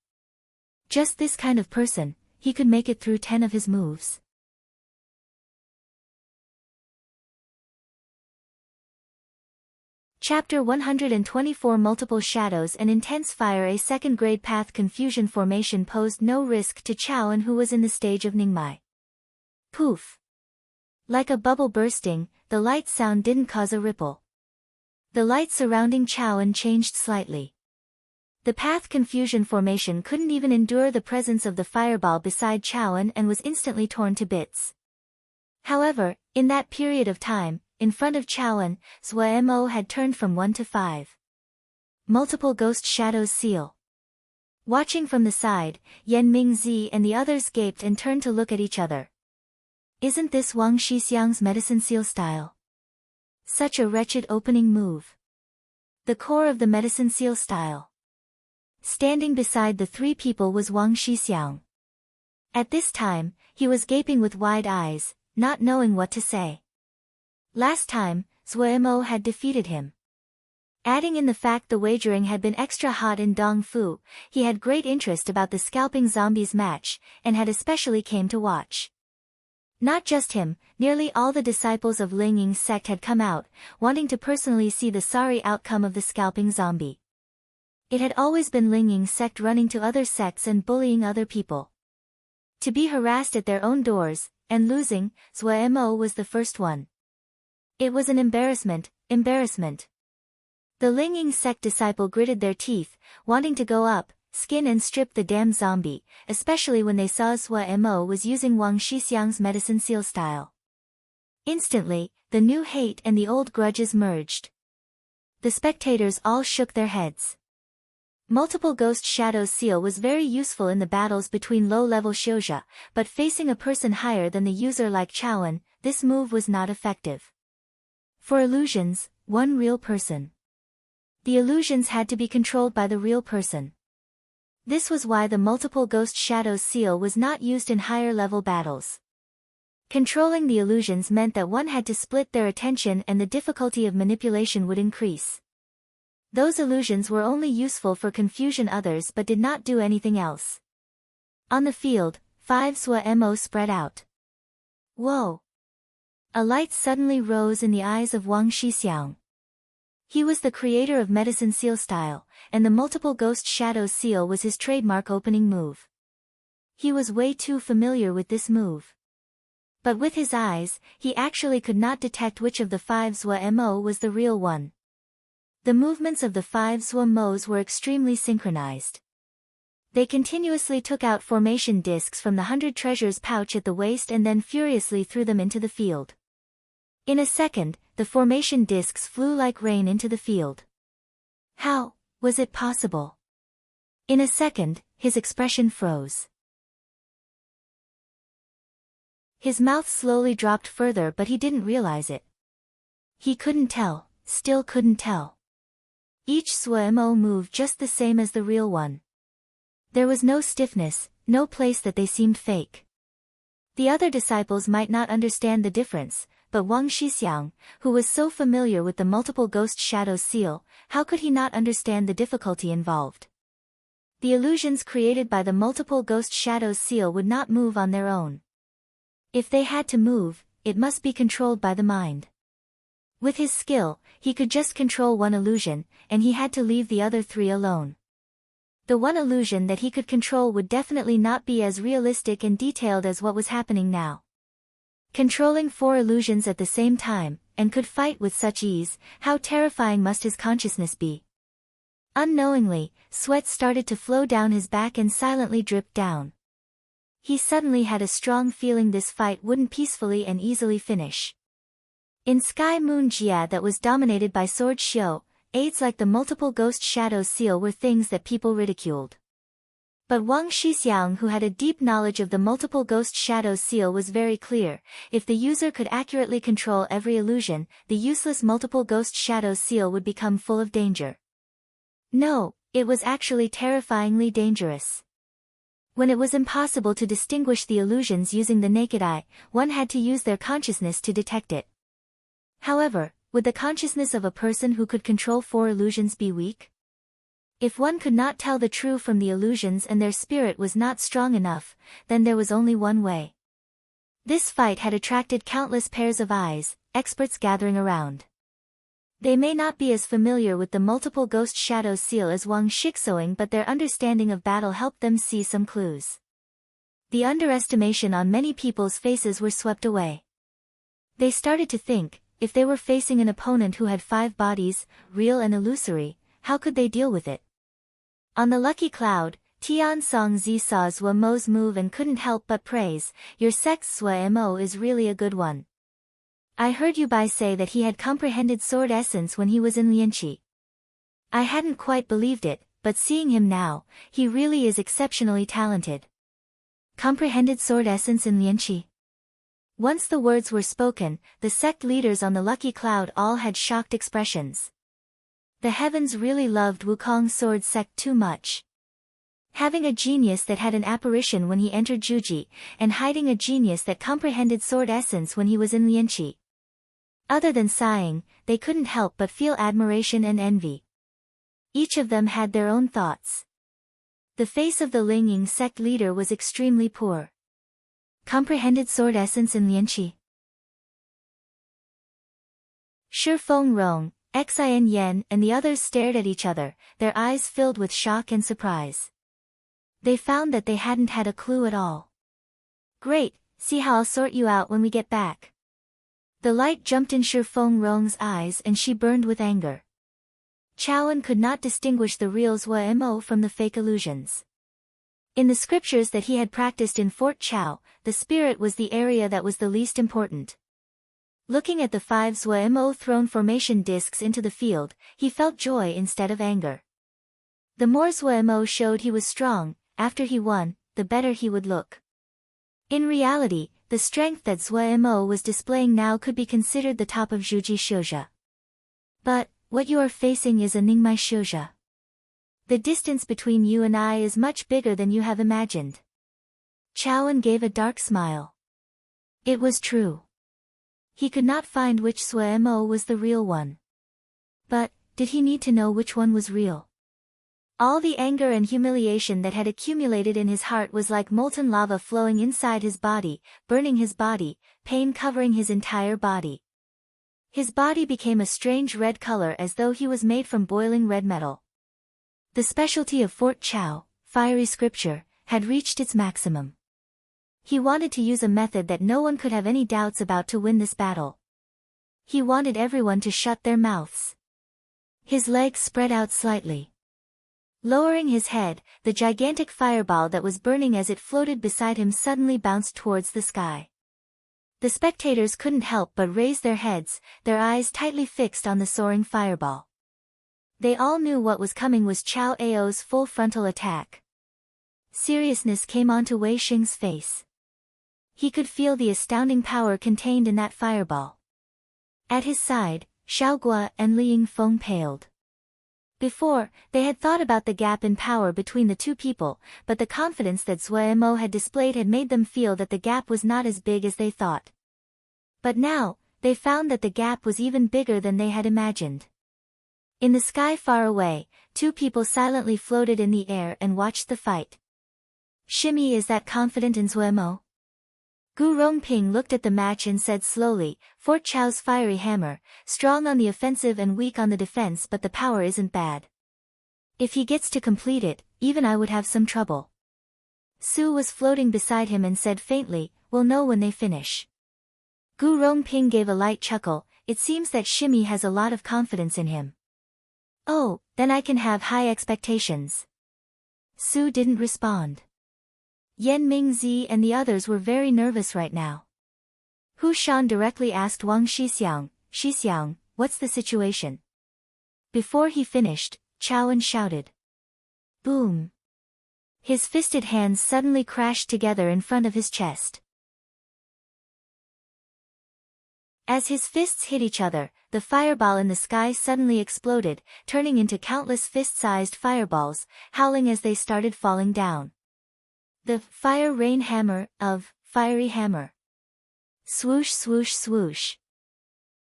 Just this kind of person, he could make it through 10 of his moves. Chapter 124 Multiple Shadows and Intense Fire. A second-grade path confusion formation posed no risk to Chowan, who was in the stage of Ningmai. Poof! Like a bubble bursting, the light sound didn't cause a ripple. The light surrounding Chowan changed slightly. The path confusion formation couldn't even endure the presence of the fireball beside Chowan and was instantly torn to bits. However, in that period of time, in front of Chowan, Zhuo Mo had turned from 1 to 5. Multiple Ghost Shadows Seal. Watching from the side, Yan Mingzi and the others gaped and turned to look at each other. Isn't this Wang Shixiang's medicine seal style? Such a wretched opening move. The core of the medicine seal style. Standing beside the three people was Wang Shixiang. At this time, he was gaping with wide eyes, not knowing what to say. Last time, Zhuo Mo had defeated him. Adding in the fact the wagering had been extra hot in Dongfu, he had great interest about the scalping zombies match, and had especially came to watch. Not just him, nearly all the disciples of Ling Ying's sect had come out, wanting to personally see the sorry outcome of the scalping zombie. It had always been Ling Ying's sect running to other sects and bullying other people. To be harassed at their own doors, and losing, Zhuo Mo was the first one. It was an embarrassment. The Ling Ying sect disciple gritted their teeth, wanting to go up, skin and strip the damn zombie, especially when they saw Zhuo Mo was using Wang Shixiang's medicine seal style. Instantly, the new hate and the old grudges merged. The spectators all shook their heads. Multiple Ghost Shadows Seal was very useful in the battles between low-level Shouja, but facing a person higher than the user like Chowan, this move was not effective. For illusions, one real person. The illusions had to be controlled by the real person. This was why the Multiple Ghost Shadows Seal was not used in higher-level battles. Controlling the illusions meant that one had to split their attention and the difficulty of manipulation would increase. Those illusions were only useful for confusion others but did not do anything else. On the field, 5 Zhuo Mo spread out. Whoa! A light suddenly rose in the eyes of Wang Shixiang. He was the creator of medicine seal style, and the Multiple Ghost Shadows Seal was his trademark opening move. He was way too familiar with this move. But with his eyes, he actually could not detect which of the 5 Zhuo Mo was the real one. The movements of the 5 Zhuo Mo's were extremely synchronized. They continuously took out formation discs from the 100 treasures pouch at the waist and then furiously threw them into the field. In a second, the formation discs flew like rain into the field. How was it possible? In a second, his expression froze. His mouth slowly dropped further, but he didn't realize it. He couldn't tell, still couldn't tell. Each Zhuo Mo moved just the same as the real one. There was no stiffness, no place that they seemed fake. The other disciples might not understand the difference, but Wang Shixiang, who was so familiar with the Multiple Ghost Shadows Seal, how could he not understand the difficulty involved? The illusions created by the Multiple Ghost Shadows Seal would not move on their own. If they had to move, it must be controlled by the mind. With his skill, he could just control one illusion, and he had to leave the other three alone. The one illusion that he could control would definitely not be as realistic and detailed as what was happening now. Controlling 4 illusions at the same time, and could fight with such ease, how terrifying must his consciousness be? Unknowingly, sweat started to flow down his back and silently dripped down. He suddenly had a strong feeling this fight wouldn't peacefully and easily finish. In Sky Moon Jia that was dominated by Sword Xiu, aids like the multiple ghost shadow seal were things that people ridiculed. But Wang Shixiang, who had a deep knowledge of the multiple ghost shadow seal, was very clear: if the user could accurately control every illusion, the useless multiple ghost shadow seal would become full of danger. No, it was actually terrifyingly dangerous. When it was impossible to distinguish the illusions using the naked eye, one had to use their consciousness to detect it. However, would the consciousness of a person who could control 4 illusions be weak? If one could not tell the true from the illusions and their spirit was not strong enough, then there was only one way. This fight had attracted countless pairs of eyes, experts gathering around. They may not be as familiar with the multiple ghost shadow seal as Wang Shixiang, but their understanding of battle helped them see some clues. The underestimation on many people's faces were swept away. They started to think, if they were facing an opponent who had 5 bodies, real and illusory, how could they deal with it? On the lucky cloud, Tian Song Zi saw Zhua Mo's move and couldn't help but praise, "Your sex Zhua Mo is really a good one. I heard you Bai say that he had comprehended sword essence when he was in Lianqi. I hadn't quite believed it, but seeing him now, he really is exceptionally talented." Comprehended sword essence in Lianqi? Once the words were spoken, the sect leaders on the lucky cloud all had shocked expressions. The heavens really loved Wukong's sword sect too much. Having a genius that had an apparition when he entered Juji, and hiding a genius that comprehended sword essence when he was in Lianqi. Other than sighing, they couldn't help but feel admiration and envy. Each of them had their own thoughts. The face of the Lingying sect leader was extremely poor. Comprehended sword essence in Lianqi. Shi Feng Rong, Xin Yan and the others stared at each other, their eyes filled with shock and surprise. They found that they hadn't had a clue at all. "Great, see how I'll sort you out when we get back." The light jumped in Shi Feng Rong's eyes and she burned with anger. Chowan could not distinguish the real Zhua Mo from the fake illusions. In the scriptures that he had practiced in Fort Chao, the spirit was the area that was the least important. Looking at the 5 Zhua Mo thrown formation discs into the field, he felt joy instead of anger. The more Zhua Mo showed he was strong, after he won, the better he would look. In reality, the strength that Zhua Mo was displaying now could be considered the top of Zhuji Shouja. But, what you are facing is a Ningmai Shouja. The distance between you and I is much bigger than you have imagined. Chowan gave a dark smile. It was true. He could not find which Zhua Mo was the real one. But, did he need to know which one was real? All the anger and humiliation that had accumulated in his heart was like molten lava flowing inside his body, burning his body, pain covering his entire body. His body became a strange red color as though he was made from boiling red metal. The specialty of Fort Chao, fiery scripture, had reached its maximum. He wanted to use a method that no one could have any doubts about to win this battle. He wanted everyone to shut their mouths. His legs spread out slightly. Lowering his head, the gigantic fireball that was burning as it floated beside him suddenly bounced towards the sky. The spectators couldn't help but raise their heads, their eyes tightly fixed on the soaring fireball. They all knew what was coming was Chao Ao's full frontal attack. Seriousness came onto Wei Xing's face. He could feel the astounding power contained in that fireball. At his side, Xiaogua and Li Yingfeng paled. Before, they had thought about the gap in power between the two people, but the confidence that Zhua Mo had displayed had made them feel that the gap was not as big as they thought. But now, they found that the gap was even bigger than they had imagined. In the sky far away, 2 people silently floated in the air and watched the fight. Shimi is that confident in Zhua Mo? Gu Rongping looked at the match and said slowly, Fort Chao's fiery hammer, strong on the offensive and weak on the defense, but the power isn't bad. If he gets to complete it, even I would have some trouble. Su was floating beside him and said faintly, we'll know when they finish. Gu Rongping gave a light chuckle, it seems that Shimmy has a lot of confidence in him. Oh, then I can have high expectations. Su didn't respond. Yan Mingzi and the others were very nervous right now. Hu Shan directly asked Wang Shixiang, what's the situation? Before he finished, Chowan shouted. Boom! His fisted hands suddenly crashed together in front of his chest. As his fists hit each other, the fireball in the sky suddenly exploded, turning into countless fist-sized fireballs, howling as they started falling down. The fire rain hammer of fiery hammer. Swoosh swoosh swoosh.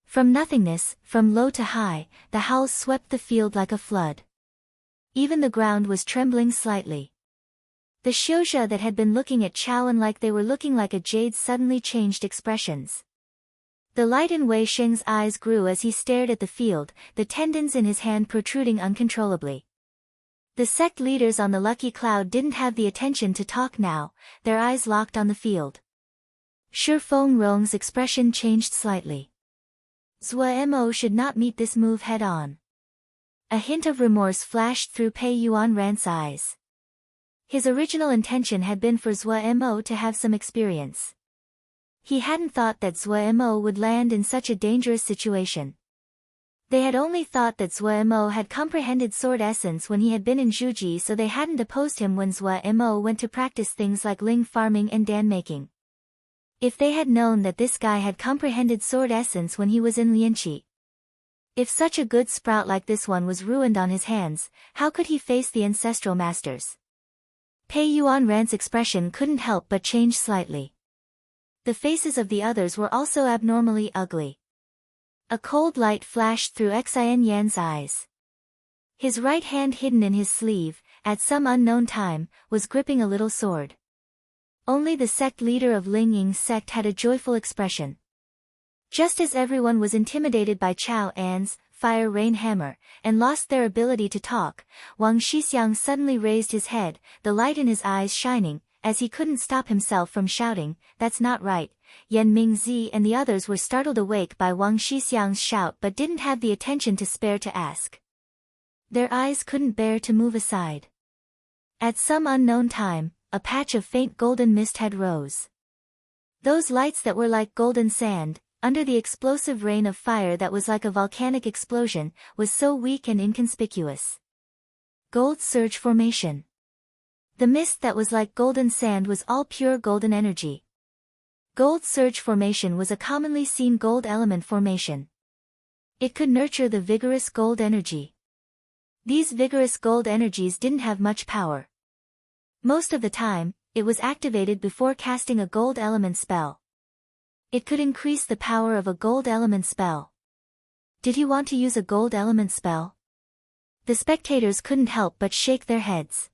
From nothingness, from low to high, the howls swept the field like a flood. Even the ground was trembling slightly. The Xiuzha that had been looking at Chowan like they were looking like a jade suddenly changed expressions. The light in Wei Sheng's eyes grew as he stared at the field, the tendons in his hand protruding uncontrollably. The sect leaders on the lucky cloud didn't have the attention to talk now, their eyes locked on the field. Shi Fengrong's expression changed slightly. Zhou Mo should not meet this move head-on. A hint of remorse flashed through Pei Yuanran's eyes. His original intention had been for Zhou Mo to have some experience. He hadn't thought that Zhou Mo would land in such a dangerous situation. They had only thought that Zhou Mo had comprehended sword essence when he had been in Zhuji, so they hadn't opposed him when Zhou Mo went to practice things like ling farming and dan making. If they had known that this guy had comprehended sword essence when he was in Lianqi. If such a good sprout like this one was ruined on his hands, how could he face the ancestral masters? Pei Yuanran's expression couldn't help but change slightly. The faces of the others were also abnormally ugly. A cold light flashed through Xian Yan's eyes. His right hand hidden in his sleeve, at some unknown time, was gripping a little sword. Only the sect leader of Ling Ying's sect had a joyful expression. Just as everyone was intimidated by Chao An's fire rain hammer, and lost their ability to talk, Wang Shixiang suddenly raised his head, the light in his eyes shining, as he couldn't stop himself from shouting, that's not right. Yan Mingzi and the others were startled awake by Wang Shixiang's shout but didn't have the attention to spare to ask. Their eyes couldn't bear to move aside. At some unknown time, a patch of faint golden mist had rose. Those lights that were like golden sand, under the explosive rain of fire that was like a volcanic explosion, was so weak and inconspicuous. Gold surge formation. The mist that was like golden sand was all pure golden energy. Gold surge formation was a commonly seen gold element formation. It could nurture the vigorous gold energy. These vigorous gold energies didn't have much power. Most of the time, it was activated before casting a gold element spell. It could increase the power of a gold element spell. Did he want to use a gold element spell? The spectators couldn't help but shake their heads.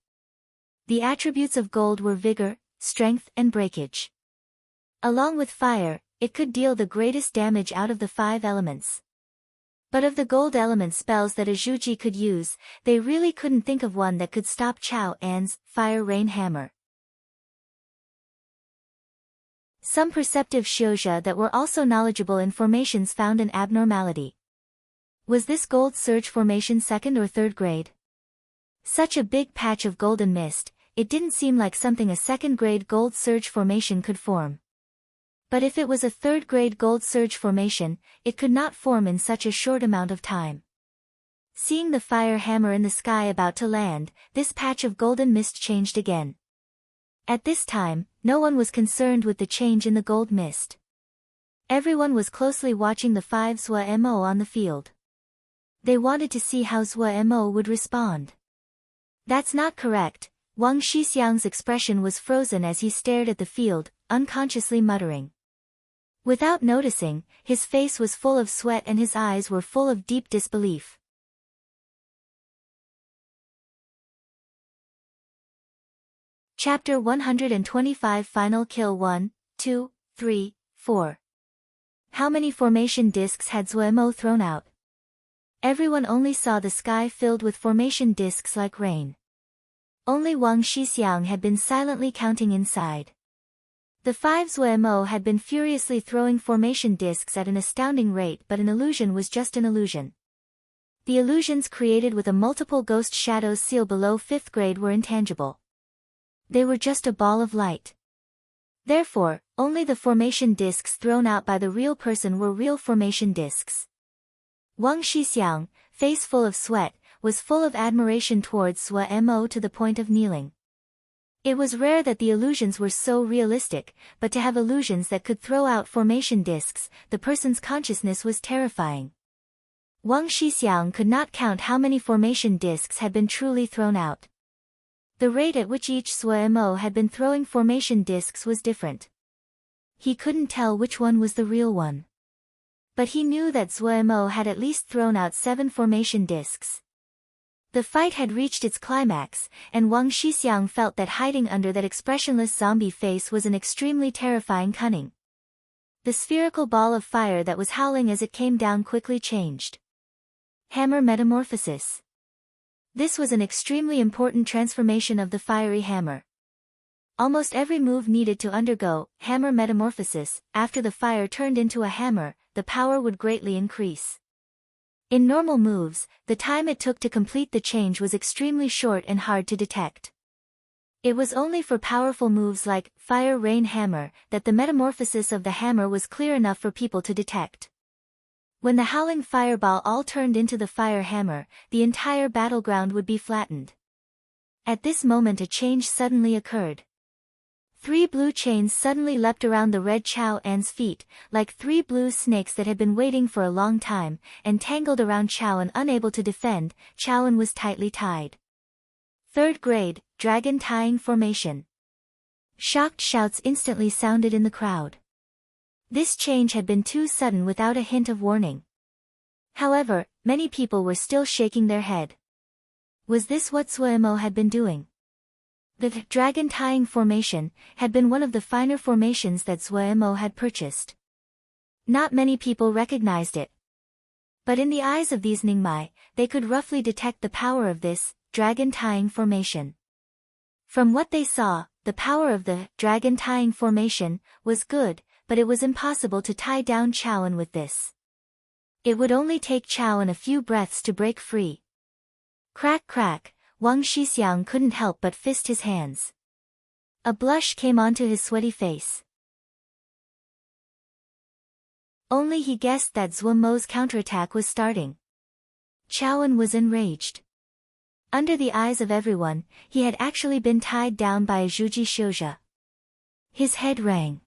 The attributes of gold were vigor, strength and breakage. Along with fire, it could deal the greatest damage out of the 5 elements. But of the gold element spells that a Zhuji could use, they really couldn't think of one that could stop Chao An's fire rain hammer. Some perceptive Xiuzha that were also knowledgeable in formations found an abnormality. Was this gold surge formation 2nd or 3rd grade? Such a big patch of golden mist, it didn't seem like something a 2nd grade gold surge formation could form. But if it was a 3rd grade gold surge formation, it could not form in such a short amount of time. Seeing the fire hammer in the sky about to land, this patch of golden mist changed again. At this time, no one was concerned with the change in the gold mist. Everyone was closely watching the 5 Zhou Mo on the field. They wanted to see how Zhou Mo would respond. That's not correct. Wang Shixiang's expression was frozen as he stared at the field, unconsciously muttering. Without noticing, his face was full of sweat and his eyes were full of deep disbelief. Chapter 125 Final Kill 1, 2, 3, 4. How many formation discs had Zuemo thrown out? Everyone only saw the sky filled with formation discs like rain. Only Wang Shixiang had been silently counting inside. The 5 Zuemo had been furiously throwing formation discs at an astounding rate, but an illusion was just an illusion. The illusions created with a multiple ghost shadows seal below 5th grade were intangible. They were just a ball of light. Therefore, only the formation discs thrown out by the real person were real formation discs. Wang Shixiang, face full of sweat, was full of admiration towards Zuemo to the point of kneeling. It was rare that the illusions were so realistic, but to have illusions that could throw out formation discs, the person's consciousness was terrifying. Wang Shixiang could not count how many formation discs had been truly thrown out. The rate at which each Zuemo had been throwing formation discs was different. He couldn't tell which one was the real one. But he knew that Zuemo had at least thrown out 7 formation discs. The fight had reached its climax, and Wang Shixiang felt that hiding under that expressionless zombie face was an extremely terrifying cunning. The spherical ball of fire that was howling as it came down quickly changed. Hammer metamorphosis. This was an extremely important transformation of the fiery hammer. Almost every move needed to undergo hammer metamorphosis. After the fire turned into a hammer, the power would greatly increase. In normal moves, the time it took to complete the change was extremely short and hard to detect. It was only for powerful moves like Fire Rain Hammer that the metamorphosis of the hammer was clear enough for people to detect. When the howling fireball all turned into the fire hammer, the entire battleground would be flattened. At this moment a change suddenly occurred. 3 blue chains suddenly leapt around the red Chao An's feet, like 3 blue snakes that had been waiting for a long time, and tangled around Chao An. Unable to defend, Chao An was tightly tied. 3rd grade, Dragon Tying Formation. Shocked shouts instantly sounded in the crowd. This change had been too sudden without a hint of warning. However, many people were still shaking their head. Was this what Zuemo had been doing? The Dragon Tying Formation had been one of the finer formations that Zuemo had purchased. Not many people recognized it. But in the eyes of these Ningmai, they could roughly detect the power of this Dragon Tying Formation. From what they saw, the power of the Dragon Tying Formation was good, but it was impossible to tie down Chao An with this. It would only take Chao An a few breaths to break free. Crack crack, Wang Shixiang couldn't help but fist his hands. A blush came onto his sweaty face. Only he guessed that Zuemo's counterattack was starting. Chao An was enraged. Under the eyes of everyone, he had actually been tied down by a Zhuji Xiuzhe. His head rang.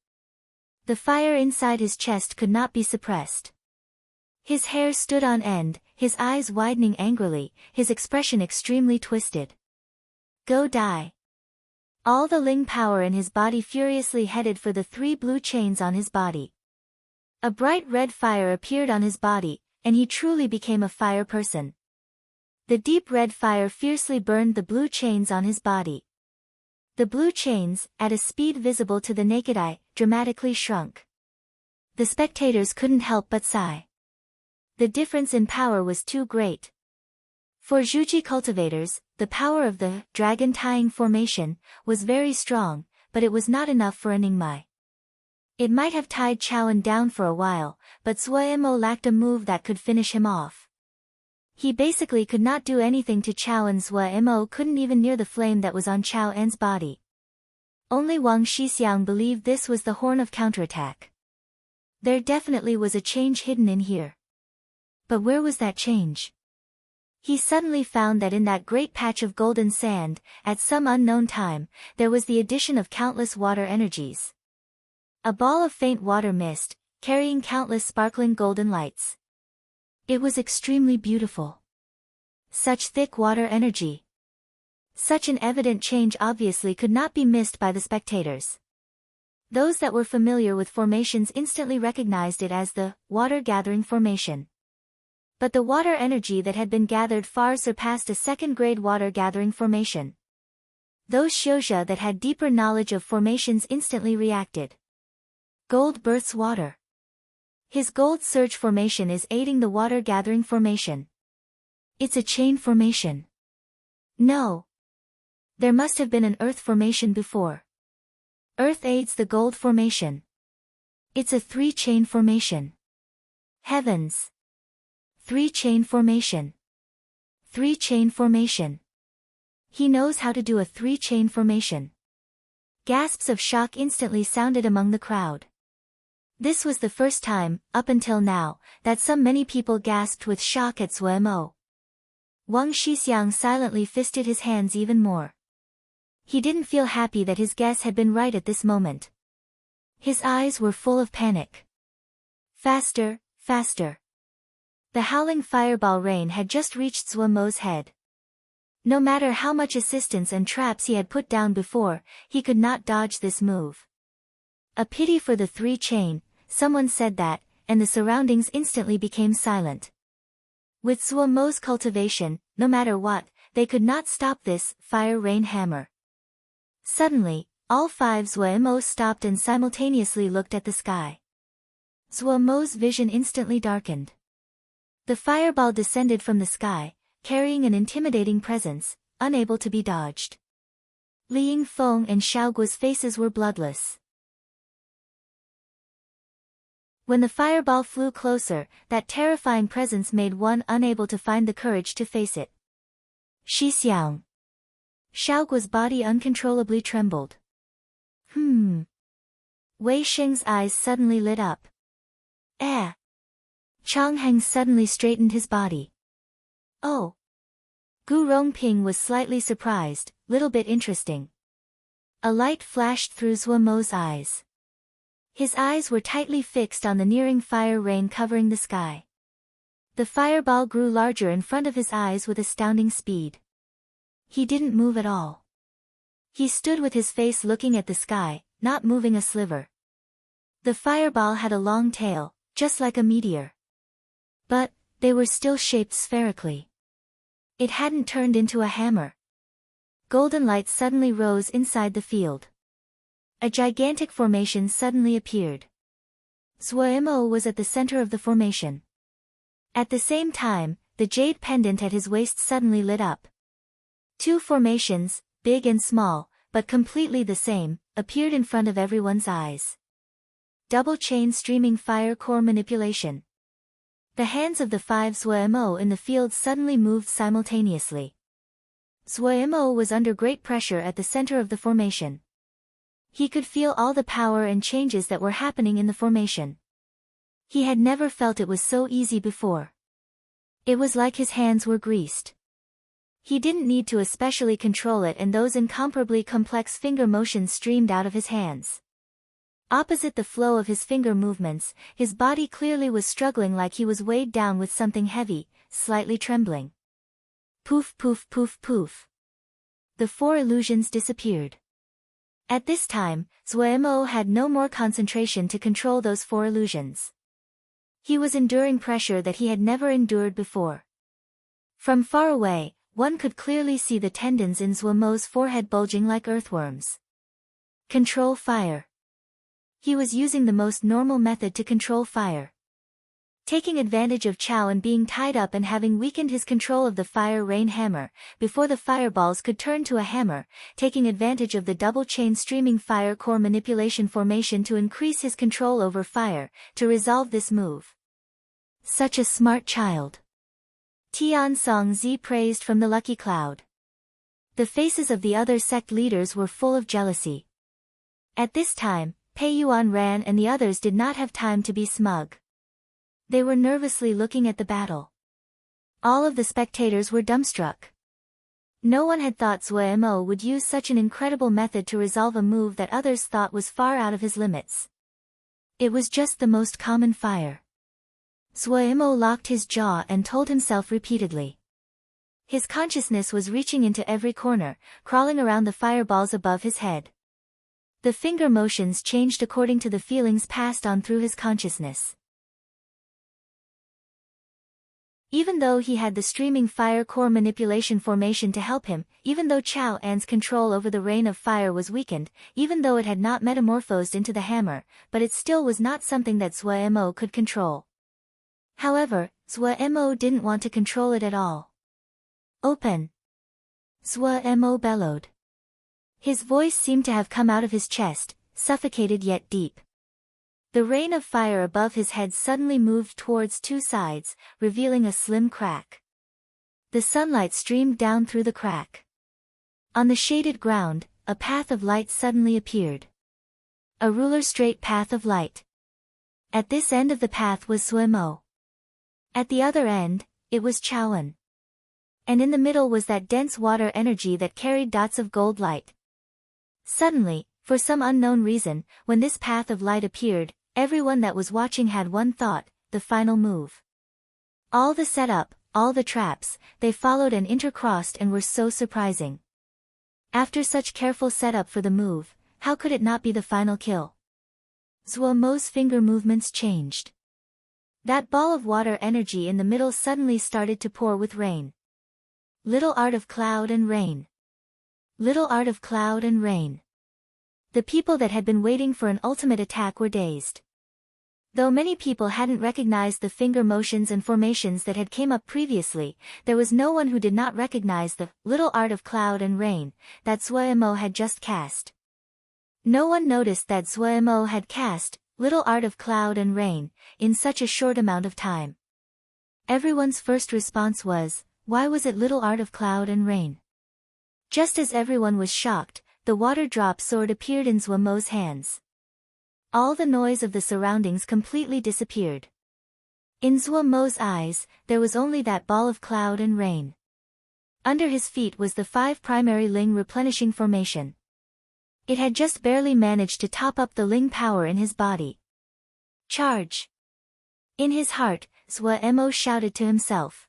The fire inside his chest could not be suppressed. His hair stood on end, his eyes widening angrily, his expression extremely twisted. Go die. All the Ling power in his body furiously headed for the 3 blue chains on his body. A bright red fire appeared on his body, and he truly became a fire person. The deep red fire fiercely burned the blue chains on his body. The blue chains, at a speed visible to the naked eye, dramatically shrunk. The spectators couldn't help but sigh. The difference in power was too great. For Zhuji cultivators, the power of the Dragon Tying Formation was very strong, but it was not enough for a Ningmai. It might have tied Chao An down for a while, but Zuemo lacked a move that could finish him off. He basically could not do anything to Chao An. Zuemo couldn't even near the flame that was on Chao An's body. Only Wang Shixiang believed this was the horn of counterattack. There definitely was a change hidden in here. But where was that change? He suddenly found that in that great patch of golden sand, at some unknown time, there was the addition of countless water energies. A ball of faint water mist, carrying countless sparkling golden lights. It was extremely beautiful. Such thick water energy. Such an evident change obviously could not be missed by the spectators. Those that were familiar with formations instantly recognized it as the water-gathering formation. But the water energy that had been gathered far surpassed a second-grade water-gathering formation. Those Xiuzhe that had deeper knowledge of formations instantly reacted. Gold births water. His gold surge formation is aiding the water gathering formation. It's a chain formation. No. There must have been an earth formation before. Earth aids the gold formation. It's a 3-chain formation. Heavens. 3-chain formation. 3-chain formation. He knows how to do a 3-chain formation. Gasps of shock instantly sounded among the crowd. This was the first time, up until now, that so many people gasped with shock at Zuo. Wang Shixiang silently fisted his hands even more. He didn't feel happy that his guess had been right at this moment. His eyes were full of panic. Faster, faster. The howling fireball rain had just reached Zuo's head. No matter how much assistance and traps he had put down before, he could not dodge this move. A pity for the 3-chain, someone said that, and the surroundings instantly became silent. With Zuo's cultivation, no matter what, they could not stop this fire rain hammer. Suddenly, all 5 Zuo stopped and simultaneously looked at the sky. Zuo's vision instantly darkened. The fireball descended from the sky, carrying an intimidating presence, unable to be dodged. Li Yingfeng and Xiaoguo's faces were bloodless. When the fireball flew closer, that terrifying presence made one unable to find the courage to face it. Shixiang. Xiaoguo's body uncontrollably trembled. Wei Sheng's eyes suddenly lit up. Changheng suddenly straightened his body. Oh. Gu Rongping was slightly surprised, little bit interesting. A light flashed through Zuo's eyes. His eyes were tightly fixed on the nearing fire rain covering the sky. The fireball grew larger in front of his eyes with astounding speed. He didn't move at all. He stood with his face looking at the sky, not moving a sliver. The fireball had a long tail, just like a meteor. But, they were still shaped spherically. It hadn't turned into a hammer. Golden light suddenly rose inside the field. A gigantic formation suddenly appeared. Zuo was at the center of the formation. At the same time, the jade pendant at his waist suddenly lit up. 2 formations, big and small, but completely the same, appeared in front of everyone's eyes. Double chain streaming fire core manipulation. The hands of the 5 Zuo in the field suddenly moved simultaneously. Zuo was under great pressure at the center of the formation. He could feel all the power and changes that were happening in the formation. He had never felt it was so easy before. It was like his hands were greased. He didn't need to especially control it, and those incomparably complex finger motions streamed out of his hands. Opposite the flow of his finger movements, his body clearly was struggling, like he was weighed down with something heavy, slightly trembling. Poof poof poof poof. The 4 illusions disappeared. At this time, Zuo had no more concentration to control those 4 illusions. He was enduring pressure that he had never endured before. From far away, one could clearly see the tendons in Zuo's forehead bulging like earthworms. Control fire. He was using the most normal method to control fire. Taking advantage of Chao and being tied up and having weakened his control of the fire rain hammer, before the fireballs could turn to a hammer, taking advantage of the double chain streaming fire core manipulation formation to increase his control over fire, to resolve this move. Such a smart child. Tian Songzi praised from the lucky cloud. The faces of the other sect leaders were full of jealousy. At this time, Pei Yuan ran and the others did not have time to be smug. They were nervously looking at the battle. All of the spectators were dumbstruck. No one had thought Zuo would use such an incredible method to resolve a move that others thought was far out of his limits. It was just the most common fire. Zuo locked his jaw and told himself repeatedly. His consciousness was reaching into every corner, crawling around the fireballs above his head. The finger motions changed according to the feelings passed on through his consciousness. Even though he had the streaming fire core manipulation formation to help him, even though Chao An's control over the rain of fire was weakened, even though it had not metamorphosed into the hammer, but it still was not something that Zhuo Mo could control. However, Zhuo Mo didn't want to control it at all. Open! Zhuo Mo bellowed. His voice seemed to have come out of his chest, suffocated yet deep. The rain of fire above his head suddenly moved towards two sides, revealing a slim crack. The sunlight streamed down through the crack. On the shaded ground, a path of light suddenly appeared. A ruler-straight path of light. At this end of the path was Zhuo Mo. At the other end, it was Chao An. And in the middle was that dense water energy that carried dots of gold light. Suddenly, for some unknown reason, when this path of light appeared, everyone that was watching had one thought: the final move. All the setup, all the traps, they followed and intercrossed and were so surprising. After such careful setup for the move, how could it not be the final kill? Zhuo Mo's finger movements changed. That ball of water energy in the middle suddenly started to pour with rain. Little art of cloud and rain. Little art of cloud and rain. The people that had been waiting for an ultimate attack were dazed. Though many people hadn't recognized the finger motions and formations that had came up previously, there was no one who did not recognize the little art of cloud and rain that Zhuo Mo had just cast. No one noticed that Zhuo Mo had cast little art of cloud and rain in such a short amount of time. Everyone's first response was, why was it little art of cloud and rain? Just as everyone was shocked, the water drop sword appeared in Zhuo Mo's hands. All the noise of the surroundings completely disappeared. In Zhuo Mo's eyes, there was only that ball of cloud and rain. Under his feet was the 5 primary Ling replenishing formation. It had just barely managed to top up the Ling power in his body. Charge! In his heart, Zhuo Mo shouted to himself.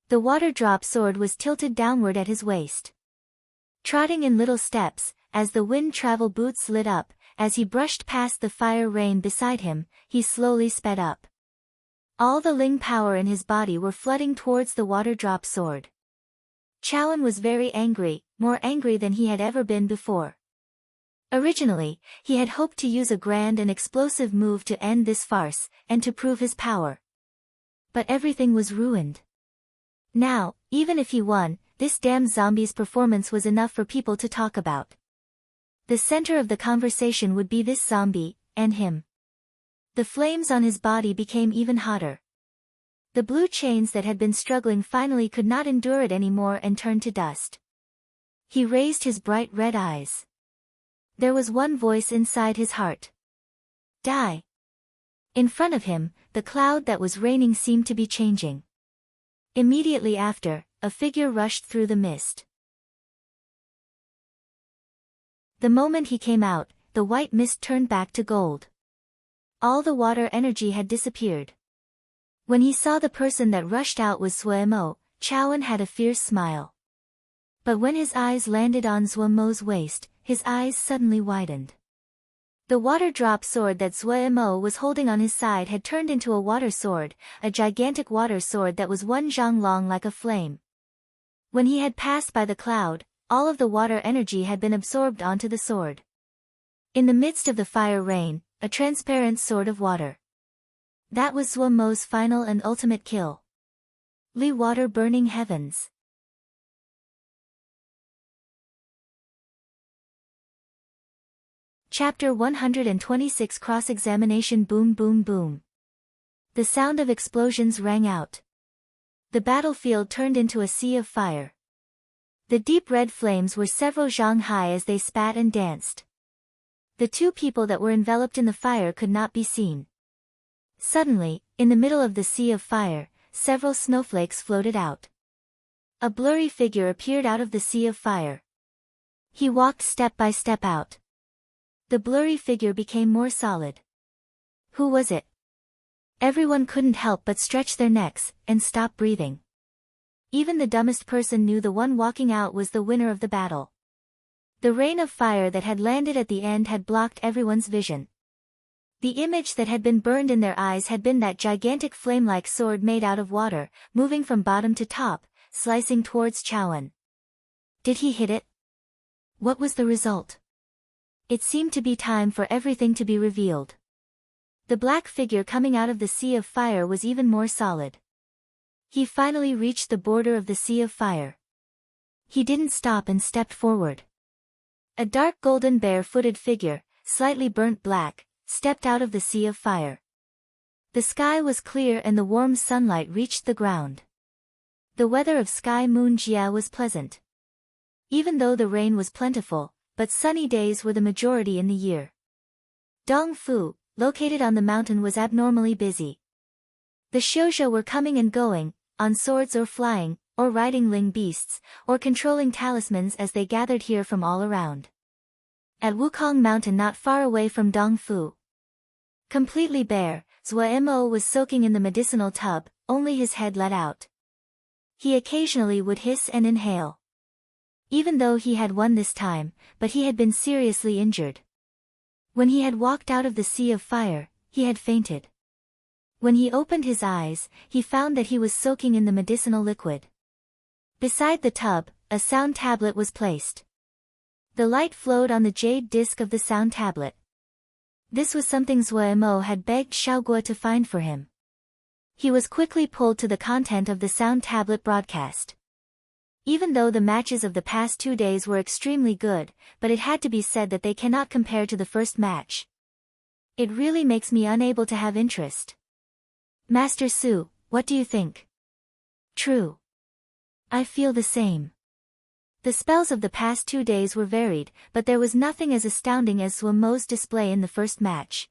The water drop sword was tilted downward at his waist. Trotting in little steps, as the wind travel boots lit up, as he brushed past the fire rain beside him, he slowly sped up. All the Ling power in his body were flooding towards the water drop sword. Chao An was very angry, more angry than he had ever been before. Originally, he had hoped to use a grand and explosive move to end this farce, and to prove his power. But everything was ruined. Now, even if he won, this damned zombie's performance was enough for people to talk about. The center of the conversation would be this zombie, and him. The flames on his body became even hotter. The blue chains that had been struggling finally could not endure it anymore and turned to dust. He raised his bright red eyes. There was one voice inside his heart. Die! In front of him, the cloud that was raining seemed to be changing. Immediately after, a figure rushed through the mist. The moment he came out, the white mist turned back to gold. All the water energy had disappeared. When he saw the person that rushed out was Zhuo Mo, Chao An had a fierce smile. But when his eyes landed on Zhuo Mo's waist, his eyes suddenly widened. The water drop sword that Zhuo Mo was holding on his side had turned into a water sword, a gigantic water sword that was 1 zhang long like a flame. When he had passed by the cloud, all of the water energy had been absorbed onto the sword. In the midst of the fire rain, a transparent sword of water. That was Zhuo Mo's final and ultimate kill. Li water burning heavens. Chapter 126 Cross-examination. Boom boom boom. The sound of explosions rang out. The battlefield turned into a sea of fire. The deep red flames were several zhang high as they spat and danced. The 2 people that were enveloped in the fire could not be seen. Suddenly, in the middle of the sea of fire, several snowflakes floated out. A blurry figure appeared out of the sea of fire. He walked step by step out. The blurry figure became more solid. Who was it? Everyone couldn't help but stretch their necks and stop breathing. Even the dumbest person knew the one walking out was the winner of the battle. The rain of fire that had landed at the end had blocked everyone's vision. The image that had been burned in their eyes had been that gigantic flame-like sword made out of water, moving from bottom to top, slicing towards Chaoan. Did he hit it? What was the result? It seemed to be time for everything to be revealed. The black figure coming out of the sea of fire was even more solid. He finally reached the border of the sea of fire. He didn't stop and stepped forward. A dark golden bare-footed figure, slightly burnt black, stepped out of the sea of fire. The sky was clear and the warm sunlight reached the ground. The weather of Sky Moon Jia was pleasant. Even though the rain was plentiful, but sunny days were the majority in the year. Dongfu, located on the mountain, was abnormally busy. The Xiuzha were coming and going, on swords or flying, or riding ling beasts, or controlling talismans as they gathered here from all around. At Wukong Mountain not far away from Dongfu, completely bare, Zhuo Mo was soaking in the medicinal tub, only his head let out. He occasionally would hiss and inhale. Even though he had won this time, but he had been seriously injured. When he had walked out of the sea of fire, he had fainted. When he opened his eyes, he found that he was soaking in the medicinal liquid. Beside the tub, a sound tablet was placed. The light flowed on the jade disc of the sound tablet. This was something Zhuo Mo had begged Xiaoguo to find for him. He was quickly pulled to the content of the sound tablet broadcast. Even though the matches of the past 2 days were extremely good, but it had to be said that they cannot compare to the first match. It really makes me unable to have interest. Master Su, what do you think? True. I feel the same. The spells of the past 2 days were varied, but there was nothing as astounding as Zhuo Mo's display in the first match.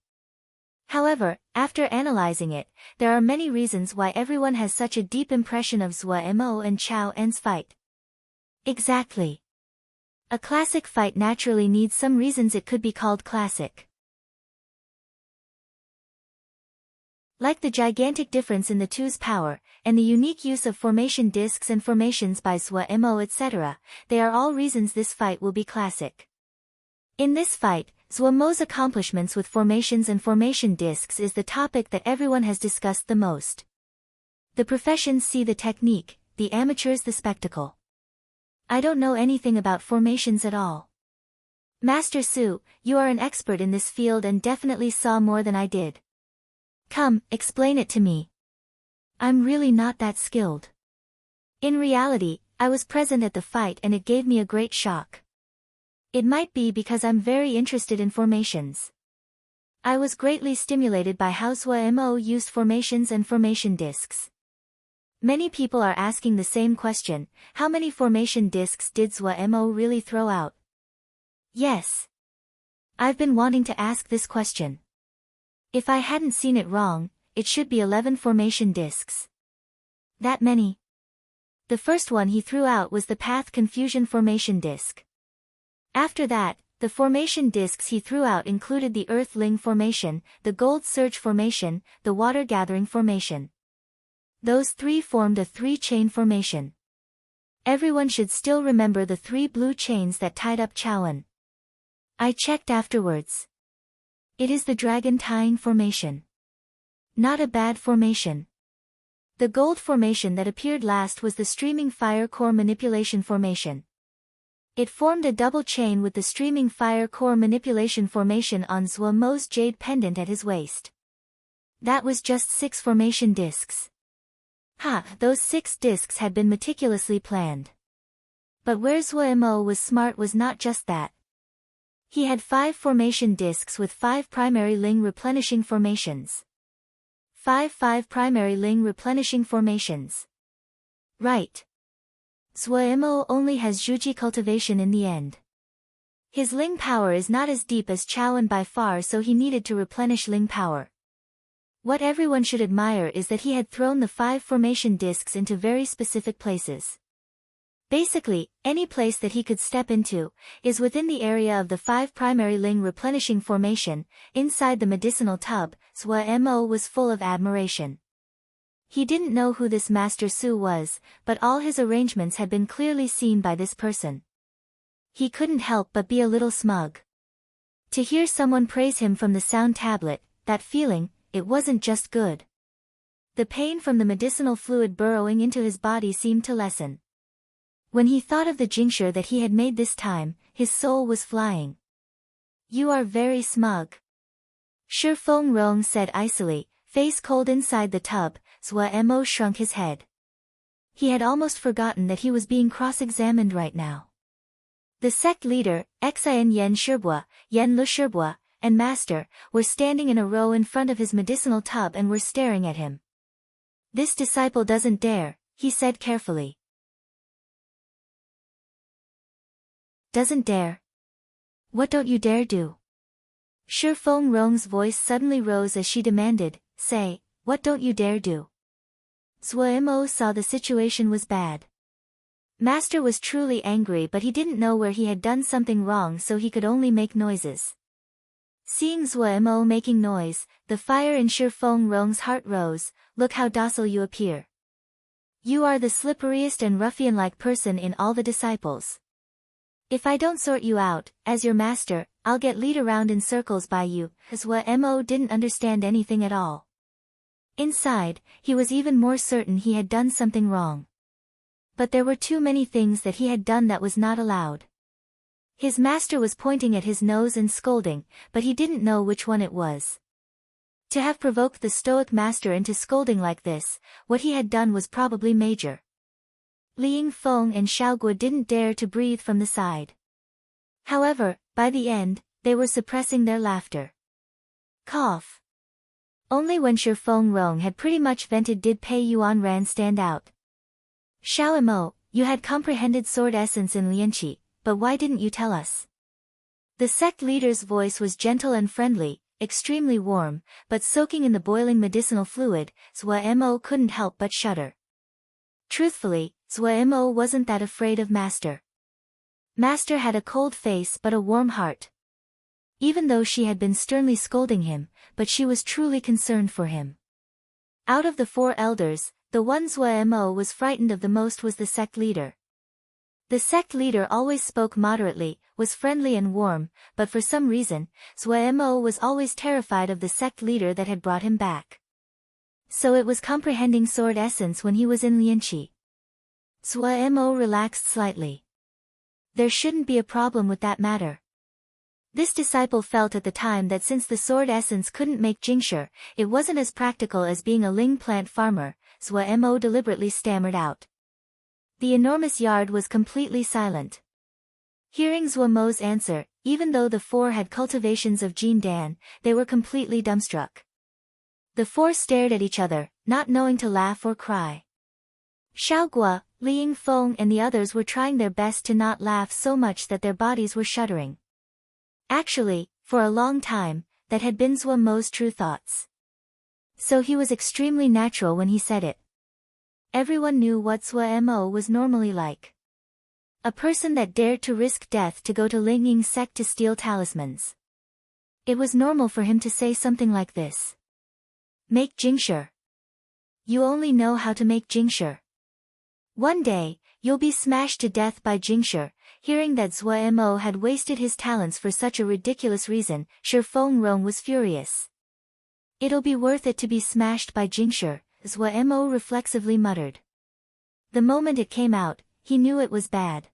However, after analyzing it, there are many reasons why everyone has such a deep impression of Zhuo Mo and Chao En's fight. Exactly. A classic fight naturally needs some reasons it could be called classic. Like the gigantic difference in the two's power, and the unique use of formation discs and formations by Zhuo Mo etc., they are all reasons this fight will be classic. In this fight, Zhuo Mo's accomplishments with formations and formation discs is the topic that everyone has discussed the most. The professions see the technique, the amateurs the spectacle. I don't know anything about formations at all. Master Su, you are an expert in this field and definitely saw more than I did. Come, explain it to me. I'm really not that skilled. In reality, I was present at the fight and it gave me a great shock. It might be because I'm very interested in formations. I was greatly stimulated by how Zhuo Mo used formations and formation discs. Many people are asking the same question, how many formation discs did Zhuo Mo really throw out? Yes. I've been wanting to ask this question. If I hadn't seen it wrong, it should be 11 formation discs. That many? The first one he threw out was the Path Confusion formation disc. After that, the formation discs he threw out included the Earth Ling formation, the Gold Surge formation, the Water Gathering formation. Those 3 formed a 3-chain formation. Everyone should still remember the 3 blue chains that tied up Chaoan. I checked afterwards. It is the Dragon Tying formation. Not a bad formation. The gold formation that appeared last was the Streaming Fire Core Manipulation formation. It formed a double chain with the Streaming Fire Core Manipulation formation on Zhuo Mo's jade pendant at his waist. That was just 6 formation discs. Those 6 discs had been meticulously planned. But where Zhuo Mo was smart was not just that. He had 5 formation discs with 5 primary Ling replenishing formations. 5 primary Ling replenishing formations. Right. Zhuo Mo only has Zhuji cultivation in the end. His Ling power is not as deep as Chaoan by far, so he needed to replenish Ling power. What everyone should admire is that he had thrown the 5 formation discs into very specific places. Basically, any place that he could step into, is within the area of the 5 primary Ling replenishing formation. Inside the medicinal tub, Zhuo Mo was full of admiration. He didn't know who this Master Su was, but all his arrangements had been clearly seen by this person. He couldn't help but be a little smug. To hear someone praise him from the sound tablet, that feeling, it wasn't just good. The pain from the medicinal fluid burrowing into his body seemed to lessen. When he thought of the tincture that he had made this time, his soul was flying. You are very smug. Shi Fengrong said icily, face cold inside the tub. Zhuo Mo shrunk his head. He had almost forgotten that he was being cross-examined right now. The sect leader, Xian Yan Shibua, Yan Lu Shibua, and Master, were standing in a row in front of his medicinal tub and were staring at him. This disciple doesn't dare, he said carefully. Doesn't dare? What don't you dare do? Shi Fengrong's voice suddenly rose as she demanded, say, what don't you dare do? Zhuo Mo saw the situation was bad. Master was truly angry, but he didn't know where he had done something wrong, so he could only make noises. Seeing Zhuo Mo making noise, the fire in Shi Fengrong's heart rose. Look how docile you appear. You are the slipperiest and ruffian-like person in all the disciples. If I don't sort you out, as your master, I'll get lead around in circles by you. Zhuo Mo didn't understand anything at all. Inside, he was even more certain he had done something wrong. But there were too many things that he had done that was not allowed. His master was pointing at his nose and scolding, but he didn't know which one it was. To have provoked the stoic master into scolding like this, what he had done was probably major. Liang Feng and Xiaoguo didn't dare to breathe from the side. However, by the end, they were suppressing their laughter. Cough. Only when Shi Fengrong had pretty much vented did Pei Yuan Ran stand out. Xiao Mo, you had comprehended sword essence in Lianqi, but why didn't you tell us? The sect leader's voice was gentle and friendly, extremely warm, but soaking in the boiling medicinal fluid. Zhuo Mo couldn't help but shudder. Truthfully, Zhuo Mo wasn't that afraid of Master. Master had a cold face but a warm heart. Even though she had been sternly scolding him, but she was truly concerned for him. Out of the 4 elders, the one Zhuo Mo was frightened of the most was the sect leader. The sect leader always spoke moderately, was friendly and warm, but for some reason, Zhuo Mo was always terrified of the sect leader that had brought him back. So it was comprehending sword essence when he was in Lianqi. Zhuo Mo relaxed slightly. There shouldn't be a problem with that matter. This disciple felt at the time that since the sword essence couldn't make tincture, it wasn't as practical as being a ling plant farmer. Zhuo Mo deliberately stammered out. The enormous yard was completely silent. Hearing Zhuo Mo's answer, even though the 4 had cultivations of Jin Dan, they were completely dumbstruck. The 4 stared at each other, not knowing to laugh or cry. Xiaoguo, Liang Feng and the others were trying their best to not laugh so much that their bodies were shuddering. Actually, for a long time, that had been Zhuo Mo's true thoughts. So he was extremely natural when he said it. Everyone knew what Zhuo Mo was normally like. A person that dared to risk death to go to Ling Ying's sect to steal talismans. It was normal for him to say something like this. Make tincture. You only know how to make tincture. One day, you'll be smashed to death by tincture. Hearing that Zhuo Mo had wasted his talents for such a ridiculous reason, Shi Fengrong was furious. It'll be worth it to be smashed by tincture, Zhuo Mo reflexively muttered. The moment it came out, he knew it was bad.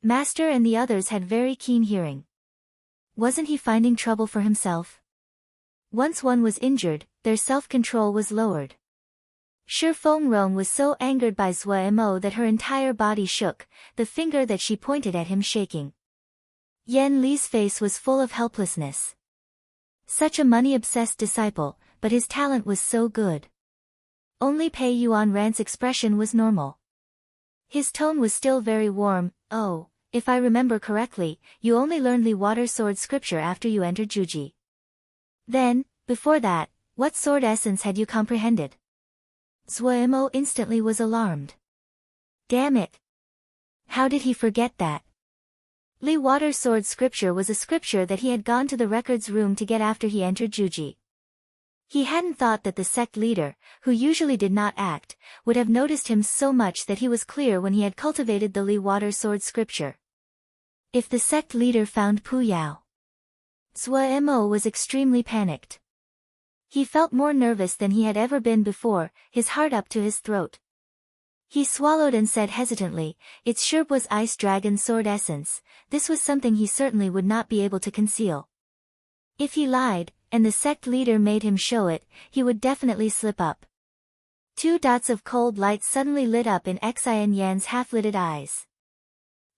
Master and the others had very keen hearing. Wasn't he finding trouble for himself? Once one was injured, their self-control was lowered. Shi Fengrong was so angered by Zhuo Mo that her entire body shook, the finger that she pointed at him shaking. Yan Li's face was full of helplessness. Such a money-obsessed disciple, but his talent was so good. Only Pei Yuan Ran's expression was normal. His tone was still very warm. Oh, if I remember correctly, you only learned the water sword scripture after you entered Juji. Then, before that, what sword essence had you comprehended? Zhuo Mo instantly was alarmed. Damn it! How did he forget that? Li Water Sword scripture was a scripture that he had gone to the records room to get after he entered Juji. He hadn't thought that the sect leader, who usually did not act, would have noticed him so much that he was clear when he had cultivated the Li Water Sword scripture. If the sect leader found Pu Yao, Zhuo was extremely panicked. He felt more nervous than he had ever been before, his heart up to his throat. He swallowed and said hesitantly, "It's Sherbo's Ice Dragon Sword Essence." This was something he certainly would not be able to conceal. If he lied, and the sect leader made him show it, he would definitely slip up. 2 dots of cold light suddenly lit up in Xian Yan's half-lidded eyes.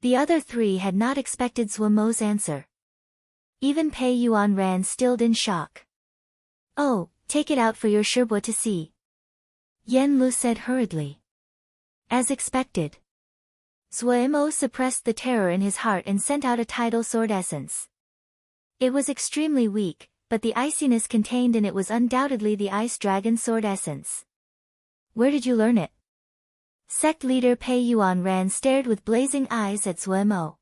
The other 3 had not expected Zhuo's answer. Even Pei Yuanran stilled in shock. "Oh, take it out for your Sherbo to see," Yan Lu said hurriedly. As expected, Zhuo suppressed the terror in his heart and sent out a tidal sword essence. It was extremely weak, but the iciness contained in it was undoubtedly the Ice Dragon Sword Essence. "Where did you learn it?" Sect leader Pei Yuanran stared with blazing eyes at Zhuo.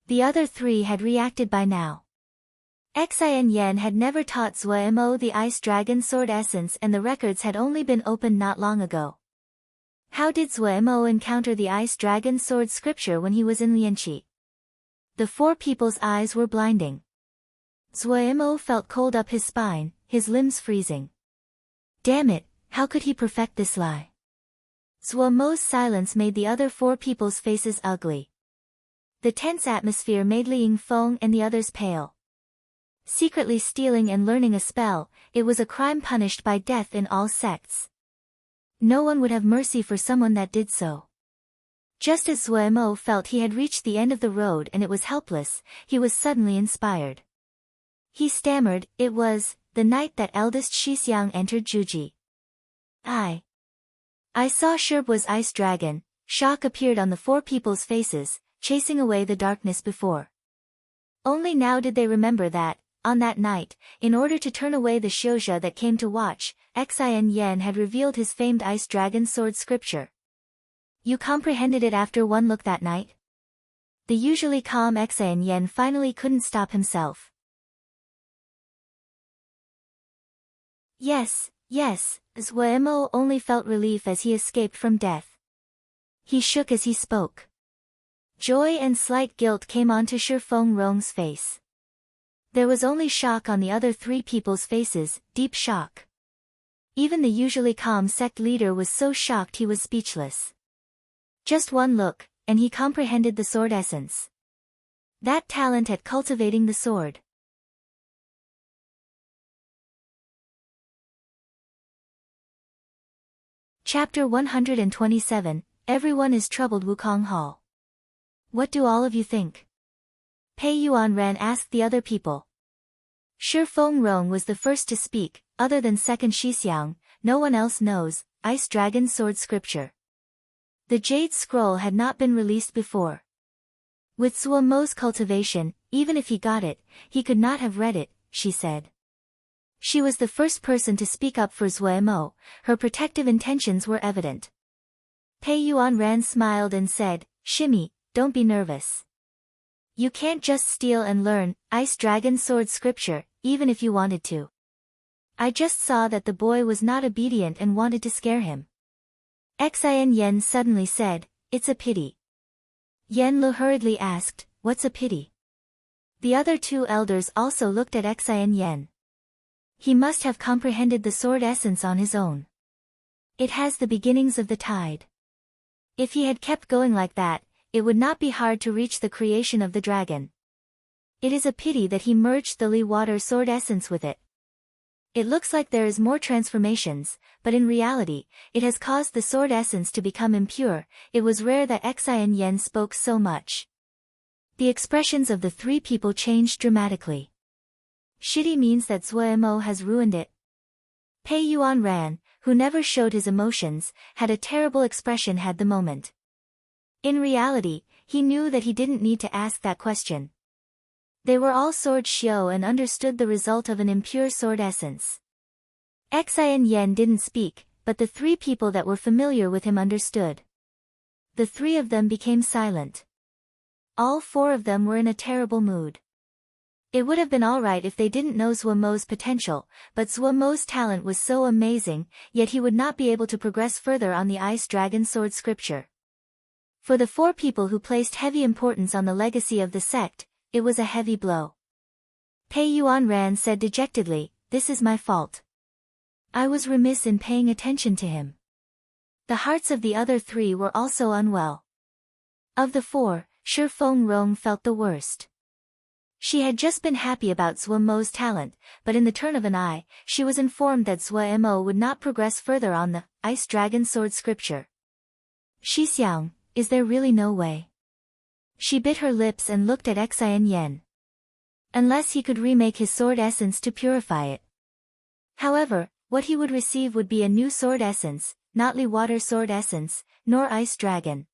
The other 3 had reacted by now. Xian Yan had never taught Zhuo the Ice Dragon Sword Essence, and the records had only been opened not long ago. How did Zhuo encounter the Ice Dragon Sword scripture when he was in Lianqi? The 4 people's eyes were blinding. Zhuo felt cold up his spine, his limbs freezing. Damn it, how could he perfect this lie? Zhuo's silence made the other 4 people's faces ugly. The tense atmosphere made Li Yingfeng and the others pale. Secretly stealing and learning a spell, it was a crime punished by death in all sects. No one would have mercy for someone that did so. Just as Zhuo felt he had reached the end of the road and it was helpless, he was suddenly inspired. He stammered, "It was the night that eldest Shixiang entered Juji. I saw Sherbo's ice dragon." Shock appeared on the 4 people's faces, chasing away the darkness before. Only now did they remember that, on that night, in order to turn away the Xiuzha that came to watch, Xian Yan had revealed his famed Ice Dragon Sword scripture. "You comprehended it after one look that night?" The usually calm Xian Yan finally couldn't stop himself. Yes. Zhuo only felt relief as he escaped from death. He shook as he spoke. Joy and slight guilt came onto Shi Fengrong's face. There was only shock on the other 3 people's faces, deep shock. Even the usually calm sect leader was so shocked he was speechless. Just one look, and he comprehended the sword essence. That talent at cultivating the sword. Chapter 127, Everyone is troubled. Wukong Hall. "What do all of you think?" Pei Yuanran asked the other people. Shi Fengrong was the first to speak. "Other than second Shixiang, no one else knows Ice Dragon Sword scripture. The Jade Scroll had not been released before. With Zhuo's cultivation, even if he got it, he could not have read it," she said. She was the first person to speak up for Zhuo. Her protective intentions were evident. Pei Yuanran smiled and said, "Shimmy, don't be nervous. You can't just steal and learn Ice Dragon Sword scripture, even if you wanted to. I just saw that the boy was not obedient and wanted to scare him." Xian Yan suddenly said, "It's a pity." Yan Lu hurriedly asked, "What's a pity?" The other 2 elders also looked at Xian Yan. He must have comprehended the sword essence on his own. It has the beginnings of the tide. If he had kept going like that, it would not be hard to reach the creation of the dragon. It is a pity that he merged the Li Water sword essence with it. It looks like there is more transformations, but in reality, it has caused the sword essence to become impure. It was rare that Xian Yan spoke so much. The expressions of the 3 people changed dramatically. Shitty means that Zhuo has ruined it. Pei Yuanran, who never showed his emotions, had a terrible expression at the moment. In reality, he knew that he didn't need to ask that question. They were all sword Xiu and understood the result of an impure sword essence. Xian Yan didn't speak, but the 3 people that were familiar with him understood. The 3 of them became silent. All 4 of them were in a terrible mood. It would have been alright if they didn't know Zhuo's potential, but Zhuo's talent was so amazing, yet he would not be able to progress further on the Ice Dragon Sword scripture. For the 4 people who placed heavy importance on the legacy of the sect, it was a heavy blow. Pei Yuanran said dejectedly, "This is my fault. I was remiss in paying attention to him." The hearts of the other three were also unwell. Of the four, Shi Fengrong felt the worst. She had just been happy about Zhuo Mo's talent, but in the turn of an eye, she was informed that Zhuo Mo would not progress further on the Ice Dragon Sword scripture. "Xixiang, is there really no way?" She bit her lips and looked at Xian Yen. Unless he could remake his sword essence to purify it. However, what he would receive would be a new sword essence, not Li Water sword essence, nor Ice Dragon.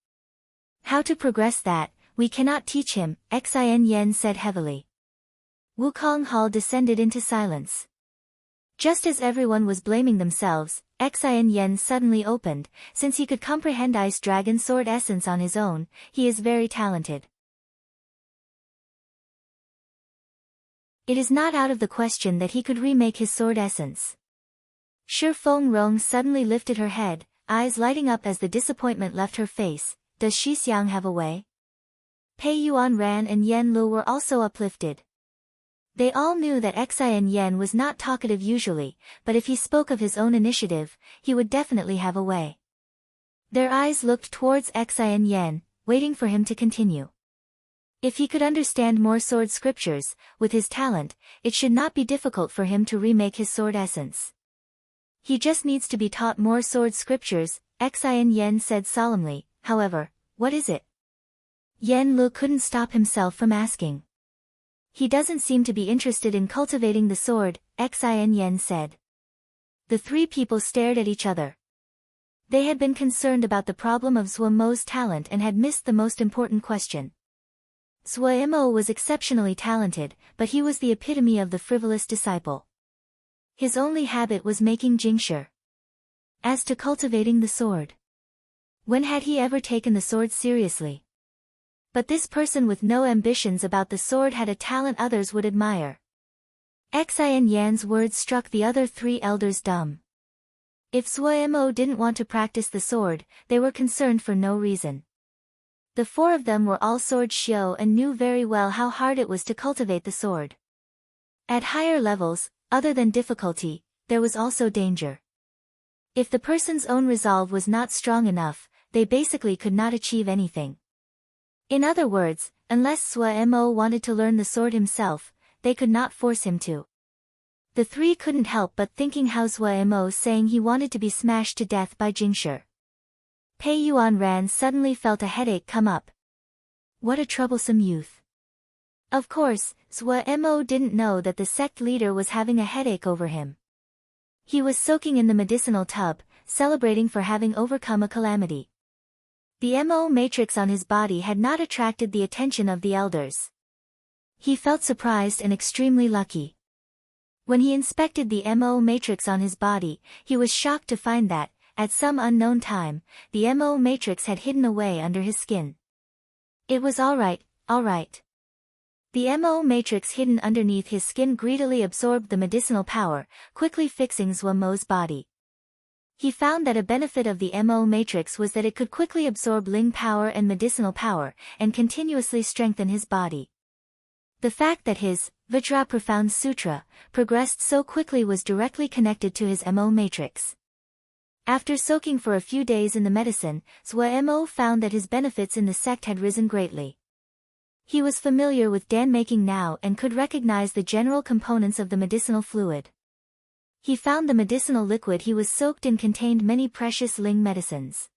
How to progress that, we cannot teach him, Xian Yen said heavily. Wukong Hall descended into silence. Just as everyone was blaming themselves, Xian Yen suddenly opened, since he could comprehend Ice Dragon sword essence on his own, he is very talented. It is not out of the question that he could remake his sword essence. Shi Fengrong suddenly lifted her head, eyes lighting up as the disappointment left her face. Does Xixiang have a way? Pei Yuanran and Yen Lu were also uplifted. They all knew that Xian Yen was not talkative usually, but if he spoke of his own initiative, he would definitely have a way. Their eyes looked towards Xian Yen, waiting for him to continue. If he could understand more sword scriptures, with his talent, it should not be difficult for him to remake his sword essence. He just needs to be taught more sword scriptures, Xian Yen said solemnly. However, what is it? Yen Lu couldn't stop himself from asking. He doesn't seem to be interested in cultivating the sword, Xian Yen said. The three people stared at each other. They had been concerned about the problem of Zhuo Mo's talent and had missed the most important question. Zhuo Mo was exceptionally talented, but he was the epitome of the frivolous disciple. His only habit was making jingshi. As to cultivating the sword, when had he ever taken the sword seriously? But this person with no ambitions about the sword had a talent others would admire. Xian Yan's words struck the other three elders dumb. If Zhuo Mo didn't want to practice the sword, they were concerned for no reason. The four of them were all sword shio and knew very well how hard it was to cultivate the sword. At higher levels, other than difficulty, there was also danger. If the person's own resolve was not strong enough, they basically could not achieve anything. In other words, unless Zhuo Mo wanted to learn the sword himself, they could not force him to. The three couldn't help but thinking how Zhuo Mo saying he wanted to be smashed to death by jingshi. Pei Yuanran suddenly felt a headache come up. What a troublesome youth. Of course, Zhuo Mo didn't know that the sect leader was having a headache over him. He was soaking in the medicinal tub, celebrating for having overcome a calamity. The Mo matrix on his body had not attracted the attention of the elders. He felt surprised and extremely lucky. When he inspected the Mo matrix on his body, he was shocked to find that, at some unknown time, the Mo matrix had hidden away under his skin. It was all right. The Mo matrix hidden underneath his skin greedily absorbed the medicinal power, quickly fixing Zhuo Mo's body. He found that a benefit of the Mo matrix was that it could quickly absorb Ling power and medicinal power, and continuously strengthen his body. The fact that his Vajra Profound Sutra progressed so quickly was directly connected to his Mo matrix. After soaking for a few days in the medicine, Zhuo Mo found that his benefits in the sect had risen greatly. He was familiar with Dan making now and could recognize the general components of the medicinal fluid. He found the medicinal liquid he was soaked in contained many precious Ling medicines.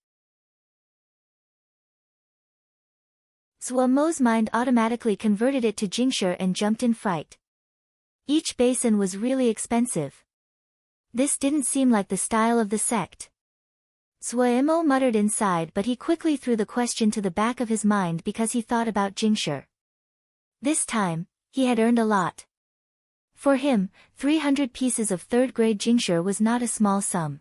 Zhuo Mo's mind automatically converted it to jingshi and jumped in fright. Each basin was really expensive. This didn't seem like the style of the sect. Zhuo Mo muttered inside, but he quickly threw the question to the back of his mind because he thought about jingshi. This time, he had earned a lot. For him, 300 pieces of third-grade jingshi was not a small sum.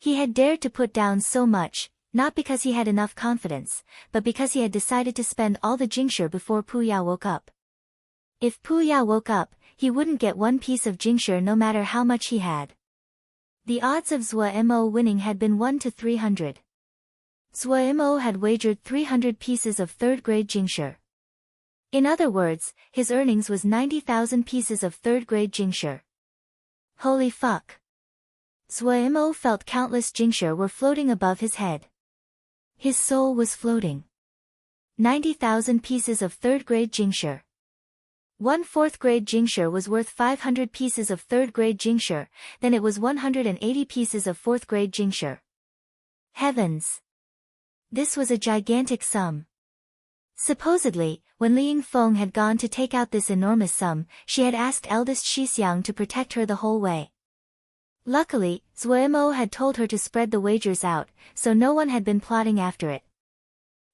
He had dared to put down so much, not because he had enough confidence, but because he had decided to spend all the jingshi before Puya woke up. If Puya woke up, he wouldn't get one piece of jingshi no matter how much he had. The odds of Zhuo Mo winning had been 1 to 300. Zhuo Mo had wagered 300 pieces of third-grade jingshi. In other words, his earnings was 90,000 pieces of third-grade jingshi. Holy fuck. Zhuo felt countless jingshi were floating above his head. His soul was floating. 90,000 pieces of third-grade jingshi. One fourth-grade jingshi was worth 500 pieces of third-grade jingshi, then it was 180 pieces of fourth-grade jingshi. Heavens! This was a gigantic sum. Supposedly, when Li Yingfeng had gone to take out this enormous sum, she had asked eldest Shixiang to protect her the whole way. Luckily, Zhuo had told her to spread the wagers out, so no one had been plotting after it.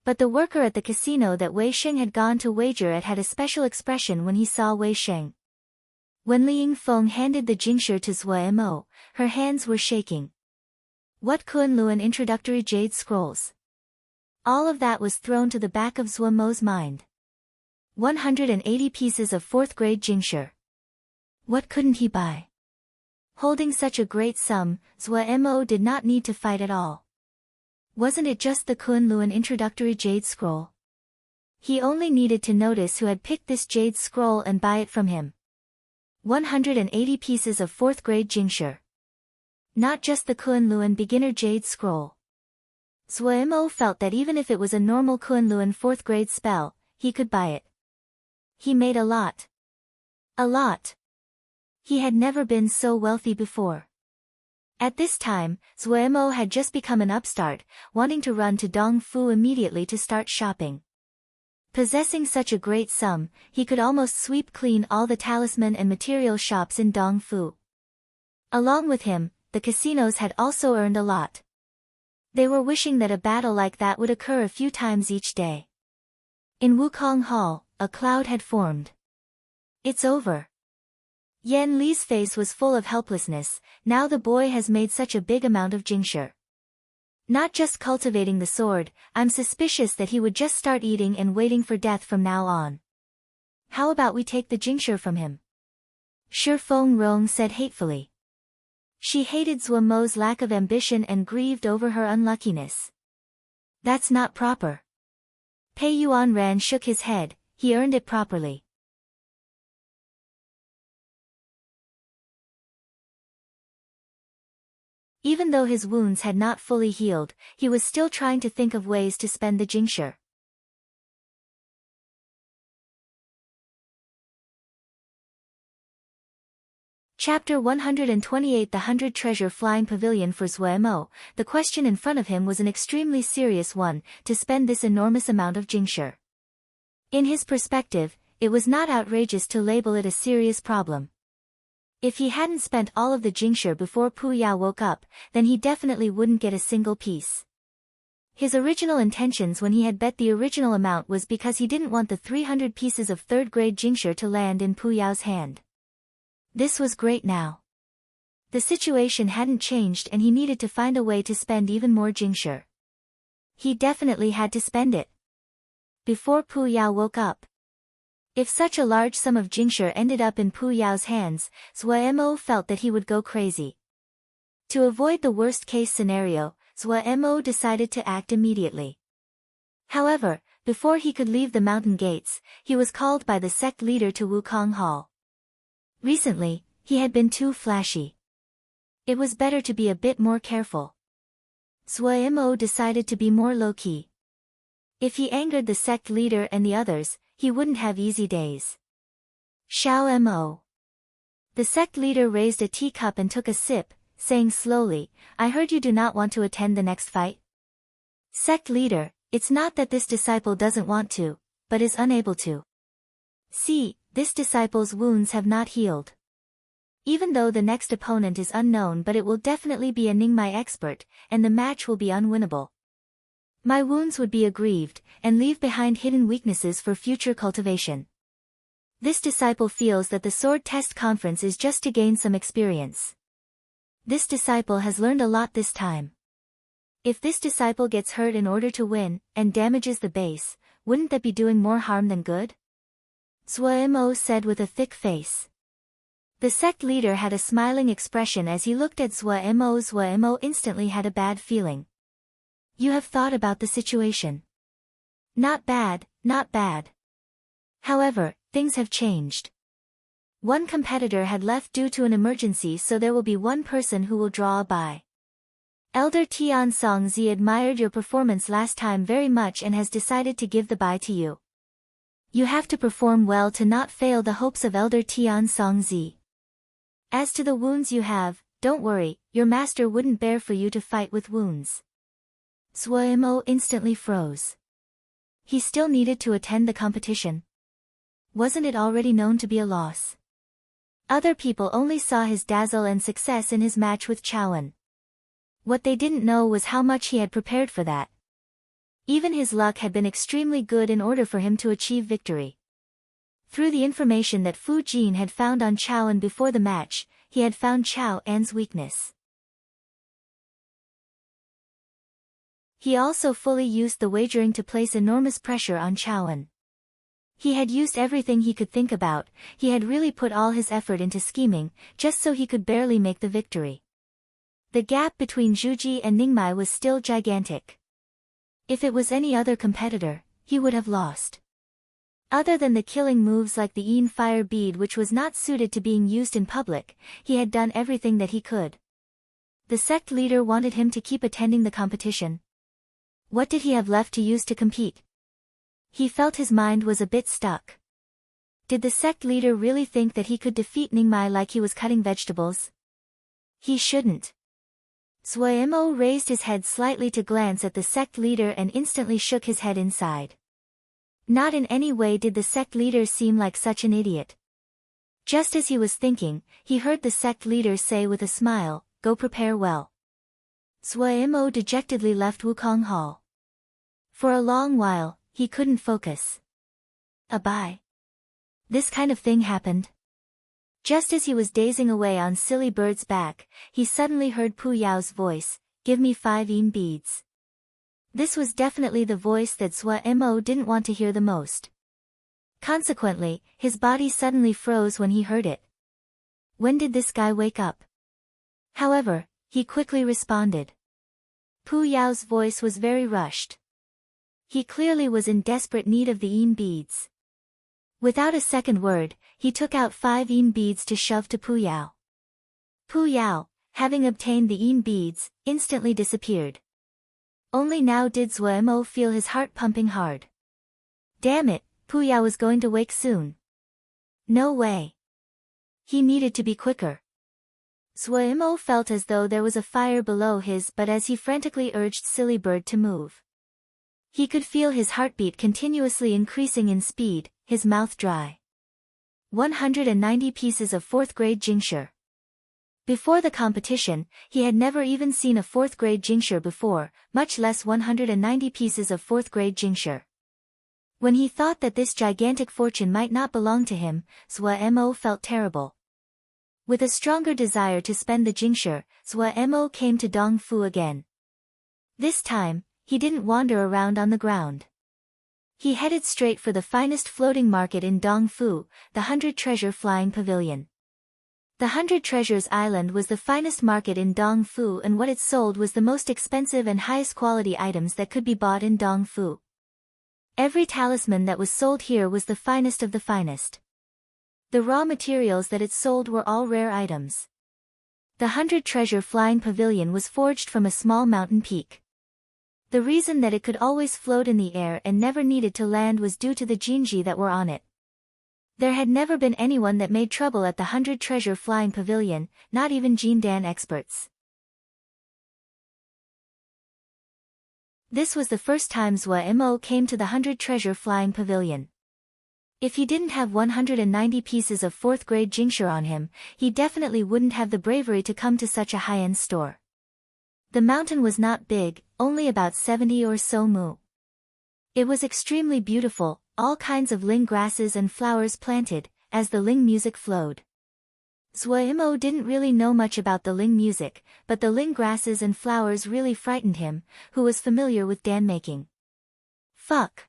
But the worker at the casino that Wei Sheng had gone to wager at had a special expression when he saw Wei Sheng. When Li Yingfeng handed the jingshi to Zhuo, her hands were shaking. What Kunlun introductory jade scrolls? All of that was thrown to the back of Zhuo's mind. 180 pieces of fourth-grade jingshi. What couldn't he buy? Holding such a great sum, Zhuo did not need to fight at all. Wasn't it just the Kunlun introductory jade scroll? He only needed to notice who had picked this jade scroll and buy it from him. 180 pieces of fourth-grade jingshi. Not just the Kunlun beginner jade scroll. Zhuo felt that even if it was a normal Kunlun fourth-grade spell, he could buy it. He made a lot. A lot. He had never been so wealthy before. At this time, Zhuo had just become an upstart, wanting to run to Dongfu immediately to start shopping. Possessing such a great sum, he could almost sweep clean all the talisman and material shops in Dongfu. Along with him, the casinos had also earned a lot. They were wishing that a battle like that would occur a few times each day. In Wukong Hall, a cloud had formed. It's over. Yan Li's face was full of helplessness. Now the boy has made such a big amount of jingshi. Not just cultivating the sword, I'm suspicious that he would just start eating and waiting for death from now on. How about we take the jingshi from him? Shi Fengrong said hatefully. She hated Zhuo's lack of ambition and grieved over her unluckiness. That's not proper. Pei Yuanran shook his head. He earned it properly. Even though his wounds had not fully healed, he was still trying to think of ways to spend the jingshi. Chapter 128 The 100 Treasure Flying Pavilion. For Zhuo, the question in front of him was an extremely serious one, to spend this enormous amount of jingshi. In his perspective, it was not outrageous to label it a serious problem. If he hadn't spent all of the jingshi before Pu Yao woke up, then he definitely wouldn't get a single piece. His original intentions when he had bet the original amount was because he didn't want the 300 pieces of third-grade jingshi to land in Pu Yao's hand. This was great now. The situation hadn't changed and he needed to find a way to spend even more jingshi. He definitely had to spend it. Before Pu Yao woke up. If such a large sum of jingshi ended up in Pu Yao's hands, Zhuo felt that he would go crazy. To avoid the worst-case scenario, Zhuo decided to act immediately. However, before he could leave the mountain gates, he was called by the sect leader to Wukong Hall. Recently, he had been too flashy. It was better to be a bit more careful. Zhuo decided to be more low-key. If he angered the sect leader and the others, he wouldn't have easy days. Xiao Mo. The sect leader raised a teacup and took a sip, saying slowly, I heard you do not want to attend the next fight. Sect leader, it's not that this disciple doesn't want to, but is unable to. See, this disciple's wounds have not healed. Even though the next opponent is unknown, but it will definitely be a Ningmai expert, and the match will be unwinnable. My wounds would be aggrieved, and leave behind hidden weaknesses for future cultivation. This disciple feels that the sword test conference is just to gain some experience. This disciple has learned a lot this time. If this disciple gets hurt in order to win, and damages the base, wouldn't that be doing more harm than good? Zhuo said with a thick face. The sect leader had a smiling expression as he looked at Zhuo. Zhuo instantly had a bad feeling. You have thought about the situation. Not bad, not bad. However, things have changed. One competitor had left due to an emergency, so there will be one person who will draw a bye. Elder Tian Songzi admired your performance last time very much and has decided to give the bye to you. You have to perform well to not fail the hopes of Elder Tian Songzi. As to the wounds you have, don't worry, your master wouldn't bear for you to fight with wounds. Suemo instantly froze. He still needed to attend the competition. Wasn't it already known to be a loss? Other people only saw his dazzle and success in his match with Chowan. What they didn't know was how much he had prepared for that. Even his luck had been extremely good in order for him to achieve victory. Through the information that Fu Jin had found on Chowan before the match, he had found Chow An's weakness. He also fully used the wagering to place enormous pressure on Chowan. He had used everything he could think about, he had really put all his effort into scheming, just so he could barely make the victory. The gap between Zhuji and Ningmai was still gigantic. If it was any other competitor, he would have lost. Other than the killing moves like the Yin fire bead, which was not suited to being used in public, he had done everything that he could. The sect leader wanted him to keep attending the competition. What did he have left to use to compete? He felt his mind was a bit stuck. Did the sect leader really think that he could defeat Ningmai like he was cutting vegetables? He shouldn't. Suemo raised his head slightly to glance at the sect leader and instantly shook his head inside. Not in any way did the sect leader seem like such an idiot. Just as he was thinking, he heard the sect leader say with a smile, "Go prepare well." Suemo dejectedly left Wukong Hall. For a long while, he couldn't focus. A bye. This kind of thing happened. Just as he was dazing away on Silly Bird's back, he suddenly heard Pu Yao's voice, "Give me 5 yin beads." This was definitely the voice that Suemo didn't want to hear the most. Consequently, his body suddenly froze when he heard it. When did this guy wake up? However, he quickly responded. Pu Yao's voice was very rushed. He clearly was in desperate need of the yin beads. Without a second word, he took out 5 yin beads to shove to Pu Yao. Pu Yao, having obtained the yin beads, instantly disappeared. Only now did Suemo feel his heart pumping hard. Damn it, Pu Yao was going to wake soon. No way. He needed to be quicker. Suemo felt as though there was a fire below his, but as he frantically urged Silly Bird to move, he could feel his heartbeat continuously increasing in speed, his mouth dry. 190 pieces of 4th grade Jingshi. Before the competition, he had never even seen a 4th grade Jingshi before, much less 190 pieces of 4th grade Jingshi. When he thought that this gigantic fortune might not belong to him, Suemo felt terrible. With a stronger desire to spend the Jingshi, Suemo came to Dongfu again. This time, he didn't wander around on the ground. He headed straight for the finest floating market in Dongfu, the 100 Treasure Flying Pavilion. The 100 Treasures Island was the finest market in Dongfu, and what it sold was the most expensive and highest quality items that could be bought in Dongfu. Every talisman that was sold here was the finest of the finest. The raw materials that it sold were all rare items. The 100 Treasure Flying Pavilion was forged from a small mountain peak. The reason that it could always float in the air and never needed to land was due to the jinji that were on it. There had never been anyone that made trouble at the 100 Treasure Flying Pavilion, not even Jindan experts. This was the first time Suemo came to the 100 Treasure Flying Pavilion. If he didn't have 190 pieces of 4th grade Jingshi on him, he definitely wouldn't have the bravery to come to such a high-end store. The mountain was not big, only about 70 or so mu. It was extremely beautiful, all kinds of ling grasses and flowers planted, as the ling music flowed. Suemo didn't really know much about the ling music, but the ling grasses and flowers really frightened him, who was familiar with dan making. Fuck.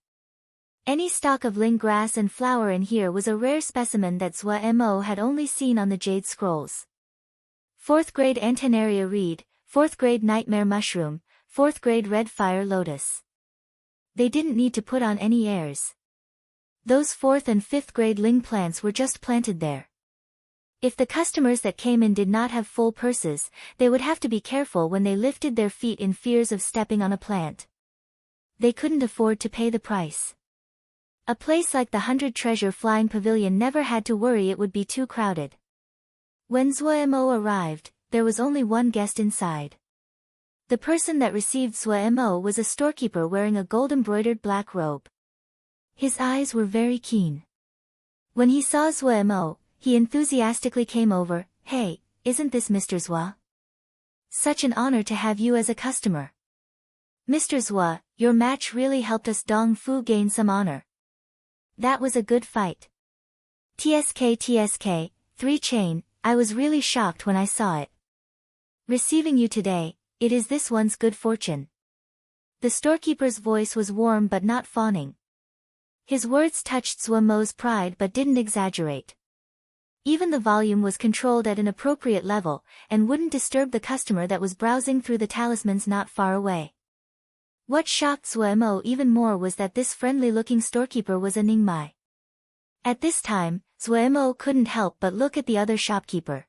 Any stalk of ling grass and flower in here was a rare specimen that Suemo had only seen on the jade scrolls. 4th grade Antenaria reed, 4th grade nightmare mushroom, 4th grade red fire lotus. They didn't need to put on any airs. Those 4th and 5th grade Ling plants were just planted there. If the customers that came in did not have full purses, they would have to be careful when they lifted their feet in fears of stepping on a plant. They couldn't afford to pay the price. A place like the 100 Treasure Flying Pavilion never had to worry it would be too crowded. When Zhuemo arrived, there was only one guest inside. The person that received Zhuemo was a storekeeper wearing a gold-embroidered black robe. His eyes were very keen. When he saw Zhuemo, he enthusiastically came over. "Hey, isn't this Mr. Zhua? Such an honor to have you as a customer. Mr. Zhua, your match really helped us Dong Fu gain some honor. That was a good fight. TSK, 3 chain, I was really shocked when I saw it. Receiving you today, it is this one's good fortune." The storekeeper's voice was warm but not fawning. His words touched Zhuemo's pride but didn't exaggerate. Even the volume was controlled at an appropriate level, and wouldn't disturb the customer that was browsing through the talismans not far away. What shocked Zhuemo even more was that this friendly-looking storekeeper was a Ningmai. At this time, Zhuemo couldn't help but look at the other shopkeeper.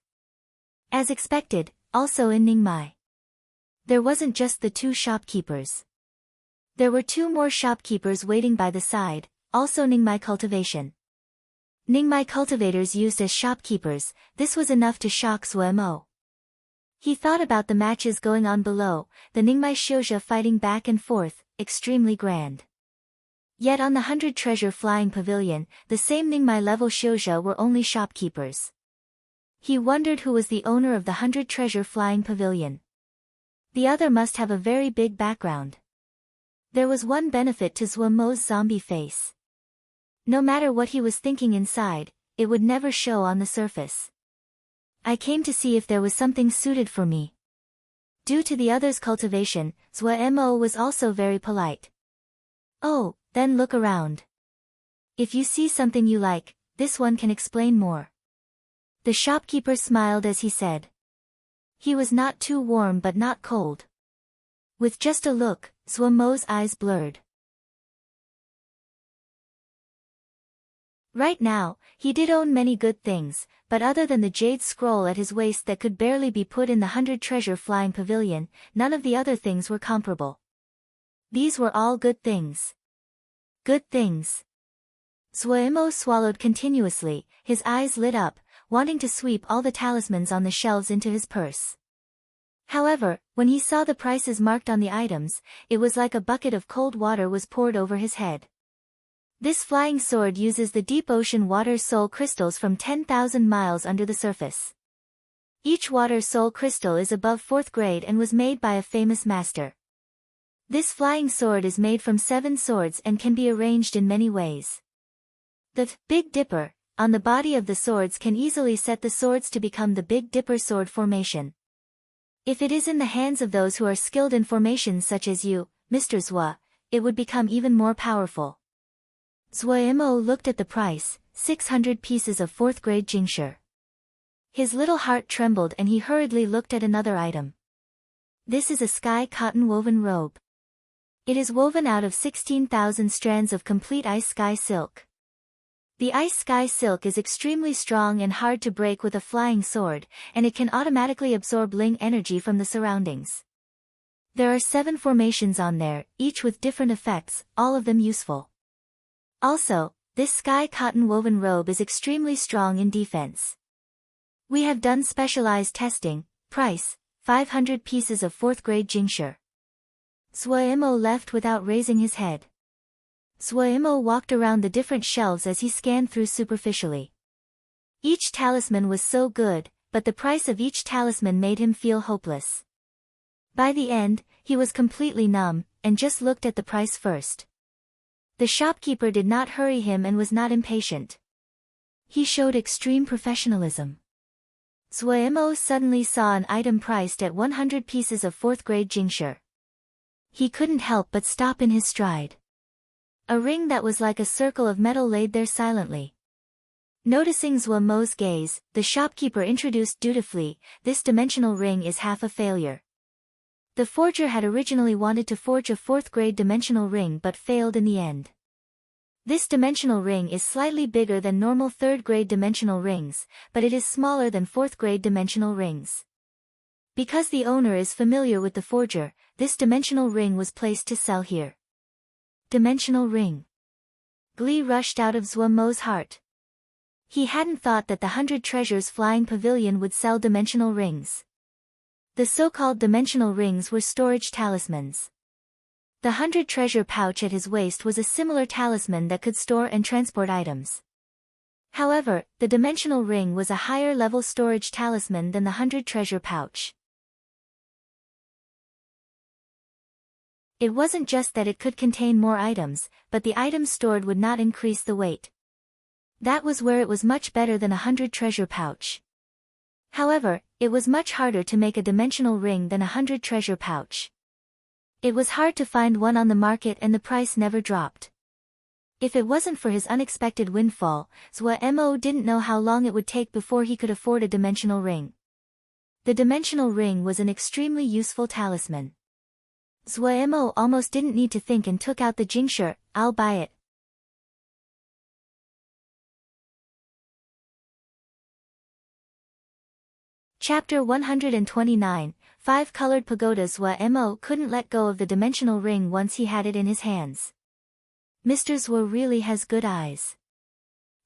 As expected, also in Ningmai. There wasn't just the 2 shopkeepers. There were 2 more shopkeepers waiting by the side, also Ningmai cultivation. Ningmai cultivators used as shopkeepers, this was enough to shock Zhuemo. He thought about the matches going on below, the Ningmai Xiuzha fighting back and forth, extremely grand. Yet on the 100 Treasure Flying Pavilion, the same Ningmai level Xiuzha were only shopkeepers. He wondered who was the owner of the 100 Treasure Flying Pavilion. The other must have a very big background. There was one benefit to Zhuemo's zombie face. No matter what he was thinking inside, it would never show on the surface. "I came to see if there was something suited for me." Due to the other's cultivation, Zhuemo was also very polite. "Oh, then look around. If you see something you like, this one can explain more." The shopkeeper smiled as he said. He was not too warm but not cold. With just a look, Zhuemo's eyes blurred. Right now, he did own many good things, but other than the jade scroll at his waist that could barely be put in the 100 Treasure Flying Pavilion, none of the other things were comparable. These were all good things. Good things. Zhuemo swallowed continuously, his eyes lit up, wanting to sweep all the talismans on the shelves into his purse. However, when he saw the prices marked on the items, it was like a bucket of cold water was poured over his head. This flying sword uses the deep ocean water soul crystals from 10,000 miles under the surface. Each water soul crystal is above 4th grade and was made by a famous master. This flying sword is made from 7 swords and can be arranged in many ways. The Big Dipper on the body of the swords can easily set the swords to become the Big Dipper sword formation. If it is in the hands of those who are skilled in formations such as you, Mr. Zhua, it would become even more powerful. Zhuemo looked at the price, 600 pieces of 4th grade Jingshi. His little heart trembled and he hurriedly looked at another item. This is a sky cotton woven robe. It is woven out of 16,000 strands of complete ice sky silk. The ice sky silk is extremely strong and hard to break with a flying sword, and it can automatically absorb Ling energy from the surroundings. There are 7 formations on there, each with different effects, all of them useful. Also, this sky cotton woven robe is extremely strong in defense. We have done specialized testing. Price, 500 pieces of 4th grade Jingshi. Zhuemo left without raising his head. Zhuemo walked around the different shelves as he scanned through superficially. Each talisman was so good, but the price of each talisman made him feel hopeless. By the end, he was completely numb, and just looked at the price first. The shopkeeper did not hurry him and was not impatient. He showed extreme professionalism. Zhuemo suddenly saw an item priced at 100 pieces of 4th grade Jingshi. He couldn't help but stop in his stride. A ring that was like a circle of metal laid there silently. Noticing Zhuemo's gaze, the shopkeeper introduced dutifully, "This dimensional ring is half a failure." The forger had originally wanted to forge a 4th grade dimensional ring but failed in the end. This dimensional ring is slightly bigger than normal third-grade dimensional rings, but it is smaller than fourth-grade dimensional rings. Because the owner is familiar with the forger, this dimensional ring was placed to sell here. Dimensional ring. Glee rushed out of Zhuo-Mo's heart. He hadn't thought that the 100 Treasures Flying Pavilion would sell dimensional rings. The so-called dimensional rings were storage talismans. The 100 treasure pouch at his waist was a similar talisman that could store and transport items. However, the dimensional ring was a higher-level storage talisman than the 100 treasure pouch. It wasn't just that it could contain more items, but the items stored would not increase the weight. That was where it was much better than a 100 treasure pouch. However, it was much harder to make a dimensional ring than a 100 treasure pouch. It was hard to find one on the market and the price never dropped. If it wasn't for his unexpected windfall, Zhuo-Mo didn't know how long it would take before he could afford a dimensional ring. The dimensional ring was an extremely useful talisman. Zhuo-Mo almost didn't need to think and took out the jingshi. I'll buy it. Chapter 129, 5-Colored Pagodas. Zhuo-Mo couldn't let go of the dimensional ring once he had it in his hands. Mr. Zhuo really has good eyes.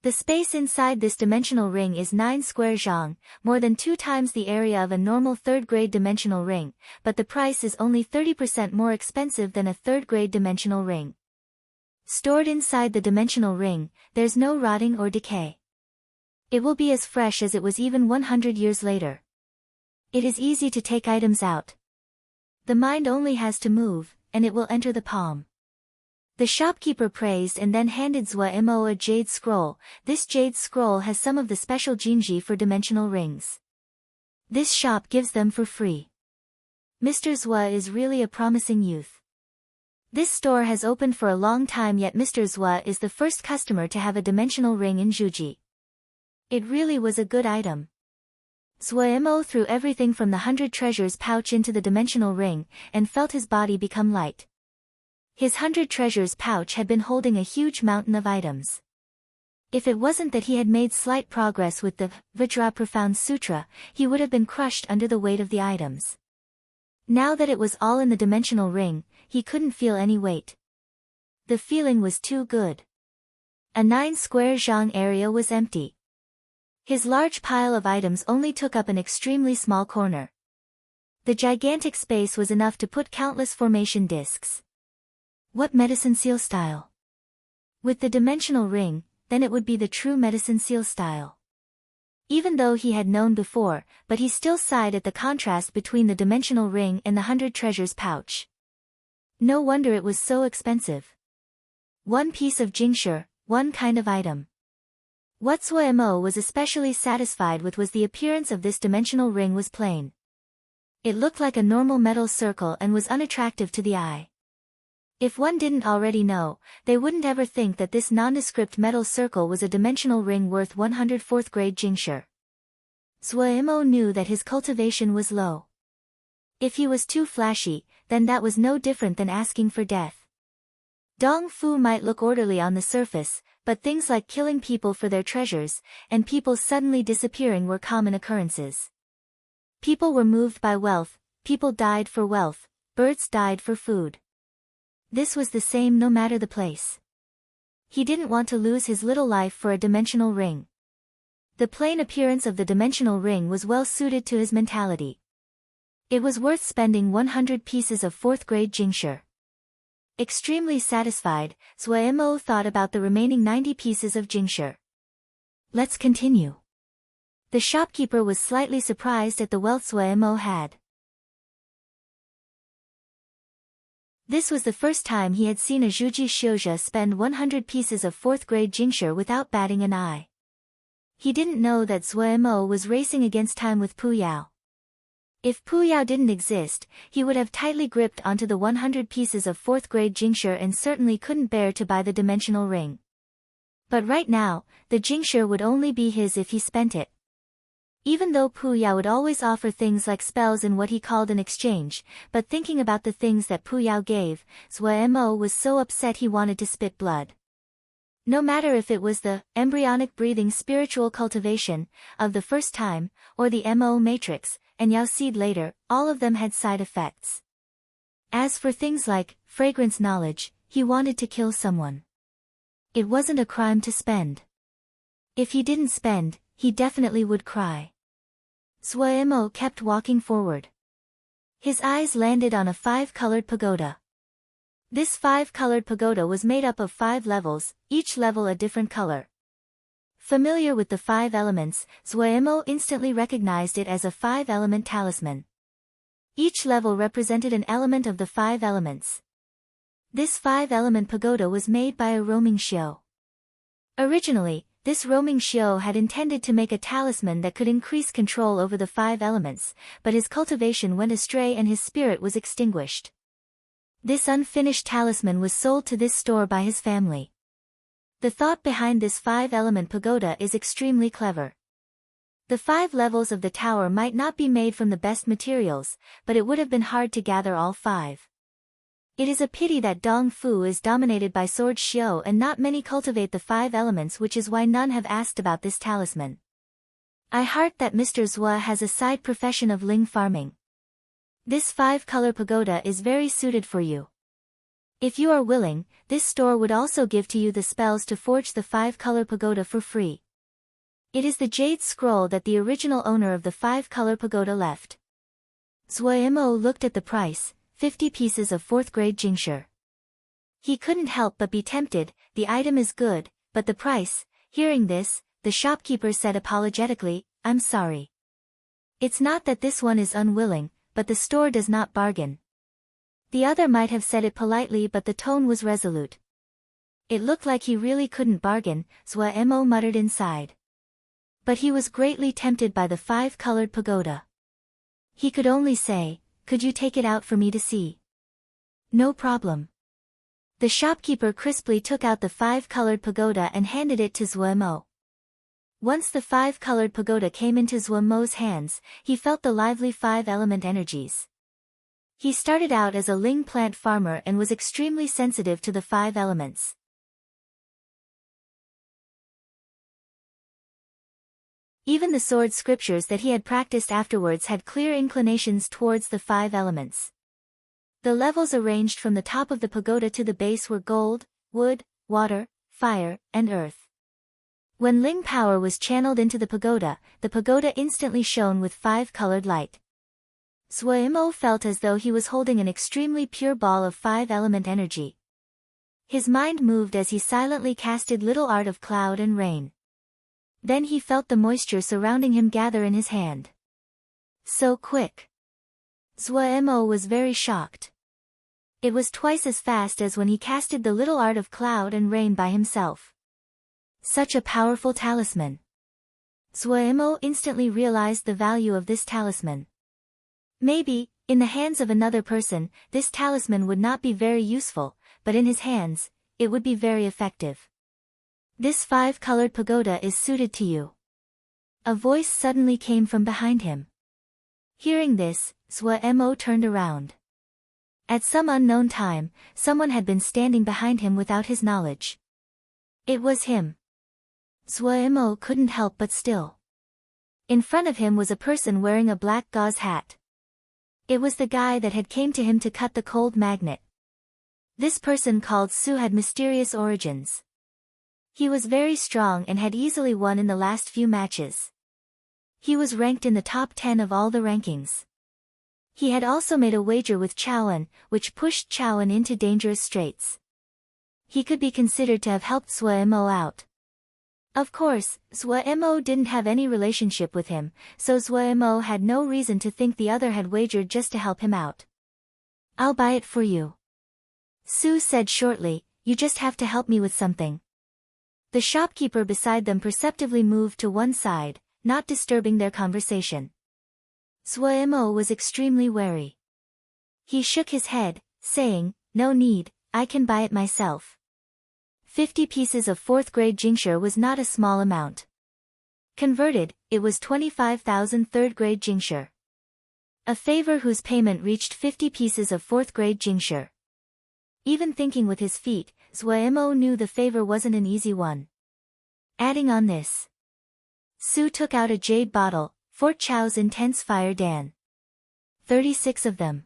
The space inside this dimensional ring is 9 square zhang, more than 2 times the area of a normal third-grade dimensional ring, but the price is only 30% more expensive than a third-grade dimensional ring. Stored inside the dimensional ring, there's no rotting or decay. It will be as fresh as it was even 100 years later. It is easy to take items out. The mind only has to move, and it will enter the palm. The shopkeeper praised and then handed Zhuo-Mo a jade scroll. This jade scroll has some of the special jinji for dimensional rings. This shop gives them for free. Mr. Zhuo is really a promising youth. This store has opened for a long time, yet Mr. Zhuo is the first customer to have a dimensional ring in Zhuji. It really was a good item. Zhuo-Mo threw everything from the 100 treasures pouch into the dimensional ring, and felt his body become light. His 100 treasures pouch had been holding a huge mountain of items. If it wasn't that he had made slight progress with the Vajra Profound Sutra, he would have been crushed under the weight of the items. Now that it was all in the dimensional ring, he couldn't feel any weight. The feeling was too good. A 9 square zhang area was empty. His large pile of items only took up an extremely small corner. The gigantic space was enough to put countless formation discs. What medicine seal style? With the dimensional ring, then it would be the true medicine seal style. Even though he had known before, but he still sighed at the contrast between the dimensional ring and the 100 treasures pouch. No wonder it was so expensive. One piece of jingshi, one kind of item. What Zhuo-Mo was especially satisfied with was the appearance of this dimensional ring was plain. It looked like a normal metal circle and was unattractive to the eye. If one didn't already know, they wouldn't ever think that this nondescript metal circle was a dimensional ring worth 100 fourth-grade jingshi. Zhuo-Mo knew that his cultivation was low. If he was too flashy, then that was no different than asking for death. Dong Fu might look orderly on the surface, but things like killing people for their treasures, and people suddenly disappearing were common occurrences. People were moved by wealth, people died for wealth, birds died for food. This was the same no matter the place. He didn't want to lose his little life for a dimensional ring. The plain appearance of the dimensional ring was well suited to his mentality. It was worth spending 100 pieces of fourth-grade jingshi. Extremely satisfied, Zhuo-Mo thought about the remaining 90 pieces of jingshi. Let's continue. The shopkeeper was slightly surprised at the wealth Zhuo-Mo had. This was the first time he had seen a Zhuji Xiuzha spend 100 pieces of fourth-grade jingshi without batting an eye. He didn't know that Zhuo-Mo was racing against time with Pu Yao. If Pu Yao didn't exist, he would have tightly gripped onto the 100 pieces of fourth-grade jingshi and certainly couldn't bear to buy the dimensional ring. But right now, the jingshi would only be his if he spent it. Even though Pu Yao would always offer things like spells in what he called an exchange, but thinking about the things that Pu Yao gave, Zhuo-Mo was so upset he wanted to spit blood. No matter if it was the embryonic breathing spiritual cultivation of the first time, or the MO matrix, and Yao seed later, all of them had side effects. As for things like fragrance knowledge, he wanted to kill someone. It wasn't a crime to spend. If he didn't spend, he definitely would cry. Mo kept walking forward. His eyes landed on a 5-colored pagoda. This 5-colored pagoda was made up of 5 levels, each level a different color. Familiar with the 5 elements, Mo instantly recognized it as a 5-element talisman. Each level represented an element of the 5 elements. This 5-element pagoda was made by a roaming shio. Originally, this roaming shio had intended to make a talisman that could increase control over the 5 elements, but his cultivation went astray and his spirit was extinguished. This unfinished talisman was sold to this store by his family. The thought behind this 5-element pagoda is extremely clever. The 5 levels of the tower might not be made from the best materials, but it would have been hard to gather all 5. It is a pity that Dong Fu is dominated by Sword Shio and not many cultivate the 5 elements, which is why none have asked about this talisman. I heard that Mr. Zhua has a side profession of ling farming. This 5-color pagoda is very suited for you. If you are willing, this store would also give to you the spells to forge the 5-color pagoda for free. It is the jade scroll that the original owner of the 5-color pagoda left. Mo looked at the price, 50 pieces of 4th grade Jingshi. He couldn't help but be tempted. The item is good, but the price. Hearing this, the shopkeeper said apologetically, "I'm sorry. It's not that this one is unwilling, but the store does not bargain." The other might have said it politely, but the tone was resolute. It looked like he really couldn't bargain, Mo muttered inside. But he was greatly tempted by the 5-colored pagoda. He could only say, "Could you take it out for me to see?" "No problem." The shopkeeper crisply took out the 5-colored pagoda and handed it to Mo. Once the 5-colored pagoda came into Mo's hands, he felt the lively 5-element energies. He started out as a ling plant farmer and was extremely sensitive to the 5 elements. Even the sword scriptures that he had practiced afterwards had clear inclinations towards the 5 elements. The levels arranged from the top of the pagoda to the base were gold, wood, water, fire, and earth. When ling power was channeled into the pagoda instantly shone with 5-colored light. Mo felt as though he was holding an extremely pure ball of 5-element energy. His mind moved as he silently casted little art of cloud and rain. Then he felt the moisture surrounding him gather in his hand. So quick. Mo was very shocked. It was twice as fast as when he casted the little art of cloud and rain by himself. Such a powerful talisman. Mo instantly realized the value of this talisman. Maybe, in the hands of another person, this talisman would not be very useful, but in his hands, it would be very effective. This 5-colored pagoda is suited to you. A voice suddenly came from behind him. Hearing this, Mo turned around. At some unknown time, someone had been standing behind him without his knowledge. It was him. Mo couldn't help but still. In front of him was a person wearing a black gauze hat. It was the guy that had came to him to cut the cold magnet. This person called Su had mysterious origins. He was very strong and had easily won in the last few matches. He was ranked in the top 10 of all the rankings. He had also made a wager with Chaoan, which pushed Chaoan into dangerous straits. He could be considered to have helped Mo out. Of course, Mo didn't have any relationship with him, so Mo had no reason to think the other had wagered just to help him out. "I'll buy it for you," Su said shortly. "You just have to help me with something." The shopkeeper beside them perceptibly moved to one side, not disturbing their conversation. Mo was extremely wary. He shook his head, saying, "No need, I can buy it myself." 50 pieces of 4th grade Jingshi was not a small amount. Converted, it was 25,000 3rd grade Jingshi. A favor whose payment reached 50 pieces of 4th grade Jingshi. Even thinking with his feet, Zhuo knew the favor wasn't an easy one. Adding on this, Su took out a jade bottle, Fort Chao's intense fire Dan. 36 of them.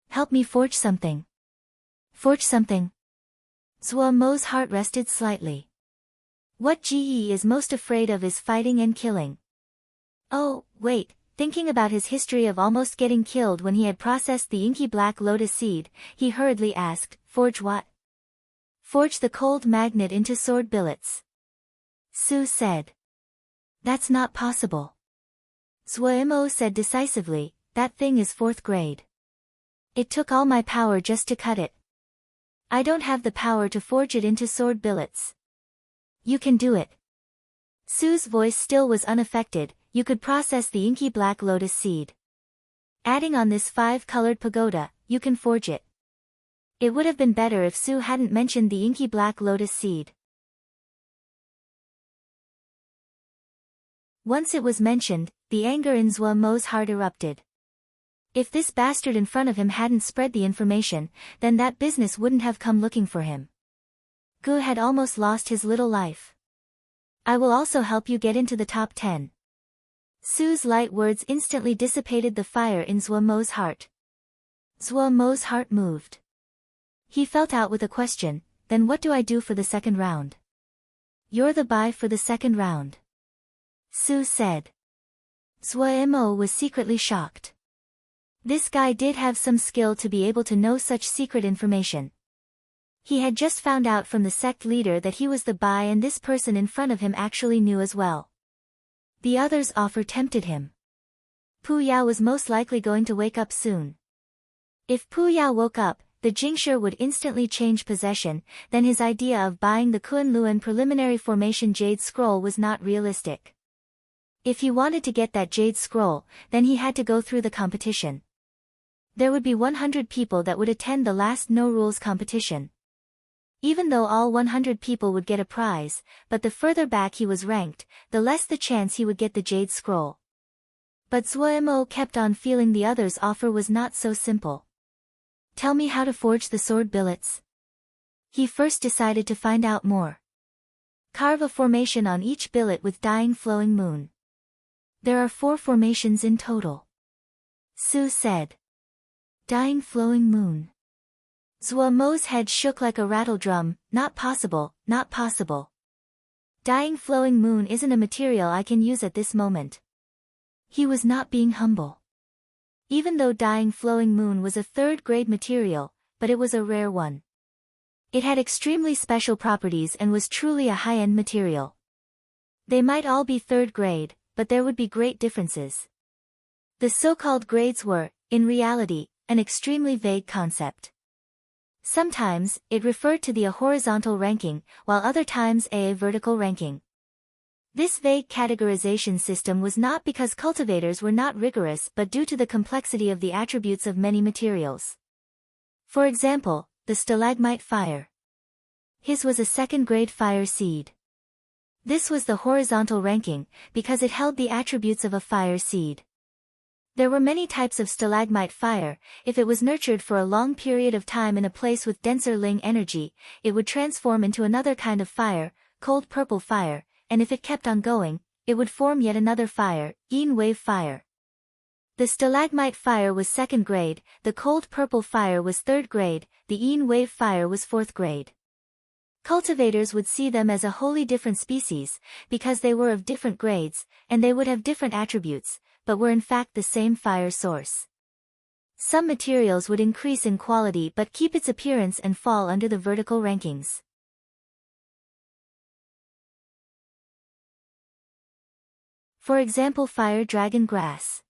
Help me forge something. Forge something. Zhuo's heart rested slightly. What Ji is most afraid of is fighting and killing. Oh, wait, thinking about his history of almost getting killed when he had processed the inky black lotus seed, he hurriedly asked, forge what? Forge the cold magnet into sword billets. Su said. That's not possible. Zhuo said decisively, that thing is 4th grade. It took all my power just to cut it. I don't have the power to forge it into sword billets. You can do it. Su's voice still was unaffected, you could process the inky black lotus seed. Adding on this 5-colored pagoda, you can forge it. It would have been better if Su hadn't mentioned the inky black lotus seed. Once it was mentioned, the anger in Zhuo's heart erupted. If this bastard in front of him hadn't spread the information, then that business wouldn't have come looking for him. Gu had almost lost his little life. I will also help you get into the top 10. Su's light words instantly dissipated the fire in Zhuo's heart. Zhuo's heart moved. He felt out with a question, then what do I do for the second round? You're the buy for the second round. Su said. Zhuo was secretly shocked. This guy did have some skill to be able to know such secret information. He had just found out from the sect leader that he was the buy and this person in front of him actually knew as well. The other's offer tempted him. Pu Yao was most likely going to wake up soon. If Pu Yao woke up, the Jingshi would instantly change possession, then his idea of buying the Kunlun preliminary formation jade scroll was not realistic. If he wanted to get that jade scroll, then he had to go through the competition. There would be 100 people that would attend the last no-rules competition. Even though all 100 people would get a prize, but the further back he was ranked, the less the chance he would get the jade scroll. But Zhuo kept on feeling the other's offer was not so simple. Tell me how to forge the sword billets. He first decided to find out more. Carve a formation on each billet with dying flowing moon. There are 4 formations in total. Su said. Dying flowing moon. Zhuo's head shook like a rattle drum, not possible, not possible. Dying flowing moon isn't a material I can use at this moment. He was not being humble. Even though dying flowing moon was a 3rd grade material, but it was a rare one. It had extremely special properties and was truly a high-end material. They might all be 3rd grade, but there would be great differences. The so-called grades were, in reality, an extremely vague concept. Sometimes, it referred to the horizontal ranking, while other times a vertical ranking. This vague categorization system was not because cultivators were not rigorous but due to the complexity of the attributes of many materials. For example, the stalagmite fire. His was a 2nd grade fire seed. This was the horizontal ranking, because it held the attributes of a fire seed. There were many types of stalagmite fire. If it was nurtured for a long period of time in a place with denser Ling energy, it would transform into another kind of fire, cold purple fire, and if it kept on going, it would form yet another fire, Yin wave fire. The stalagmite fire was 2nd grade, the cold purple fire was 3rd grade, the Yin wave fire was 4th grade. Cultivators would see them as a wholly different species, because they were of different grades, and they would have different attributes, but were in fact the same fire source. Some materials would increase in quality but keep its appearance and fall under the vertical rankings. For example, fire dragon grass.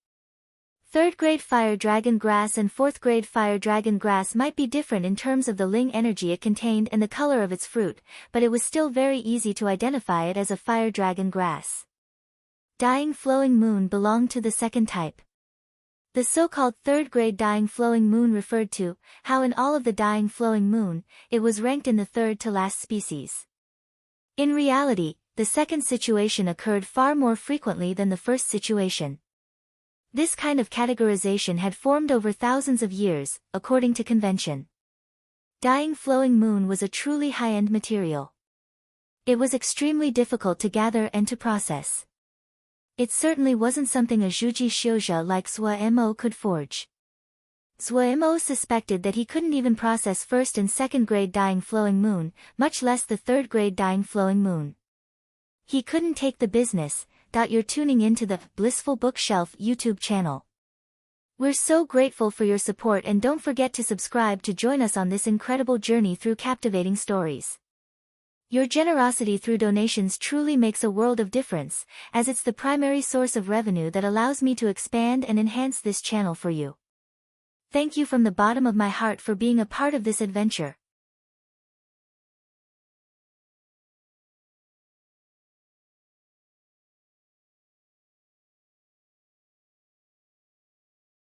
3rd grade fire dragon grass and 4th grade fire dragon grass might be different in terms of the Ling energy it contained and the color of its fruit, but it was still very easy to identify it as a fire dragon grass. Dying flowing moon belonged to the 2nd type. The so-called 3rd grade dying flowing moon referred to how in all of the dying flowing moon, it was ranked in the 3rd to last species. In reality, the 2nd situation occurred far more frequently than the 1st situation. This kind of categorization had formed over thousands of years, according to convention. Dying flowing moon was a truly high-end material. It was extremely difficult to gather and to process. It certainly wasn't something a Zhuji Xiuzha like Zhou Mo could forge. Zhou Mo suspected that he couldn't even process first and second grade dying flowing moon, much less the third grade dying flowing moon. He couldn't take the business. You're tuning into the Blissful Bookshelf YouTube channel. We're so grateful for your support, and don't forget to subscribe to join us on this incredible journey through captivating stories. Your generosity through donations truly makes a world of difference, as it's the primary source of revenue that allows me to expand and enhance this channel for you. Thank you from the bottom of my heart for being a part of this adventure.